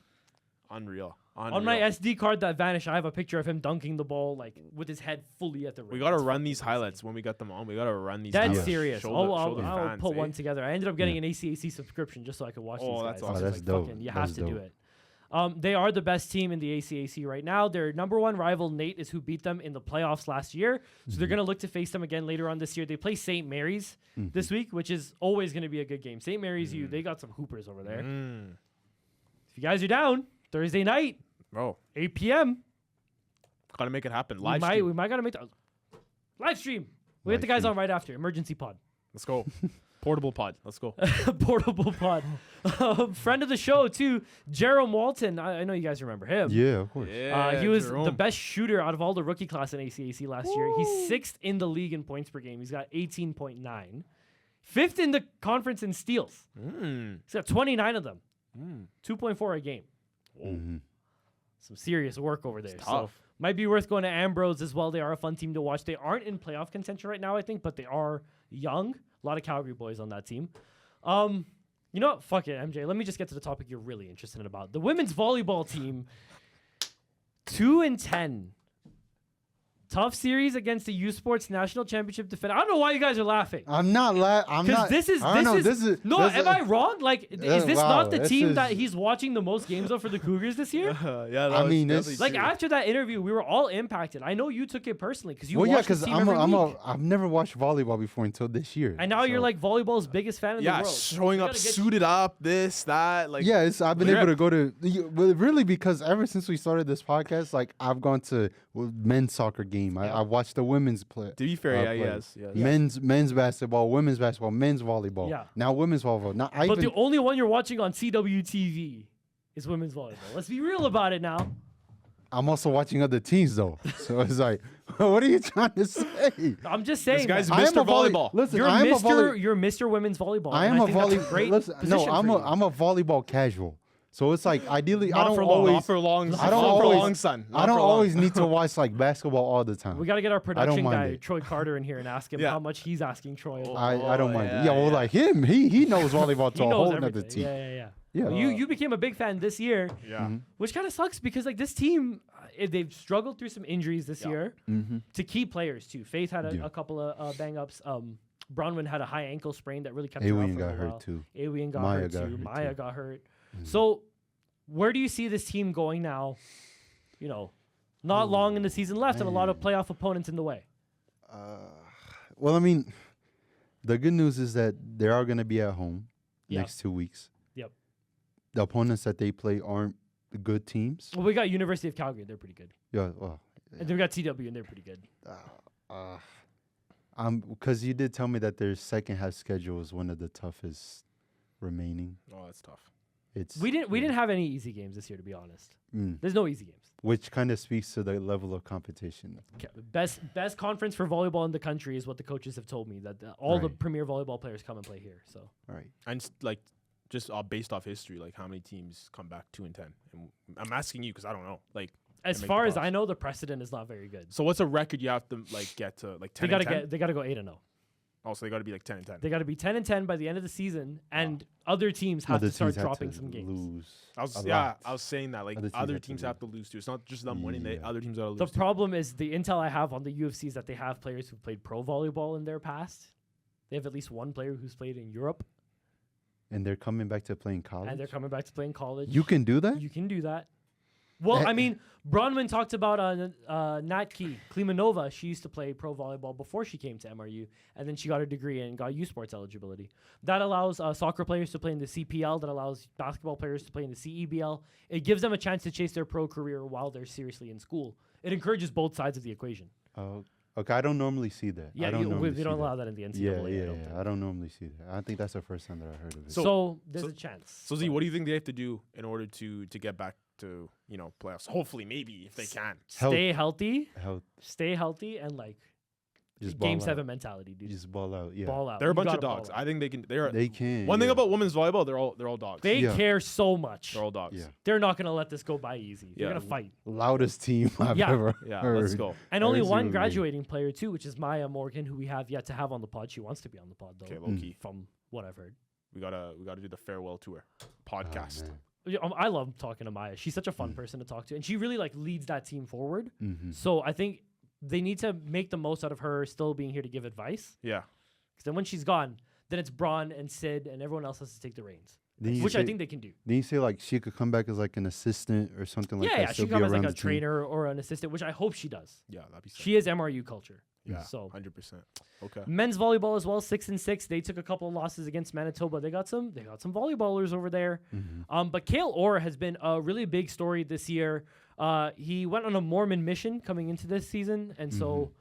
S4: Unreal.
S2: On my SD card that vanished, I have a picture of him dunking the ball like with his head fully at the rim.
S4: We gotta
S2: It's
S4: run
S2: fucking
S4: these
S2: insane.
S4: highlights when we got them on. We gotta run these.
S2: That's
S4: highlights.
S2: serious.
S4: Show
S2: I'll
S4: the
S2: put
S4: fans,
S2: one together. I ended up getting
S4: Yeah.
S2: an ACAC subscription just so I could watch
S4: Oh,
S2: these
S4: that's
S2: guys.
S4: awesome.
S3: Oh, that's dope.
S2: You have
S3: That's
S2: to do
S3: dope.
S2: it. They are the best team in the ACAC right now. Their number one rival, Nate, is who beat them in the playoffs last year. So they're going to look to face them again later on this year. They play St. Mary's this week, which is always going to be a good game. St. Mary's, they got some hoopers over there. If you guys are down, Thursday night,
S4: Bro,
S2: 8 p.m.,
S4: gotta make it happen.
S2: we
S4: Live
S2: might
S4: stream.
S2: got to make the live stream. We get
S3: Live
S2: the guys
S3: stream.
S2: on right after. Emergency pod.
S4: Let's go. Portable pod. Let's go.
S2: Portable pod. Friend of the show, too, Jerome Walton. I know you guys remember him.
S3: Yeah, of course.
S2: He was the
S4: Jerome.
S2: best shooter out of all the rookie class in ACAC last year. He's sixth in the league in points per game. He's got 18.9. Fifth in the conference in steals. He's got 29 of them. 2.4 a game.
S3: Mhm.
S2: Some serious work over there. So
S4: tough.
S2: might be worth going to Ambrose as well. They are a fun team to watch. They aren't in playoff contention right now, I think, but they are young. A lot of Calgary boys on that team. You know what? Fuck it, MJ. Let me just get to the topic you're really interested in about. The women's volleyball team, 2-10. Tough series against the U Sports National Championship defender. I don't know why you guys are laughing.
S3: I'm not. I'm
S2: Because
S3: not.
S2: this is
S3: I don't know, this is
S2: no.
S3: this
S2: Am I wrong? Like, is this
S3: wow,
S2: not the
S3: this
S2: team
S3: is-
S2: that he's watching the most games of for the Cougars this year?
S4: Yeah,
S3: I mean, it's-
S4: definitely
S2: Like
S4: true.
S2: after that interview, we were all impacted. I know you took it personally because you
S3: Well, yeah,
S2: watched this
S3: because
S2: team every week.
S3: I've never watched volleyball before until this year.
S2: And now you're
S3: so-
S2: like volleyball's biggest fan in the
S4: yeah,
S2: world.
S4: showing
S2: We
S4: up
S2: gotta get
S4: suited up, this, that, like
S3: Yeah, I've been
S4: We're
S3: able to go to, well, really, because ever since we started this podcast, like I've gone to men's soccer game. I watched the women's play.
S4: To be fair, yeah,
S3: play.
S4: yes.
S3: Men's basketball, women's basketball, men's volleyball.
S2: Yeah.
S3: Now women's volleyball. Now I
S2: But
S3: even,
S2: the only one you're watching on CWTV is women's volleyball. Let's be real about it now.
S3: I'm also watching other teams though. So it's like, what are you trying to say?
S2: I'm just saying.
S4: This guy's
S2: man.
S3: I am
S4: Mr.
S3: a volley-
S4: Volleyball.
S3: Listen,
S2: You're
S3: I am a
S2: Mr.
S3: volley-
S2: You're Mr. Women's Volleyball.
S3: I
S2: and
S3: am a
S2: think that's
S3: volley.
S2: great
S3: Listen, no,
S2: position
S3: I'm
S2: for
S3: a
S2: you.
S3: I'm a volleyball casual. So it's like ideally I
S2: Not
S3: don't
S2: for long.
S3: always
S4: Not for long.
S3: I don't
S4: not for
S3: always-
S4: long, son.
S3: I
S4: Not
S3: don't
S4: for long.
S3: always need to watch like basketball all the time.
S2: We got to get our production
S3: mind
S2: guy,
S3: it.
S2: Troy Carter, in here and ask him
S4: Yeah.
S2: how much he's asking Troy.
S3: I don't mind.
S4: yeah,
S3: Yeah, well,
S4: yeah.
S3: like him, he knows volleyball to
S2: He
S3: a
S2: knows
S3: whole
S2: everything.
S3: nother team.
S2: Yeah.
S3: Yeah.
S2: Well, you became a big fan this year,
S4: Yeah.
S2: which kind of sucks because like this team, they've struggled through some injuries this
S4: Yeah.
S2: year to key players too. Faith had
S3: Yeah.
S2: a couple of bang ups. Bronwyn had a high ankle sprain that really kept her out
S3: Awian
S2: for
S3: got
S2: a while.
S3: hurt too.
S2: Awian got
S3: Maya
S2: hurt
S3: got
S2: too.
S3: hurt
S2: Maya
S3: too.
S2: got hurt. So, where do you see this team going now? You know, not long in the season left and a lot of playoff opponents in the way.
S3: Well, I mean, the good news is that they are going to be at home
S2: Yeah.
S3: next 2 weeks.
S2: Yep.
S3: The opponents that they play aren't good teams.
S2: Well, we got University of Calgary. They're pretty good.
S3: Yeah, well,
S2: And then we got TW, and they're pretty good.
S3: because you did tell me that their second half schedule is one of the toughest remaining.
S4: Oh, that's tough.
S3: It's
S2: We didn't have any easy games this year, to be honest. There's no easy games.
S3: which kind of speaks to the level of competition.
S2: Best conference for volleyball in the country is what the coaches have told me, that all the
S3: Right.
S2: premier volleyball players come and play here. So
S3: All right.
S4: And like, just based off history, like how many teams come back 2-10? And I'm asking you because I don't know. Like,
S2: as
S4: make
S2: far
S4: the
S2: as I
S4: playoffs.
S2: know, the precedent is not very good.
S4: so what's a record you have to like get to like 10?
S2: They gotta go 8-0.
S4: Also, they got to be like 10-10.
S2: They got to be 10-10 by the end of the season, and other teams have
S3: Other
S2: to start
S3: teams have
S2: dropping
S3: to
S2: some games.
S3: Lose
S4: I was
S3: a
S4: yeah,
S3: lot.
S4: I was saying that like
S3: Other teams
S4: other
S3: have to
S4: teams
S3: lose.
S4: have to lose too. It's not just them winning; they
S3: Yeah.
S4: other teams got to lose.
S2: The
S4: too.
S2: problem is the intel I have on the UFC is that they have players who played pro volleyball in their past. They have at least one player who's played in Europe,
S3: and they're coming back to playing college.
S2: and they're coming back to playing college.
S3: You can do that?
S2: You can do that. Well, I mean, Bronwyn talked about Natki Klimanova. She used to play pro volleyball before she came to MRU, and then she got her degree and got U Sports eligibility. That allows soccer players to play in the CPL. That allows basketball players to play in the CEBL. It gives them a chance to chase their pro career while they're seriously in school. It encourages both sides of the equation.
S3: Okay, I don't normally see that.
S2: Yeah,
S3: I don't normally
S2: we
S3: see
S2: don't
S3: that.
S2: allow that in the NCAA.
S3: Yeah,
S2: I don't think.
S3: I don't normally see that. I think that's the first time that I heard of it.
S2: So there's a chance.
S4: So Z, what do you think they have to do in order to get back to playoffs? Hopefully, maybe if they can.
S2: Stay healthy,
S3: Health,
S2: and like
S3: just
S2: game
S3: ball
S2: 7
S3: out.
S2: mentality, dude.
S3: Just ball out. Yeah,
S2: Ball out.
S4: They're a
S2: You
S4: bunch
S2: gotta
S4: of
S2: ball
S4: dogs.
S2: out.
S4: I think they can. They're
S3: they can.
S4: one thing
S3: yeah.
S4: about women's volleyball, they're all dogs.
S2: They
S3: Yeah.
S2: care so much.
S4: They're all dogs.
S3: Yeah.
S2: They're not gonna let this go by easy. They're
S4: Yeah.
S2: gonna fight.
S3: Loudest team I've
S2: Yeah.
S3: ever
S4: Yeah,
S3: heard.
S4: let's go.
S2: And only
S3: Every
S2: one
S3: single game.
S2: graduating player too, which is Maya Morgan, who we have yet to have on the pod. She wants to be on the pod though.
S4: Okay, low key.
S2: From what I've heard.
S4: We gotta do the farewell tour podcast.
S3: man.
S2: I love talking to Maya. She's such a fun person to talk to, and she really like leads that team forward.
S3: Mm-hmm.
S2: So I think they need to make the most out of her still being here to give advice.
S4: Yeah.
S2: Because then when she's gone, then it's Braun and Sid and everyone else has to take the reins,
S3: Didn't you
S2: which I
S3: say-
S2: think they can do.
S3: Didn't you say like she could come back as like an assistant or something like that?
S2: Yeah, she
S3: still
S2: can
S3: be
S2: come as like
S3: around
S2: a
S3: the team?
S2: trainer or an assistant, which I hope she does.
S4: Yeah, that'd be sick.
S2: She is MRU culture.
S4: Yeah,
S2: So
S4: 100%. Okay.
S2: men's volleyball as well, 6-6. They took a couple of losses against Manitoba. They got some volleyballers over there.
S3: Mm-hmm.
S2: But Cale Orr has been a really big story this year. He went on a Mormon mission coming into this season, and so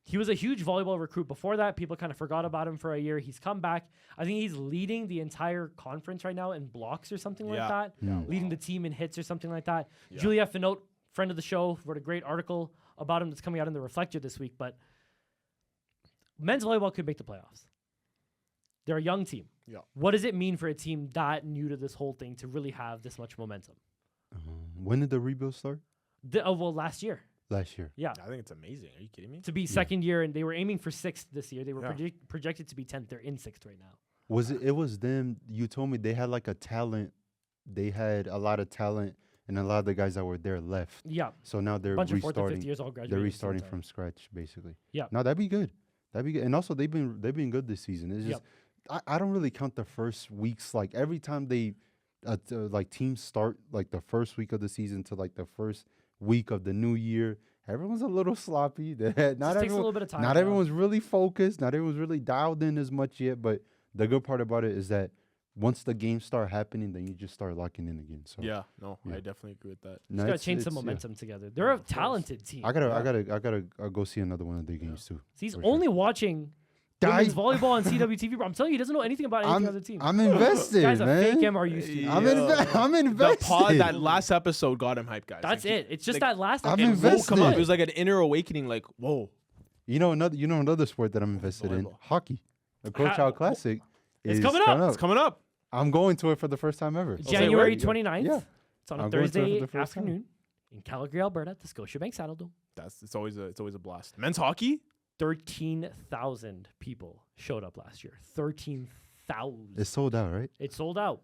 S2: he was a huge volleyball recruit before that. People kind of forgot about him for a year. He's come back. I think he's leading the entire conference right now in blocks or something like that.
S3: Yeah.
S2: Leading the team in hits or something like that.
S4: Yeah.
S2: Juliette Finot, friend of the show, wrote a great article about him that's coming out in the Reflector this week. But men's volleyball could make the playoffs. They're a young team.
S4: Yeah.
S2: What does it mean for a team that new to this whole thing to really have this much momentum?
S3: When did the rebuild start?
S2: Last year.
S3: Last year.
S2: Yeah.
S4: I think it's amazing. Are you kidding me?
S2: To be second year, and they were aiming for 6th this year. They were
S4: Yeah.
S2: projected to be 10th. They're in 6th right now.
S3: Was it? It was them. You told me they had like a talent. They had a lot of talent, and a lot of the guys that were there left.
S2: Yeah.
S3: So now they're
S2: Bunch of 4th and 5th
S3: restarting.
S2: years all graduated.
S3: They're
S2: at the same
S3: restarting
S2: time.
S3: from scratch, basically.
S2: Yeah.
S3: No, that'd be good. That'd be good. And also, they've been good this season. It's just I don't really count the first weeks. Like every time they like teams start like the first week of the season to like the first week of the new year, everyone's a little sloppy. Not
S2: Just takes a
S3: everyone,
S2: little bit of time.
S3: not
S2: now.
S3: everyone's really focused. Not everyone's really dialed in as much yet. But the good part about it is that once the games start happening, then you just start locking in again. So
S4: Yeah, no,
S3: Yeah.
S4: I definitely agree with that.
S3: no,
S2: Just gotta
S3: it's-
S2: change some
S3: it's- yeah.
S2: momentum together. They're a
S4: of course.
S2: talented team.
S3: I gotta go see another one of their games too.
S2: He's
S3: for sure.
S2: only watching women's volleyball on CWTV, bro. I'm telling you, he doesn't know anything about any other team.
S3: I'm invested,
S2: Guy's a
S3: man.
S2: fake MRU student.
S4: Yeah.
S3: I'm
S4: The
S3: invested.
S4: pod, that last episode got him hype, guys.
S2: That's
S4: Like,
S2: it. It's just
S4: like,
S2: that last.
S3: I'm
S2: episode.
S4: It woke him up.
S3: invested.
S4: It was like an inner awakening. Like, whoa.
S3: You know another sport that I'm invested in,
S4: Volleyball.
S3: hockey. The Collegiate Classic
S2: It's
S3: is
S2: coming up.
S4: It's coming up.
S3: I'm going to it for the first time ever.
S2: January
S3: where?
S2: 29th.
S3: Yeah.
S2: It's on a
S3: I'm going to it for
S2: Thursday
S3: the first time.
S2: afternoon in Calgary, Alberta, at the Scotiabank Saddle Dome.
S4: It's always a blast. Men's hockey.
S2: 13,000 people showed up last year. 13,000.
S3: It's sold out, right?
S2: It sold out.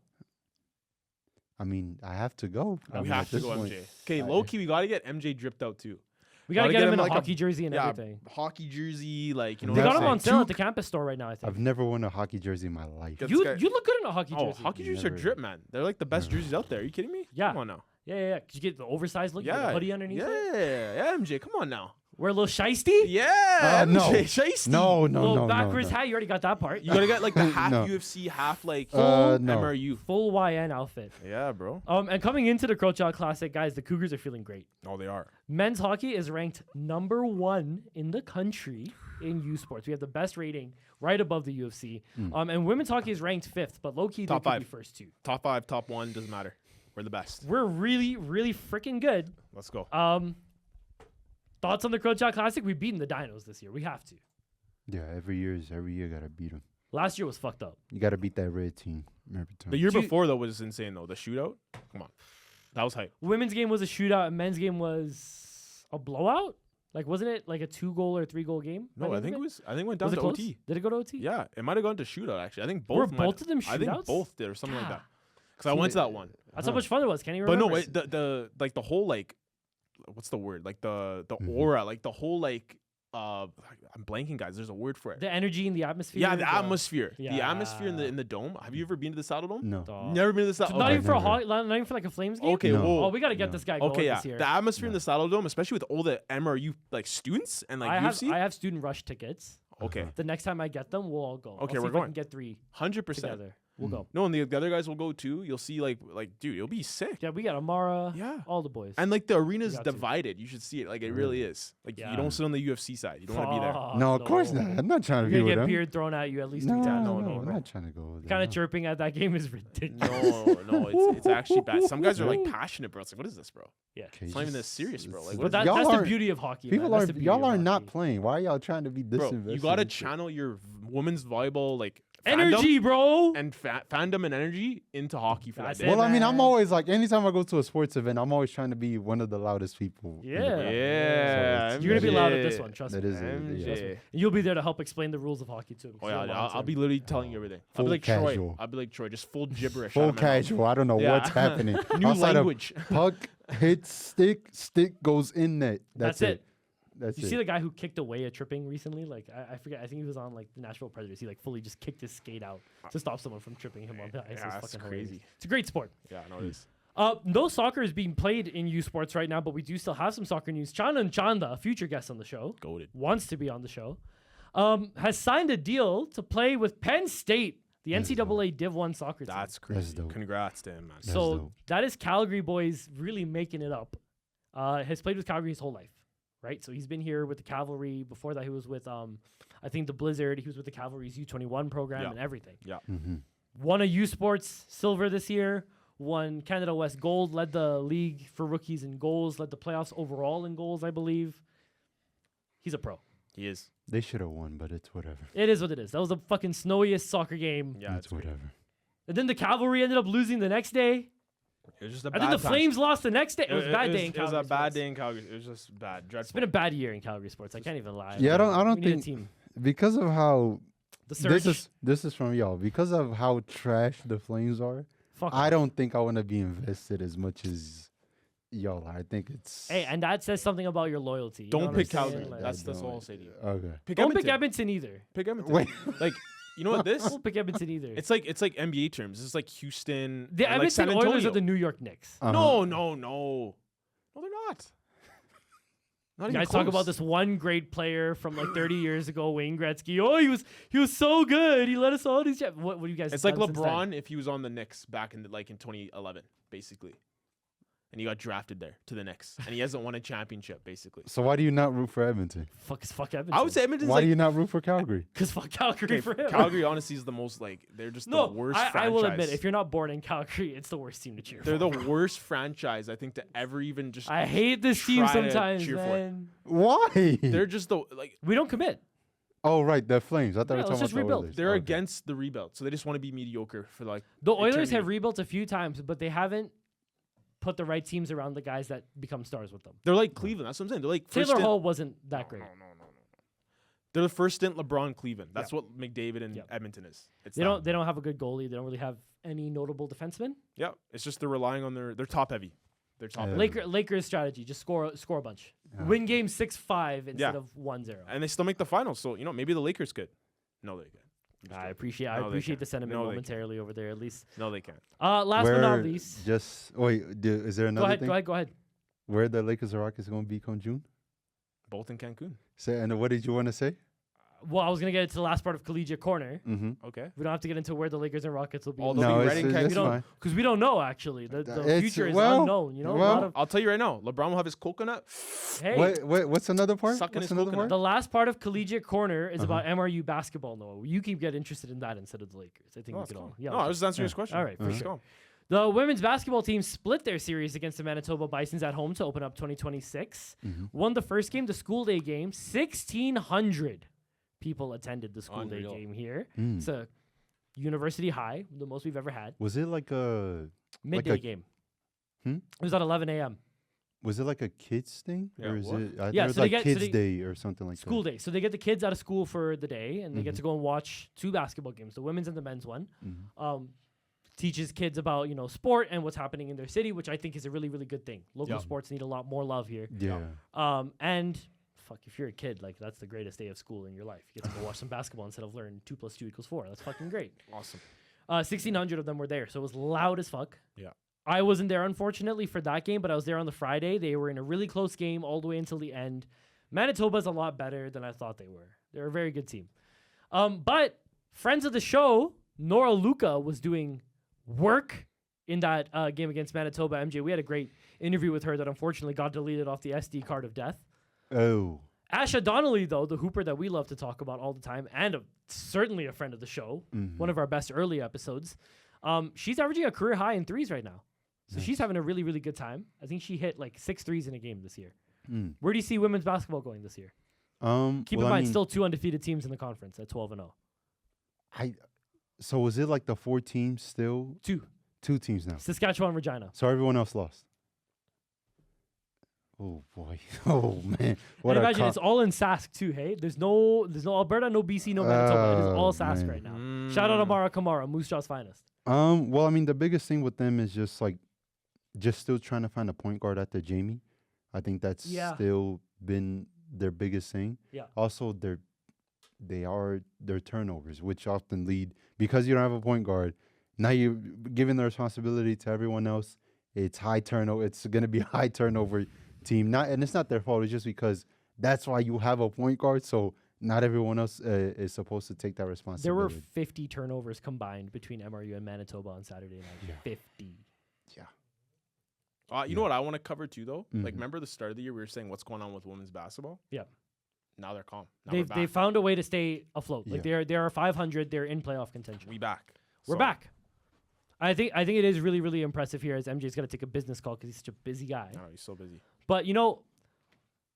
S3: I mean, I have to go. I
S4: We
S3: mean,
S4: have
S3: at
S4: to
S3: this
S4: go,
S3: point,
S4: MJ. Okay,
S3: I-
S4: low key, we gotta get MJ dripped out too.
S2: We gotta
S4: Gotta
S2: get
S4: get
S2: him in
S4: him
S2: a
S4: like a-
S2: hockey jersey and
S4: Yeah,
S2: everything.
S4: hockey jersey, like you know.
S2: They got
S3: That's
S2: him
S3: it.
S2: on sale at the
S3: Two-
S2: campus store right now, I think.
S3: I've never worn a hockey jersey in my life.
S4: Good.
S2: You
S4: This guy-
S2: you look good in a hockey
S4: Oh,
S2: jersey.
S4: hockey jerseys are
S3: Never.
S4: drip, man. They're like the best
S3: Never.
S4: jerseys out there. Are you kidding me?
S2: Yeah.
S4: Come on now.
S2: Yeah. Could you get the oversized look? You get
S4: Yeah.
S2: the hoodie underneath
S4: yeah,
S2: it?
S4: yeah, MJ. Come on now.
S2: Wear a little shiesty?
S4: Yeah.
S3: No.
S4: MJ. Shiesty.
S3: No,
S2: little
S3: no,
S2: backwards
S3: no.
S2: hat. You already got that part.
S4: You gotta get like the half
S3: No.
S4: UFC, half like
S3: No.
S4: MRU.
S2: Full YN outfit.
S4: Yeah, bro.
S2: And coming into the Collegiate Classic, guys, the Cougars are feeling great.
S4: Oh, they are.
S2: Men's hockey is ranked number 1 in the country in U Sports. We have the best rating, right above the UFC. And women's hockey is ranked 5th, but low key they
S4: Top
S2: could
S4: 5.
S2: be first too.
S4: Top 5, top 1 doesn't matter. We're the best.
S2: We're really, really freaking good.
S4: Let's go.
S2: Thoughts on the Collegiate Classic? We've beaten the Dinos this year. We have to.
S3: Yeah, every year gotta beat them.
S2: Last year was fucked up.
S3: You gotta beat that red team every time.
S4: The year
S2: Dude-
S4: before though was insane though. The shootout. Come on. That was hype.
S2: Women's game was a shootout, and men's game was a blowout. Like, wasn't it like a 2-goal or 3-goal game?
S4: No, I think it was. I think it went down
S2: Was it
S4: to
S2: close?
S4: OT.
S2: Did it go to OT?
S4: Yeah, it might have gone to shootout actually. I think both.
S2: Were
S4: might-
S2: both of them
S4: I think
S2: shootouts?
S4: both did or something like
S2: God.
S4: that. Because I went to that one.
S2: That's how much fun it was. Can't even
S4: But
S2: remember.
S4: no, wait, the like the whole like, what's the word? Like the aura, like the whole like I'm blanking, guys. There's a word for it.
S2: The energy in the atmosphere.
S4: Yeah, the atmosphere. The
S2: Yeah.
S4: atmosphere in the dome. Have you ever been to the Saddle Dome?
S3: No.
S2: Dog.
S4: Never been to the Saddle.
S2: Not
S4: Okay.
S2: even for a
S3: Never.
S2: not even for like a Flames game.
S4: Okay,
S3: No.
S4: whoa.
S2: Oh, we gotta get
S3: No.
S2: this guy going
S4: Okay, yeah.
S2: this year.
S4: The atmosphere in the Saddle Dome, especially with all the MRU like students and like
S2: I
S4: UFC.
S2: have student rush tickets.
S4: Okay,
S2: The next time I get them, we'll all go.
S4: Okay,
S2: I'll see
S4: we're
S2: if I
S4: going.
S2: can get 3
S4: 100%.
S2: together. We'll go.
S4: No, and the other guys will go too. You'll see like dude, it'll be sick.
S2: Yeah, we got Amara.
S4: Yeah.
S2: all the boys.
S4: And like the arena's
S2: got to.
S4: divided. You should see it. Like it really is. Like
S2: Yeah.
S4: you don't sit on the UFC side. You don't want to be there.
S2: Fuck,
S3: No, of course not. I'm not trying to
S2: You're
S3: be
S2: gonna
S3: with
S2: get
S3: them.
S2: beard thrown at you at least
S3: No,
S2: 3 times.
S3: no,
S4: no,
S3: I'm
S4: no.
S3: not trying to go with them.
S2: Kind of
S3: no.
S2: chirping at that game is ridiculous.
S4: No, it's actually bad. Some guys are like passionate, bro. It's like, what is this, bro?
S2: Yeah.
S3: Okay,
S4: It's not even
S3: just-
S4: this serious, bro. Like,
S3: it's-
S4: what
S2: But
S4: is
S2: that's the
S3: aren't-
S2: beauty of hockey.
S3: People
S2: man. That's
S3: are
S2: the beauty
S3: y'all
S2: of
S3: are not
S2: hockey.
S3: playing. Why are y'all trying to be
S4: Bro,
S3: disinvested?
S4: you gotta
S3: into it?
S4: channel your women's volleyball like
S2: Energy, bro.
S4: and fandom and energy into hockey for
S2: That's
S4: that
S2: it,
S4: day.
S3: Well, I mean, I'm
S2: man.
S3: always like, anytime I go to a sports event, I'm always trying to be one of the loudest people. in the
S2: Yeah.
S3: crowd.
S4: Yeah,
S3: So
S2: You're gonna be loud at
S4: MJ.
S2: this one. Trust
S3: That
S2: me.
S3: is it.
S4: MJ.
S3: Yeah.
S2: And you'll be there to help explain the rules of hockey too.
S4: Oh yeah,
S2: You're a
S4: I'll
S2: long
S4: be
S2: term.
S4: literally telling you everything. I'll
S3: Full
S4: be like
S3: casual.
S4: Troy. I'll be like Troy, just full gibberish.
S3: Full
S4: out of my mouth.
S3: casual. I don't know
S4: Yeah.
S3: what's happening.
S4: New
S3: Outside of
S4: language.
S3: puck hits stick goes in net.
S2: That's it.
S3: That's
S2: You
S3: it.
S2: see the guy who kicked away a tripping recently? Like I forget. I think he was on like the Nashville Predators. He like fully just kicked his skate out to stop someone from tripping him on the ice.
S4: Yeah,
S2: It's
S4: that's
S2: fucking hilarious.
S4: crazy.
S2: It's a great sport.
S4: Yeah, no, it is.
S2: No soccer is being played in U Sports right now, but we do still have some soccer news. Chana Chanda, a future guest on the show,
S4: Goated.
S2: wants to be on the show, has signed a deal to play with Penn State, the
S3: That's
S2: NCAA Div 1 soccer team.
S4: That's crazy.
S3: dope.
S4: Congrats to him, man.
S3: That's
S2: So
S3: dope.
S2: that is Calgary boys really making it up. Has played with Calgary his whole life, right? So he's been here with the Cavalry. Before that, he was with I think the Blizzard. He was with the Cavalry's U21 program
S4: Yeah.
S2: and everything.
S4: Yeah.
S3: Mhm.
S2: Won a U Sports silver this year. Won Canada West gold. Led the league for rookies in goals. Led the playoffs overall in goals, I believe. He's a pro.
S4: He is.
S3: They should have won, but it's whatever.
S2: It is what it is. That was the fucking snowiest soccer game.
S4: Yeah,
S3: it's
S4: it's great.
S3: whatever.
S2: And then the Cavalry ended up losing the next day.
S4: It was just a
S2: I
S4: bad
S2: think the
S4: time.
S2: Flames lost the next day. It was a bad day in
S4: It was
S2: Calgary.
S4: a bad
S2: sports.
S4: day in Calgary. It was just bad. Dreadful.
S2: It's been a bad year in Calgary sports. I can't even lie.
S3: Yeah, I don't
S2: We need a
S3: think
S2: team.
S3: because of how
S2: The surge.
S3: this is from y'all. Because of how trash the Flames are,
S2: Fuck
S3: I
S2: off.
S3: don't think I want to be invested as much as y'all are. I think it's
S2: Hey, and that says something about your loyalty. You know
S4: Don't
S2: what
S4: pick
S2: I'm saying?
S4: Calgary.
S2: Like,
S4: That's all I'll say to you.
S3: okay.
S4: Pick
S2: don't
S4: Edmonton.
S2: pick Edmonton either.
S4: Pick Edmonton.
S3: Wait,
S4: Like, you know what this?
S2: Don't pick Edmonton either.
S4: It's like NBA terms. This is like Houston.
S2: The
S4: and like San
S2: Edmonton Oilers
S4: Antonio.
S2: are the New York Knicks.
S3: uh-huh.
S4: No, they're not. Not
S2: You
S4: even
S2: guys talk about
S4: close.
S2: this one great player from like 30 years ago, Wayne Gretzky. Oh, he was so good. He let us all these. What do you guys?
S4: It's like
S2: done since then?
S4: LeBron if he was on the Knicks back in in 2011, basically, and he got drafted there to the Knicks, and he hasn't won a championship, basically.
S3: So why do you not root for Edmonton?
S2: Fuck Edmonton.
S4: I would say Edmonton's
S3: Why
S4: like
S3: do you not root for Calgary?
S2: because fuck Calgary
S4: okay,
S2: for him.
S4: Calgary. Honestly, is the most like they're just
S2: No,
S4: the worst.
S2: I will admit,
S4: franchise.
S2: if you're not born in Calgary, it's the worst team to cheer
S4: They're
S2: for.
S4: the worst franchise I think to ever even just.
S2: I hate this team
S4: try to
S2: sometimes,
S4: cheer for it.
S2: man.
S3: Why?
S4: They're just the like
S2: We don't commit.
S3: Oh right, the Flames. I thought
S2: Yeah,
S3: we were
S2: let's
S3: talking
S2: just
S3: about the
S2: rebuild.
S3: Oilers.
S4: they're
S3: Okay.
S4: against the rebuild, so they just want to be mediocre for like.
S2: The Oilers
S4: eternity.
S2: have rebuilt a few times, but they haven't put the right teams around the guys that become stars with them.
S4: They're like Cleveland. That's what I'm saying. They're like first
S2: Taylor
S4: stint-
S2: Hall wasn't that great.
S4: No. They're the first stint LeBron Cleveland. That's
S2: Yeah.
S4: what McDavid and
S2: Yeah.
S4: Edmonton is. It's
S2: They
S4: that.
S2: don't have a good goalie. They don't really have any notable defensemen.
S4: Yeah, it's just they're relying on they're top heavy. They're top
S3: Yeah.
S4: heavy.
S2: Lakers strategy, just score a bunch.
S3: Yeah.
S2: Win game 6-5 instead
S4: Yeah.
S2: of 1-0.
S4: And they still make the finals. So, maybe the Lakers could. No, they can't.
S2: I appreciate
S4: No, they
S2: the
S4: can't.
S2: sentiment
S4: No, they
S2: momentarily over there at least.
S4: No, they can't.
S2: Last but not least.
S3: Just wait. Is there
S2: Go
S3: another
S2: ahead,
S3: thing?
S2: go ahead.
S3: Where the Lakers or Rockets going to be come June?
S4: Both in Cancun.
S3: Say, and what did you want to say?
S2: Well, I was going to get into the last part of Collegiate Corner.
S3: Mm-hmm.
S4: Okay.
S2: We don't have to get into where the Lakers and Rockets will be.
S4: All
S2: in the
S4: they'll
S3: No,
S4: be
S3: it's,
S4: ready in
S3: it's
S4: Cancun.
S3: fine.
S2: Because we don't know, actually. The
S3: It's-
S2: future is
S3: well,
S2: unknown. You know,
S3: well,
S4: I'll tell you right now, LeBron will have his coconut.
S2: hey,
S3: What's another part?
S4: Sucking
S3: What's
S4: his
S3: another
S4: coconut.
S2: the last part of Collegiate Corner is
S3: Uh-huh.
S2: about MRU basketball, Noah. You can get interested in that instead of the Lakers. I think
S4: No,
S2: we
S4: it's
S2: could
S4: calm.
S2: all. Yeah,
S4: No, I was just answering his question.
S2: All right, for
S4: Let's
S2: sure.
S4: go.
S2: The women's basketball team split their series against the Manitoba Bisons at home to open up 2026.
S3: Mhm.
S2: Won the first game, the school day game. 1,600 people attended the school
S4: Unreal.
S2: day game here.
S3: Mm.
S2: It's a university high, the most we've ever had.
S3: Was it like a
S2: Midday game.
S3: Hmm?
S2: It was at 11 a.m.
S3: Was it like a kids thing,
S4: Yeah,
S3: or is
S4: what?
S3: it? I
S2: Yeah,
S3: think it was
S2: so they
S3: like
S2: get- so
S3: Kids
S2: they-
S3: Day or something like
S2: School
S3: that.
S2: day. So they get the kids out of school for the day, and they get
S3: Mhm.
S2: to go and watch two basketball games, the women's and the men's one.
S3: Mhm.
S2: Teaches kids about sport and what's happening in their city, which I think is a really, really good thing. Local
S4: Yeah.
S2: sports need a lot more love here.
S3: Yeah.
S2: And fuck, if you're a kid, like that's the greatest day of school in your life. You get to go watch some basketball instead of learn 2 + 2 = 4. That's fucking great.
S4: Awesome.
S2: 1,600 of them were there, so it was loud as fuck.
S4: Yeah.
S2: I wasn't there unfortunately for that game, but I was there on the Friday. They were in a really close game all the way until the end. Manitoba's a lot better than I thought they were. They're a very good team. But friends of the show, Nora Luca was doing work in that game against Manitoba. MJ, we had a great interview with her that unfortunately got deleted off the SD card of death.
S3: Oh.
S2: Asha Donnelly, though, the hooper that we love to talk about all the time, and certainly a friend of the show,
S3: Mhm.
S2: one of our best early episodes, she's averaging a career high in threes right now. So she's having a really, really good time. I think she hit like 6 threes in a game this year.
S3: Mm.
S2: Where do you see women's basketball going this year? Keep
S3: well,
S2: in
S3: I
S2: mind,
S3: mean,
S2: still 2 undefeated teams in the conference at 12-0.
S3: So was it like the 4 teams still?
S2: 2.
S3: 2 teams now.
S2: Saskatchewan, Regina.
S3: So everyone else lost. Oh boy. Oh man. What
S2: And
S3: a
S2: imagine it's all in Sask too, hey? There's no Alberta, no BC, no Manitoba. It is all
S3: Oh,
S2: Sask
S3: man.
S2: right now. Shout out Amara Kamara, Moose Jaw's finest.
S3: Well, I mean, the biggest thing with them is just like, just still trying to find a point guard after Jamie. I think that's still been their biggest thing.
S2: Yeah.
S3: Also, their turnovers, which often lead, because you don't have a point guard. Now you're giving the responsibility to everyone else. It's high turnover. It's gonna be a high turnover team. And it's not their fault. It's just because that's why you have a point guard. So not everyone else is supposed to take that responsibility.
S2: There were 50 turnovers combined between MRU and Manitoba on Saturday night.
S3: Yeah.
S2: 50.
S4: You know what I want to cover too, though? Like,
S3: Mhm.
S4: remember the start of the year, we were saying what's going on with women's basketball?
S2: Yeah.
S4: Now they're calm. Now we're
S2: They
S4: back.
S2: found a way to stay afloat. Like
S3: Yeah.
S2: they are 500. They're in playoff contention.
S4: We back.
S2: We're
S4: So,
S2: back. I think it is really, really impressive here as MJ's got to take a business call because he's such a busy guy.
S4: Oh, he's so busy.
S2: But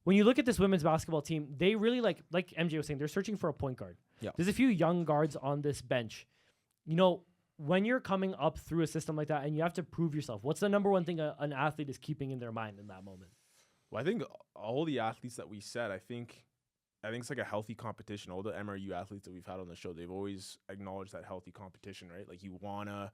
S2: when you look at this women's basketball team, they really like MJ was saying, they're searching for a point guard.
S4: Yeah.
S2: There's a few young guards on this bench. When you're coming up through a system like that and you have to prove yourself, what's the number one thing an athlete is keeping in their mind in that moment?
S4: Well, I think all the athletes that we said, I think it's like a healthy competition. All the MRU athletes that we've had on the show, they've always acknowledged that healthy competition, right? Like, you want to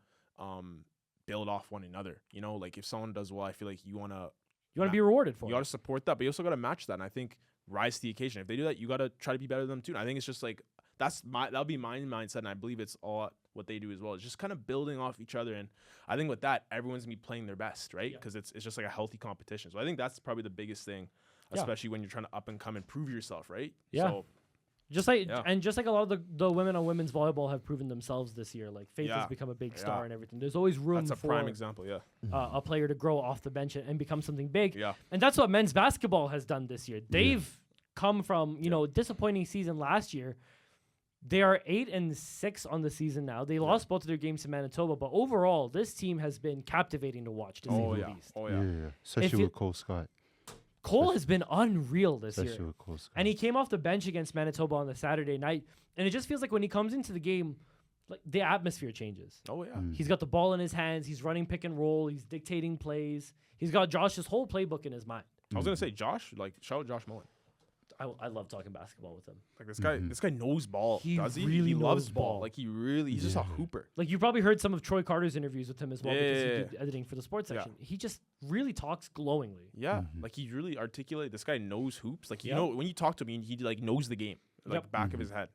S4: build off one another. Like, if someone does well, I feel like you want to
S2: be rewarded for
S4: You
S2: it.
S4: got to support that, but you also got to match that. And I think rise to the occasion. If they do that, you got to try to be better than them too. And I think it's just like that'll be my mindset, and I believe it's all what they do as well. It's just kind of building off each other, and I think with that, everyone's gonna be playing their best, right? Because it's just like a healthy competition. So I think that's probably the biggest thing, especially when you're trying to up and come and prove yourself, right?
S2: Yeah.
S4: So,
S2: Just like a lot of the women on women's volleyball have proven themselves this year. Like Faith has
S4: Yeah.
S2: become a big
S4: Yeah.
S2: star and everything. There's always room
S4: that's a
S2: for
S4: prime example. Yeah.
S2: a player to grow off the bench and become something big.
S4: Yeah.
S2: And that's what men's basketball has done this year. They've come from, disappointing season last year. They are 8-6 on the season now. They lost both of their games to Manitoba, but overall, this team has been captivating to watch, to say
S4: Oh
S2: the
S4: yeah.
S2: least.
S4: Oh
S3: Yeah.
S4: yeah.
S3: Especially
S2: you-
S3: with Cole Scott.
S2: Cole has been unreal this
S3: Especially
S2: year.
S3: with Cole Scott.
S2: And he came off the bench against Manitoba on the Saturday night. And it just feels like when he comes into the game, like the atmosphere changes.
S4: Oh yeah.
S2: He's got the ball in his hands. He's running pick and roll. He's dictating plays. He's got Josh's whole playbook in his mind.
S4: I was gonna say Josh. Like, shout out Josh Mullen.
S2: I love talking basketball with him.
S4: Like, this guy knows ball.
S2: He
S4: does he?
S2: really
S4: He loves
S2: knows
S4: ball.
S2: ball.
S4: Like, he's just a hooper.
S2: Like, you probably heard some of Troy Carter's interviews with him as well because he
S4: Yeah.
S2: did editing for the sports
S4: Yeah.
S2: section. He just really talks glowingly.
S4: Yeah, like, he really articulate. This guy knows hoops. Like,
S2: Yep.
S4: when you talk to him, he like knows the game, like
S2: Yep.
S4: back of his head.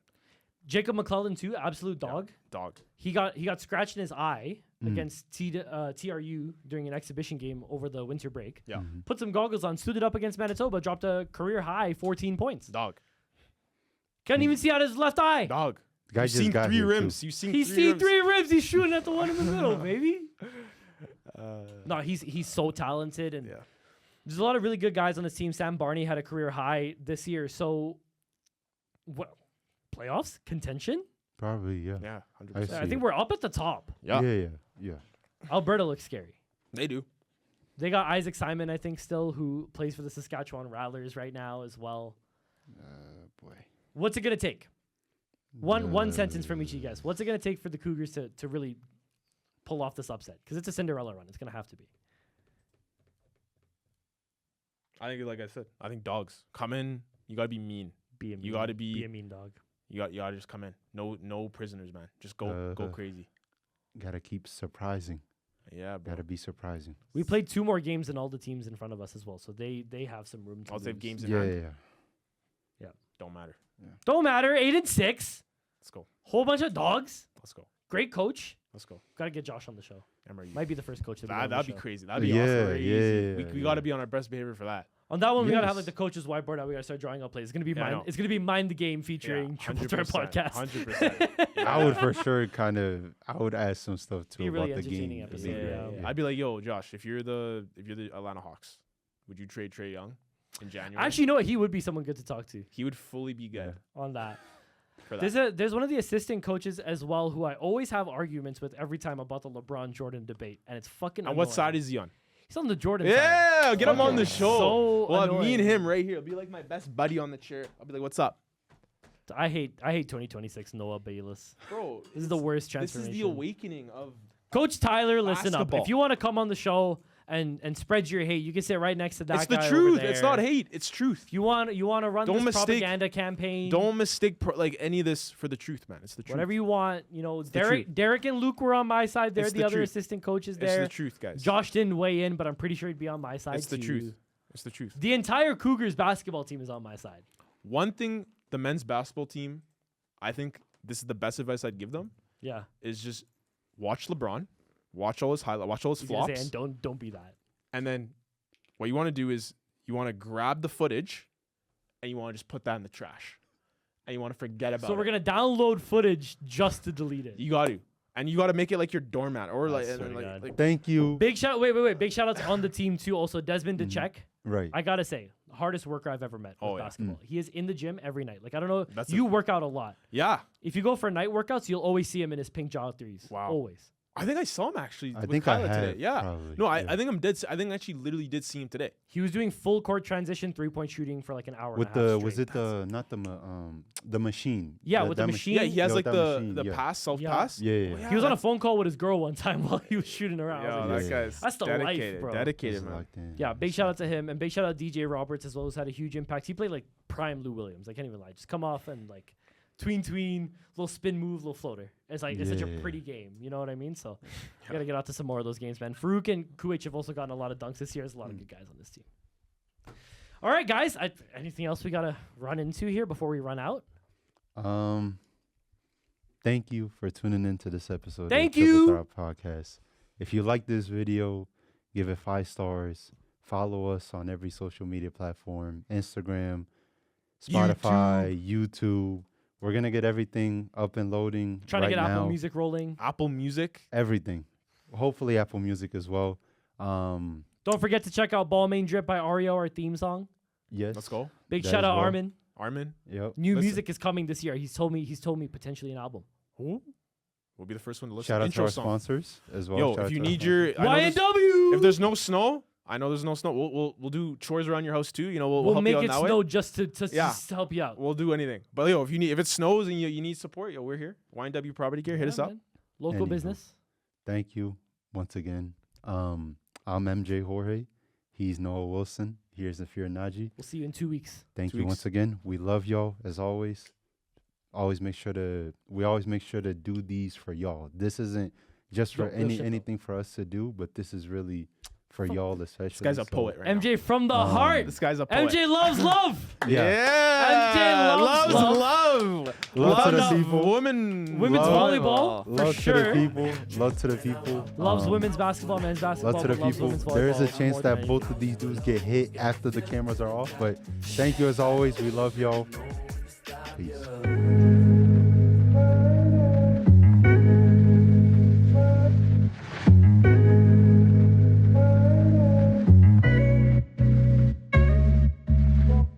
S2: Jacob McClellan, too, absolute dog.
S4: Dog.
S2: He got scratched in his eye against TRU during an exhibition game over the winter break.
S4: Yeah.
S2: Put some goggles on, stood it up against Manitoba, dropped a career high 14 points.
S4: Dog.
S2: Can't even see out his left eye.
S4: Dog.
S3: Guy
S4: You've
S3: just
S4: seen
S3: got
S4: 3
S3: here, too.
S4: rims. You've seen
S2: He's
S4: 3
S2: seen
S4: rims.
S2: 3 ribs. He's shooting at the one in the middle, baby. No, he's so talented, and
S4: Yeah.
S2: there's a lot of really good guys on this team. Sam Barney had a career high this year. So, what playoffs contention?
S3: Probably, yeah.
S4: Yeah. 100%.
S3: I see.
S2: I think we're up at the top.
S4: Yeah.
S3: Yeah.
S2: Alberta looks scary.
S4: They do.
S2: They got Isaac Simon, I think, still, who plays for the Saskatchewan Rattlers right now as well.
S3: Boy.
S2: What's it gonna take? One sentence from each of you guys. What's it gonna take for the Cougars to really pull off this upset? Because it's a Cinderella run. It's gonna have to be.
S4: I think, like I said, I think dogs come in. You gotta be mean.
S2: Be a mean,
S4: You gotta be
S2: a mean dog.
S4: You gotta just come in. No prisoners, man. Just go crazy.
S3: Gotta keep surprising.
S4: Yeah, bro.
S3: Gotta be surprising.
S2: We played 2 more games than all the teams in front of us as well, so they have some room to
S4: I'll say
S2: lose.
S4: games in
S3: Yeah,
S4: hand.
S3: yeah.
S4: Don't matter.
S2: Don't matter. 8-6.
S4: Let's go.
S2: Whole bunch of dogs.
S4: Let's go.
S2: Great coach.
S4: Let's go.
S2: Gotta get Josh on the show.
S4: MRU.
S2: Might be the first coach to be on the
S4: That'd be
S2: show.
S4: crazy. That'd be
S3: Yeah,
S4: awesome.
S3: yeah,
S4: We gotta be on our best behavior for that.
S2: On that one, we gotta have
S3: Yes.
S2: like the coach's whiteboard out. We gotta start drawing up plays. It's gonna be
S4: Yeah, I
S2: mind.
S4: know.
S2: It's gonna be Mind the Game featuring Triple Threat
S4: 100%,
S2: podcast.
S4: 100%.
S3: I would for sure I would add some stuff too
S2: Be a really
S3: about the
S2: entertaining
S3: game.
S2: episode,
S4: Yeah. I'd be like, yo, Josh, if you're the Atlanta Hawks, would you trade Trae Young in January?
S2: Actually, you know what? He would be someone good to talk to
S4: he would fully be good
S2: on that.
S4: for that.
S2: There's one of the assistant coaches as well who I always have arguments with every time about the LeBron Jordan debate, and it's fucking.
S4: On what
S2: annoying.
S4: side is he on?
S2: He's on the Jordan side.
S4: Yeah, get him on the show.
S2: So
S4: well, me and
S2: annoying.
S4: him right here. It'll be like my best buddy on the chair. I'll be like, what's up?
S2: I hate 2026 Noah Bayless.
S4: Bro,
S2: This is the worst
S4: this is
S2: transformation.
S4: the awakening of
S2: Coach Tyler, listen up.
S4: basketball.
S2: If you want to come on the show and spread your hate, you can sit right next to that
S4: it's the
S2: guy over
S4: truth.
S2: there.
S4: It's not hate. It's truth.
S2: If you want to run
S4: Don't
S2: this
S4: mistake-
S2: propaganda campaign,
S4: Don't mistake like any of this for the truth, man. It's the truth.
S2: whatever you want. You know,
S4: the truth.
S2: Derek and Luke were on my side. They're
S4: It's
S2: the
S4: the
S2: other
S4: truth.
S2: assistant coaches
S4: It's
S2: there.
S4: the truth, guys.
S2: Josh didn't weigh in, but I'm pretty sure he'd be on my side
S4: It's the
S2: too.
S4: truth. It's the truth.
S2: The entire Cougars basketball team is on my side.
S4: One thing the men's basketball team, I think this is the best advice I'd give them,
S2: Yeah.
S4: is just watch LeBron, watch all his highlights, watch all his
S2: He's gonna say,
S4: flops,
S2: and don't be that.
S4: and then what you want to do is you want to grab the footage and you want to just put that in the trash. And you want to forget about it.
S2: So we're gonna download footage just to delete it.
S4: You got to. And you got to make it like your doormat or like,
S2: swear
S4: and
S2: to
S4: like,
S2: God.
S4: like
S3: Thank you.
S2: Big shout! Wait! Big shout outs on the team too. Also, Desmond DeCheck.
S3: Right.
S2: I gotta say, hardest worker I've ever met
S4: Oh,
S2: with
S4: yeah.
S2: basketball. He is in the gym every night. Like I don't know,
S4: That's
S2: you work out a lot.
S4: yeah.
S2: If you go for night workouts, you'll always see him in his pink jaw threes.
S4: Wow.
S2: Always.
S4: I think I saw him actually.
S3: I
S4: with
S3: think I
S4: Kyla
S3: have,
S4: today. Yeah.
S3: probably,
S4: No,
S3: yeah.
S4: I think I'm dead. I think I actually literally did see him today.
S2: He was doing full court transition 3-point shooting for like an hour.
S3: With
S2: and a half
S3: the was
S2: straight.
S3: it the machine?
S2: Yeah, with the
S3: that
S2: machine.
S4: Yeah, he has
S3: Yeah,
S4: like
S3: with that
S4: the
S3: machine, yeah.
S4: pass, self
S2: Yeah.
S4: pass.
S3: Yeah, yeah.
S2: He was on a phone call with his girl one time while he was shooting around. I was
S4: Yeah,
S2: like,
S4: that
S3: Yeah.
S4: guy's
S2: That's the life,
S4: dedicated.
S2: bro.
S4: Dedicated,
S3: He's
S4: man.
S3: locked in.
S2: yeah, big shout out to him and big shout out DJ Roberts as well, who's had a huge impact. He played like prime Lou Williams. I can't even lie. Just come off and like tween, little spin move, little floater. It's like it's such a
S3: Yeah.
S2: pretty game. You know what I mean? So we gotta get out to some more of those games, man. Farouk and Kuwait have also gotten a lot of dunks this year. There's a lot of good guys on this team. All right, guys. Anything else we gotta run into here before we run out?
S3: Thank you for tuning into this episode
S2: Thank
S3: of the Triple
S2: you.
S3: Threat Podcast. If you like this video, give it 5 stars. Follow us on every social media platform, Instagram, Spotify, YouTube. We're going to get everything up and loading
S2: Trying
S3: right
S2: to get
S3: now.
S2: Apple Music rolling.
S4: Apple Music.
S3: Everything. Hopefully Apple Music as well.
S2: Don't forget to check out Ball Main Drip by Ario, our theme song.
S3: Yes.
S4: Let's go.
S2: Big
S3: That
S2: shout
S3: as
S2: out
S3: well.
S2: Armin.
S4: Armin.
S3: Yep.
S2: New
S4: Listen.
S2: music is coming this year. He's told me potentially an album.
S4: Who? We'll be the first one to listen.
S3: Shout out to
S4: Intro
S3: our
S4: song.
S3: sponsors as well.
S4: Yo,
S3: Shout out
S4: if you
S3: to our
S4: need
S3: sponsors.
S4: your, I know there's-
S2: YNW.
S4: if there's no snow, I know there's no snow. We'll do chores around your house too. You know, we'll
S2: we'll
S4: help
S2: make
S4: you out
S2: it
S4: that way.
S2: snow just to
S4: Yeah.
S2: just to help you out.
S4: We'll do anything. But yo, if it snows and you need support, yo, we're here. YNW Property Gear, hit
S2: Yeah,
S4: us up.
S2: man. Local
S3: Anywho.
S2: business.
S3: Thank you once again. I'm MJ Jorge. He's Noah Wilson. Here's Zafir Naji.
S2: We'll see you in 2 weeks.
S3: Thank
S4: 2
S3: you
S4: weeks.
S3: once again. We love y'all as always. We always make sure to do these for y'all. This isn't just for
S2: Yo, real shit, though.
S3: anything for us to do, but this is really for y'all especially.
S4: This guy's a
S3: So,
S4: poet right
S2: MJ from the
S3: Um,
S2: heart.
S4: This guy's a poet.
S2: MJ loves love.
S3: Yeah.
S2: MJ loves
S4: love.
S3: Love to the
S4: Love
S3: people.
S4: Women's
S2: Women's
S3: Love-
S2: volleyball for
S3: Love
S2: sure.
S3: to the people. Love to the people.
S2: Loves women's basketball, men's basketball.
S3: Love to the
S2: but loves
S3: people.
S2: women's
S3: There is a
S2: volleyball
S3: chance
S2: more than
S3: that both of these dudes get hit after the cameras are off, but thank you as always. We love y'all. Peace.